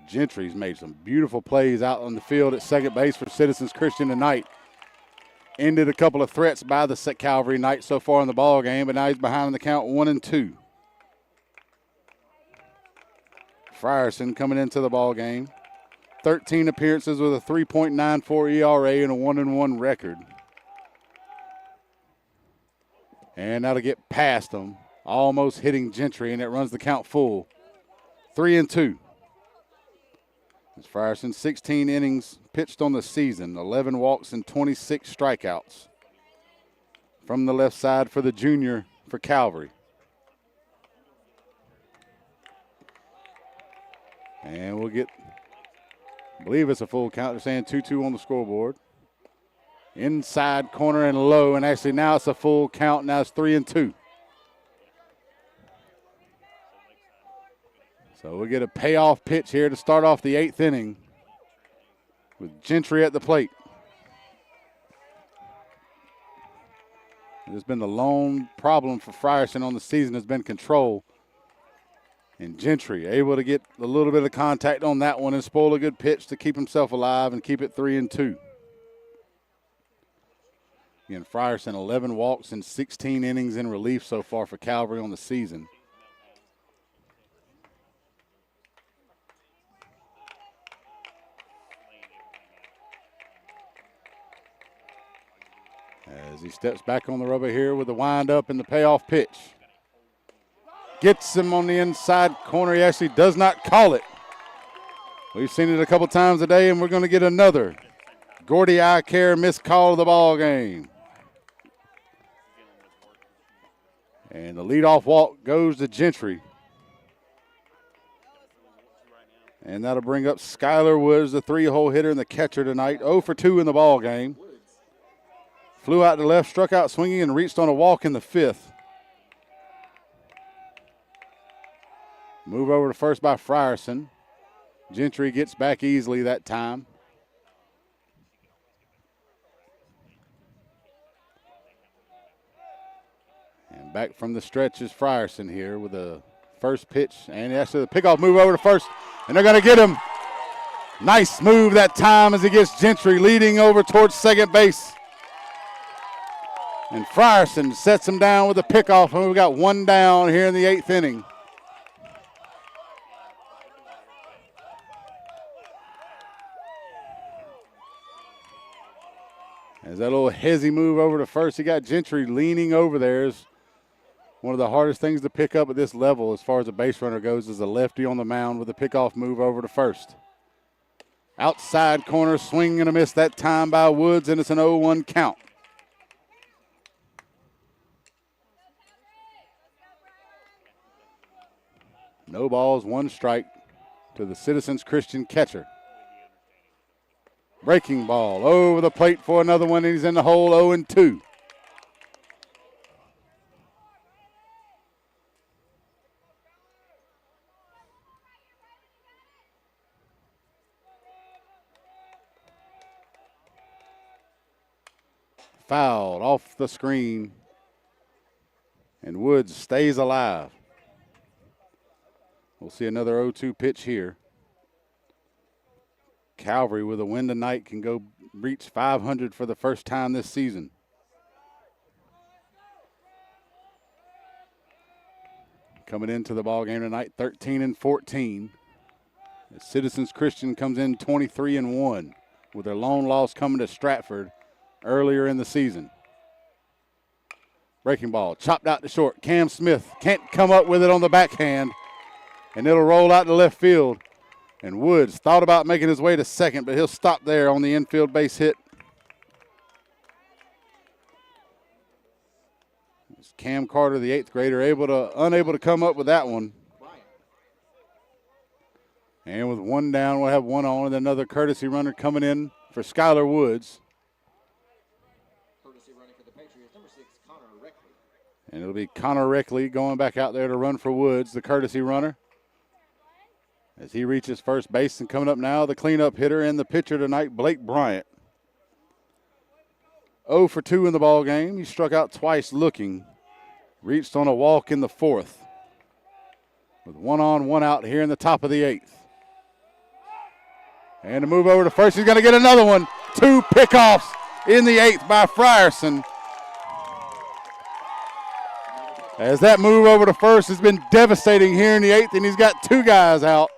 Gentry's made some beautiful plays out on the field at second base for Citizens Christian tonight. Ended a couple of threats by the Calvary Knights so far in the ball game, but now he's behind in the count 1-2. Frierson coming into the ball game. 13 appearances with a 3.94 ERA and a 1-1 record. And that'll get past him, almost hitting Gentry, and it runs the count full. 3-2. As Frierson, 16 innings pitched on the season, 11 walks and 26 strikeouts. From the left side for the junior for Calvary. And we'll get, I believe it's a full count. They're saying 2-2 on the scoreboard. Inside corner and low, and actually now it's a full count. Now it's 3-2. So we'll get a payoff pitch here to start off the 8th inning with Gentry at the plate. It's been the lone problem for Frierson on the season has been control. And Gentry able to get a little bit of contact on that one and spoil a good pitch to keep himself alive and keep it 3-2. Again, Frierson 11 walks and 16 innings in relief so far for Calvary on the season. As he steps back on the rubber here with the wind-up and the payoff pitch. Gets him on the inside corner. He actually does not call it. We've seen it a couple times today, and we're going to get another Gordy Eye Care missed call of the ball game. And the leadoff walk goes to Gentry. And that'll bring up Skylar Woods, the 3-hole hitter and the catcher tonight. 0 for 2 in the ball game. Flew out to left, struck out swinging, and reached on a walk in the 5th. Move over to first by Frierson. Gentry gets back easily that time. And back from the stretch is Frierson here with the first pitch. And actually the pickoff move over to first. And they're going to get him. Nice move that time as he gets Gentry leading over towards second base. And Frierson sets him down with a pickoff, and we've got one down here in the 8th inning. As that little hezzy move over to first, he got Gentry leaning over there. Is one of the hardest things to pick up at this level as far as a base runner goes is a lefty on the mound with a pickoff move over to first. Outside corner, swing and a miss that time by Woods, and it's an 0-1 count. No balls, 1 strike to the Citizens Christian catcher. Breaking ball over the plate for another one, and he's in the hole 0-2. Fouled off the screen, and Woods stays alive. We'll see another 0-2 pitch here. Calvary with a win tonight can go reach 500 for the first time this season. Coming into the ball game tonight, 13-14. Citizens Christian comes in 23-1 with their lone loss coming to Stratford earlier in the season. Breaking ball, chopped out to short. Cam Smith can't come up with it on the backhand, and it'll roll out to left field. And Woods thought about making his way to second, but he'll stop there on the infield base hit. It's Cam Carter, the 8th grader, unable to come up with that one. And with one down, we'll have one on, and another courtesy runner coming in for Skylar Woods. Courtesy running for the Patriots, number 6, Connor Reckley. And it'll be Connor Reckley going back out there to run for Woods, the courtesy runner. As he reaches first base, and coming up now, the cleanup hitter and the pitcher tonight, Blake Bryant. 0 for 2 in the ball game. He struck out twice looking. Reached on a walk in the 4th. With 1 on, 1 out here in the top of the 8th. And a move over to first. He's going to get another one. 2 pickoffs in the 8th by Frierson. As that move over to first has been devastating here in the 8th, and he's got 2 guys out.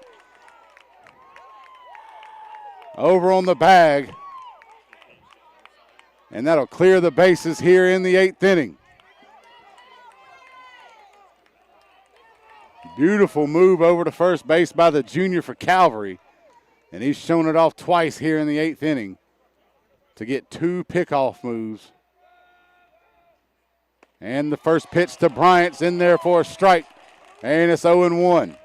Over on the bag. And that'll clear the bases here in the 8th inning. Beautiful move over to first base by the junior for Calvary. And he's shown it off twice here in the 8th inning to get 2 pickoff moves. And the first pitch to Bryant's in there for a strike. And it's 0-1.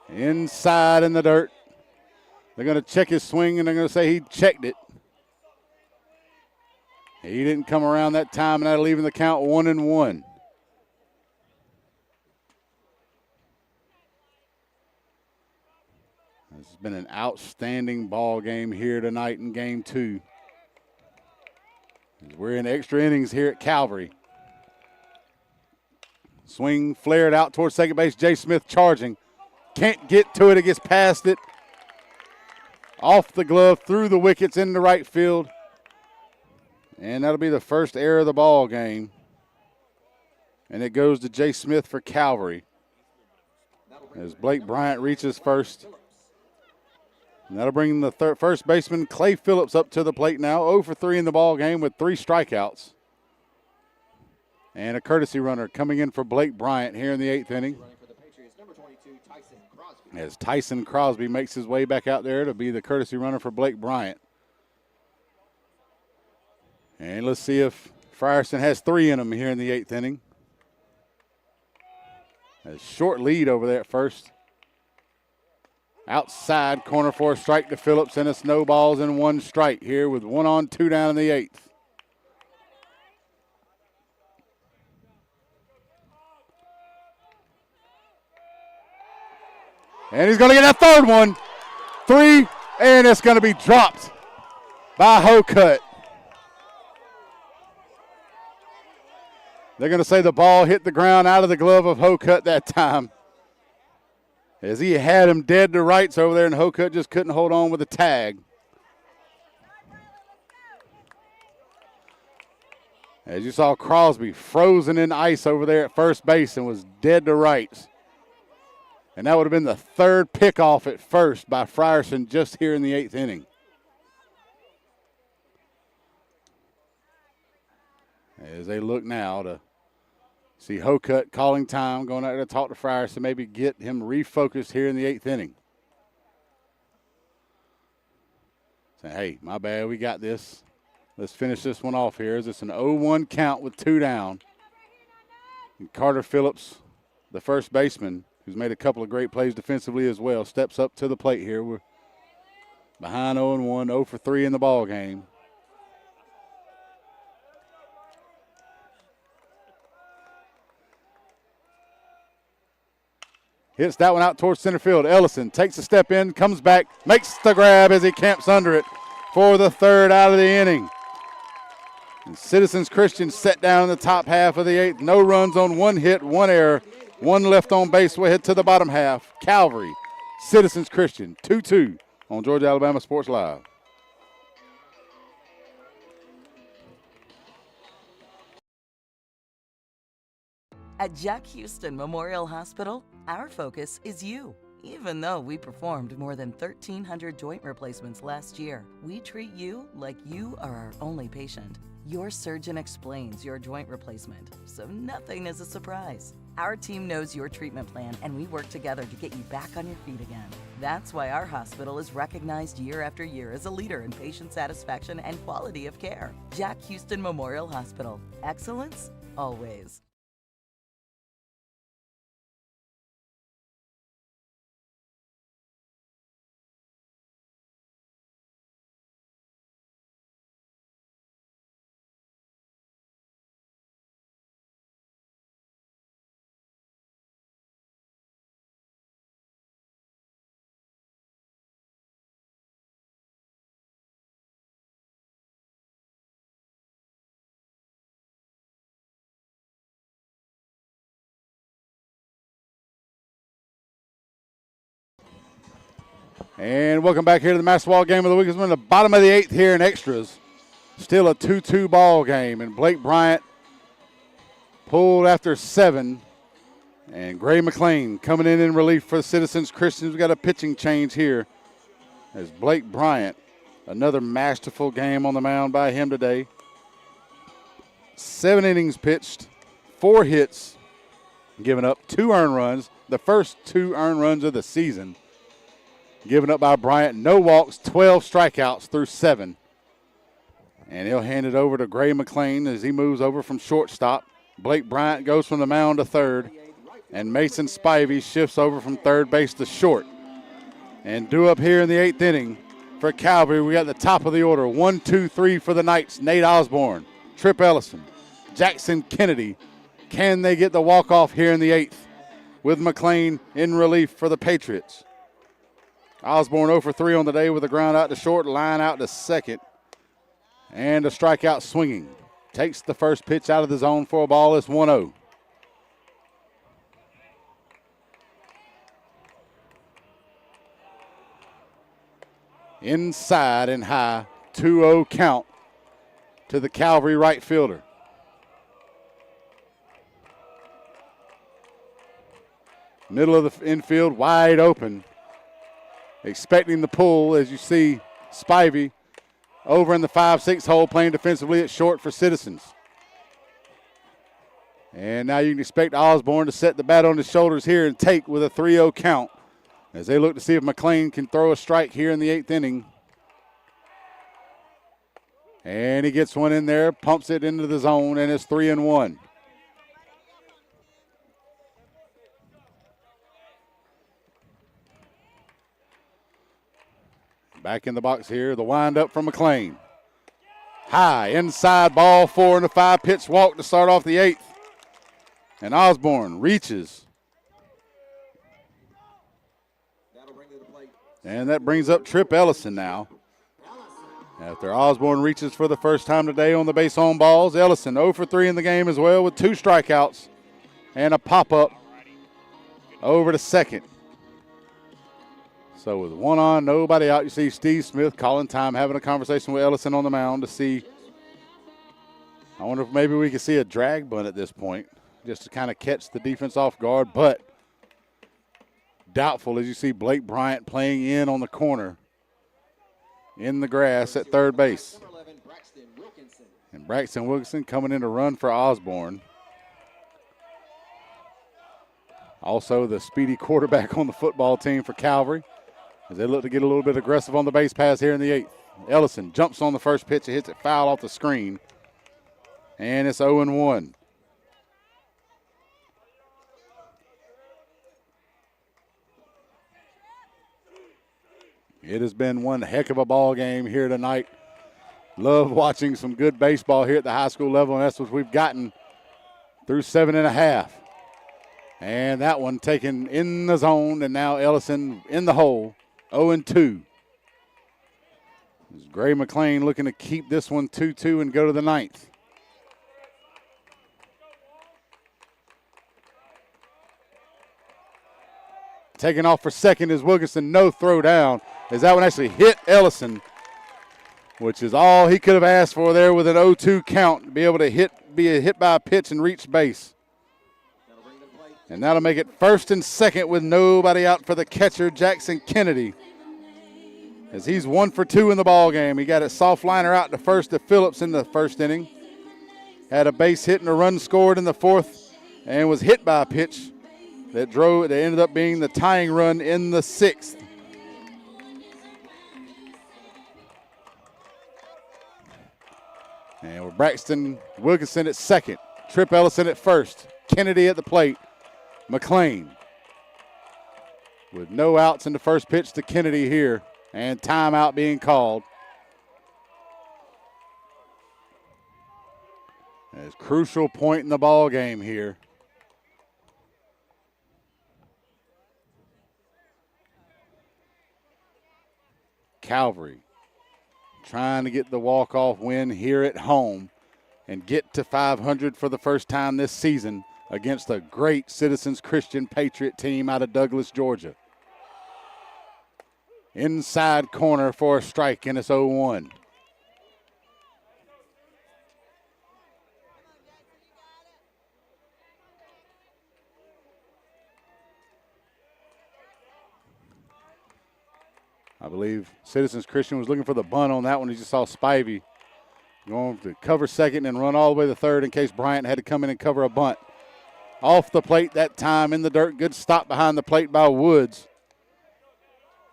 Inside in the dirt. They're going to check his swing, and they're going to say he checked it. He didn't come around that time, and that'll leave the count 1-1. This has been an outstanding ball game here tonight in game 2. We're in extra innings here at Calvary. Swing flared out towards second base. Jay Smith charging. Can't get to it. It gets past it. Off the glove, through the wickets into right field. And that'll be the first error of the ball game. And it goes to Jay Smith for Calvary. As Blake Bryant reaches first. And that'll bring the first baseman, Clay Phillips, up to the plate now. 0 for 3 in the ball game with 3 strikeouts. And a courtesy runner coming in for Blake Bryant here in the 8th inning. As Tyson Crosby makes his way back out there to be the courtesy runner for Blake Bryant. And let's see if Frierson has 3 in him here in the 8th inning. A short lead over there at first. Outside corner for a strike to Phillips, and it's no balls and 1 strike here with 1 on, 2 down in the 8th. And he's going to get that 3rd one. 3, and it's going to be dropped by Hokut. They're going to say the ball hit the ground out of the glove of Hokut that time. As he had him dead to rights over there, and Hokut just couldn't hold on with the tag. As you saw, Crosby frozen in ice over there at first base and was dead to rights. And that would have been the 3rd pickoff at first by Frierson just here in the 8th inning. As they look now to see Hokut calling time, going out there to talk to Frierson, maybe get him refocused here in the 8th inning. Saying, hey, my bad, we got this. Let's finish this one off here. It's an 0-1 count with 2 down. And Carter Phillips, the first baseman, who's made a couple of great plays defensively as well, steps up to the plate here. We're behind 0-1, 0 for 3 in the ball game. Hits that one out towards center field. Ellison takes a step in, comes back, makes the grab as he camps under it for the 3rd out of the inning. And Citizens Christian set down in the top half of the 8th. No runs on 1 hit, 1 error, 1 left on base. We'll head to the bottom half. Calvary, Citizens Christian, 2-2 on Georgia Alabama Sports Live. At Jack Houston Memorial Hospital, our focus is you. Even though we performed more than 1,300 joint replacements last year, we treat you like you are our only patient. Your surgeon explains your joint replacement, so nothing is a surprise. Our team knows your treatment plan, and we work together to get you back on your feet again. That's why our hospital is recognized year after year as a leader in patient satisfaction and quality of care. Jack Houston Memorial Hospital. Excellence, always. And welcome back here to the Masterwall game of the week. It's in the bottom of the 8th here in extras. Still a 2-2 ball game. And Blake Bryant pulled after 7. And Gray McLean coming in relief for the Citizens Christians. We've got a pitching change here as Blake Bryant, another masterful game on the mound by him today. 7 innings pitched, 4 hits, giving up 2 earned runs, the first 2 earned runs of the season. Given up by Bryant, no walks, 12 strikeouts through 7. And he'll hand it over to Gray McLean as he moves over from shortstop. Blake Bryant goes from the mound to 3rd. And Mason Spivey shifts over from third base to short. And due up here in the 8th inning for Calvary, we got the top of the order. 1, 2, 3 for the Knights. Nate Osborne, Trip Ellison, Jackson Kennedy. Can they get the walk-off here in the 8th with McLean in relief for the Patriots? Osborne 0 for 3 on the day with a ground out to short, line out to second. And a strikeout swinging. Takes the first pitch out of the zone for a ball. It's 1-0. Inside and high, 2-0 count to the Calvary right fielder. Middle of the infield, wide open. Expecting the pull as you see Spivey over in the 5-6 hole playing defensively at short for Citizens. And now you can expect Osborne to set the bat on his shoulders here and take with a 3-0 count as they look to see if McLean can throw a strike here in the 8th inning. And he gets one in there, pumps it into the zone, and it's 3-1. Back in the box here, the windup from McLean. High, inside, ball 4 and a 5-pitch walk to start off the 8th. And Osborne reaches. And that brings up Trip Ellison now. After Osborne reaches for the first time today on the base on balls, Ellison 0 for 3 in the game as well with 2 strikeouts and a pop-up over to second. So with one on, nobody out, you see Steve Smith calling time, having a conversation with Ellison on the mound to see. I wonder if maybe we could see a drag bunt at this point just to kind of catch the defense off guard, but doubtful as you see Blake Bryant playing in on the corner in the grass at third base. And Braxton Wilkinson coming in to run for Osborne. Also the speedy quarterback on the football team for Calvary as they look to get a little bit aggressive on the base pass here in the 8th. Ellison jumps on the first pitch and hits it foul off the screen. And it's 0-1. It has been one heck of a ball game here tonight. Love watching some good baseball here at the high school level, and that's what we've gotten through 7.5. And that one taken in the zone, and now Ellison in the hole, 0-2. Gray McLean looking to keep this one 2-2 and go to the 9th. Taking off for second is Wilkinson, no throw down, as that one actually hit Ellison, which is all he could have asked for there with an 0-2 count, to be able to be hit by a pitch and reach base. And that'll make it first and second with nobody out for the catcher, Jackson Kennedy, as he's 1 for 2 in the ball game. He got a soft liner out to first to Phillips in the first inning. Had a base hit and a run scored in the 4th and was hit by a pitch that ended up being the tying run in the 6th. And with Braxton Wilkinson at second, Trip Ellison at first, Kennedy at the plate, McLean with no outs in the first pitch to Kennedy here, and timeout being called. It's a crucial point in the ball game here. Calvary trying to get the walk-off win here at home and get to 500 for the first time this season against a great Citizens Christian Patriot team out of Douglas, Georgia. Inside corner for a strike, and it's 0-1. I believe Citizens Christian was looking for the bunt on that one. He just saw Spivey going to cover second and run all the way to third in case Bryant had to come in and cover a bunt. Off the plate that time in the dirt. Good stop behind the plate by Woods.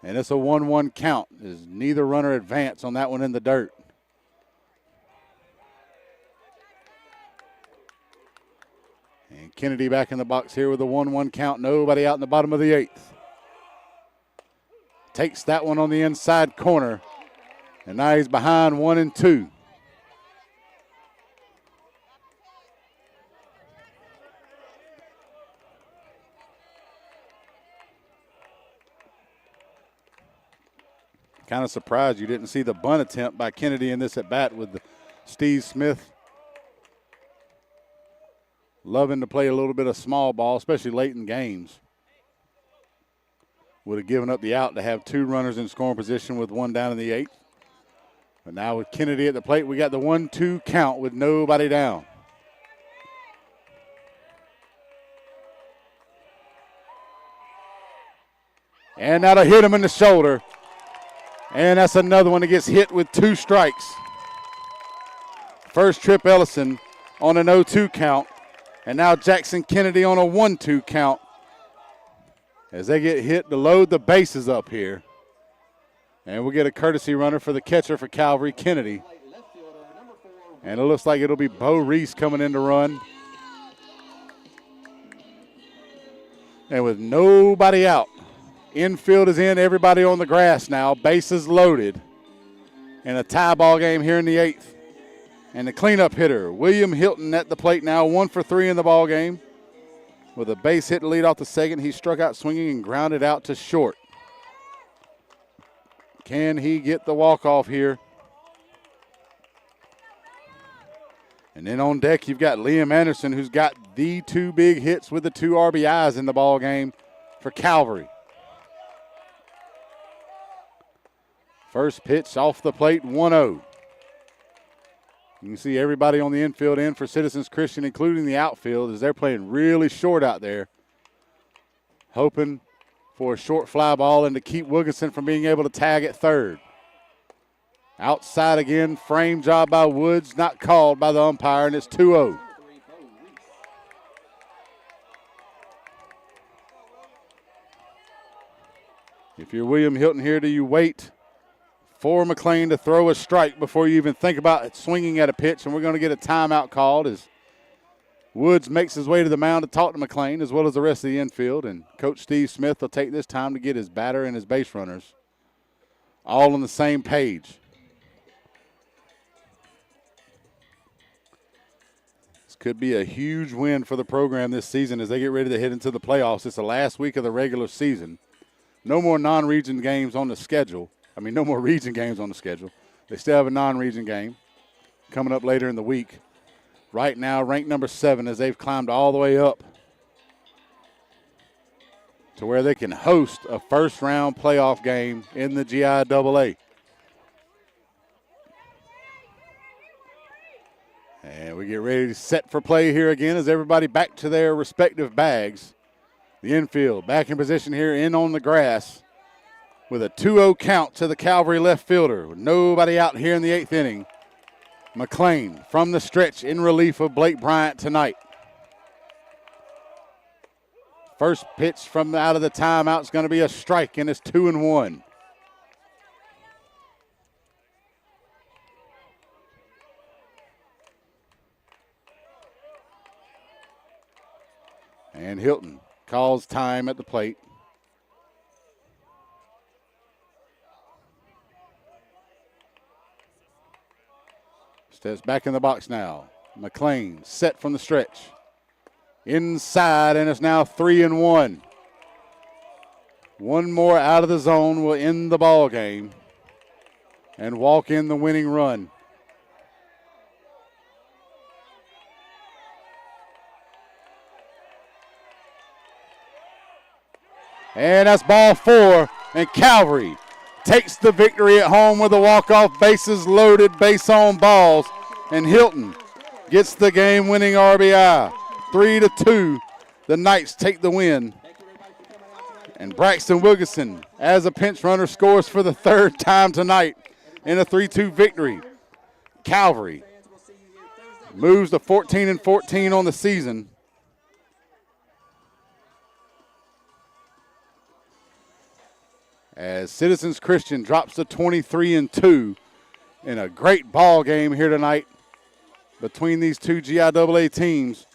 And it's a 1-1 count as neither runner advanced on that one in the dirt. And Kennedy back in the box here with a 1-1 count. Nobody out in the bottom of the 8th. Takes that one on the inside corner. And now he's behind 1-2. Kind of surprised you didn't see the bunt attempt by Kennedy in this at bat with Steve Smith loving to play a little bit of small ball, especially late in games. Would have given up the out to have 2 runners in scoring position with 1 down in the 8th. But now with Kennedy at the plate, we got the 1-2 count with nobody down. And that'll hit him in the shoulder. And that's another one that gets hit with 2 strikes. First Trip Ellison on an 0-2 count. And now Jackson Kennedy on a 1-2 count. As they get hit to load the bases up here. And we'll get a courtesy runner for the catcher for Calvary, Kennedy. And it looks like it'll be Bo Reese coming in to run. And with nobody out, infield is in, everybody on the grass now, bases loaded. And a tie ball game here in the 8th. And the cleanup hitter, William Hilton at the plate now, 1 for 3 in the ball game. With a base hit to lead off the second, he struck out swinging and grounded out to short. Can he get the walk-off here? And then on deck, you've got Liam Anderson, who's got the 2 big hits with the 2 RBIs in the ball game for Calvary. First pitch off the plate, 1-0. You can see everybody on the infield in for Citizens Christian, including the outfield, as they're playing really short out there. Hoping for a short fly ball and to keep Wilkinson from being able to tag at third. Outside again, frame job by Woods, not called by the umpire, and it's 2-0. If you're William Hilton here, do you wait for McLean to throw a strike before you even think about swinging at a pitch? And we're going to get a timeout called as Woods makes his way to the mound to talk to McLean, as well as the rest of the infield. And Coach Steve Smith will take this time to get his batter and his base runners all on the same page. This could be a huge win for the program this season as they get ready to head into the playoffs. It's the last week of the regular season. No more non-region games on the schedule. No more region games on the schedule. They still have a non-region game coming up later in the week. Right now, ranked number 7 as they've climbed all the way up to where they can host a first-round playoff game in the GIAA. And we get ready to set for play here again as everybody back to their respective bags. The infield back in position here in on the grass with a 2-0 count to the Calvary left fielder with nobody out here in the 8th inning. McLean from the stretch in relief of Blake Bryant tonight. First pitch from out of the timeout is going to be a strike, and it's 2-1. And Hilton calls time at the plate. Steps back in the box now. McLean set from the stretch. Inside, and it's now 3-1. One more out of the zone will end the ball game and walk in the winning run. And that's ball 4, and Calvary takes the victory at home with a walk-off, bases loaded, base on balls, and Hilton gets the game-winning RBI. 3-2, the Knights take the win. And Braxton Wilkinson, as a pinch runner, scores for the 3rd time tonight in a 3-2 victory. Calvary moves to 14-14 on the season. As Citizens Christian drops to 23-2 in a great ball game here tonight between these two GIAA teams.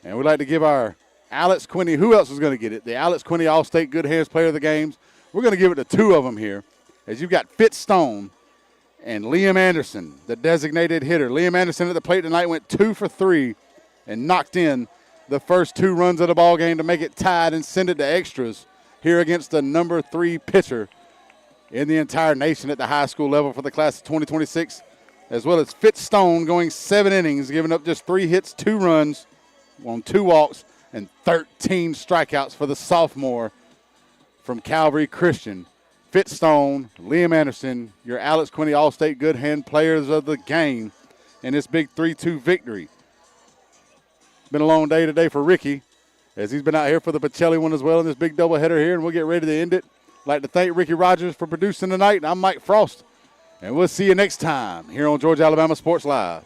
And we'd like to give our Alex Quinney, who else is going to get it? The Alex Quinney All-State Good Hands Player of the Games. We're going to give it to two of them here, as you've got Fitz Stone and Liam Anderson, the designated hitter. Liam Anderson at the plate tonight went 2 for 3 and knocked in the first 2 runs of the ball game to make it tied and send it to extras here against the number 3 pitcher in the entire nation at the high school level for the class of 2026, as well as Fitz Stone going 7 innings, giving up just 3 hits, 2 runs on 2 walks, and 13 strikeouts for the sophomore from Calvary Christian. Fitz Stone, Liam Anderson, your Alex Quinney All-State Good Hand Players of the game in this big 3-2 victory. Been a long day today for Ricky, as he's been out here for the Pacelli one as well in this big doubleheader here, and we'll get ready to end it. I'd like to thank Ricky Rogers for producing tonight, and I'm Mike Frost, and we'll see you next time here on Georgia Alabama Sports Live.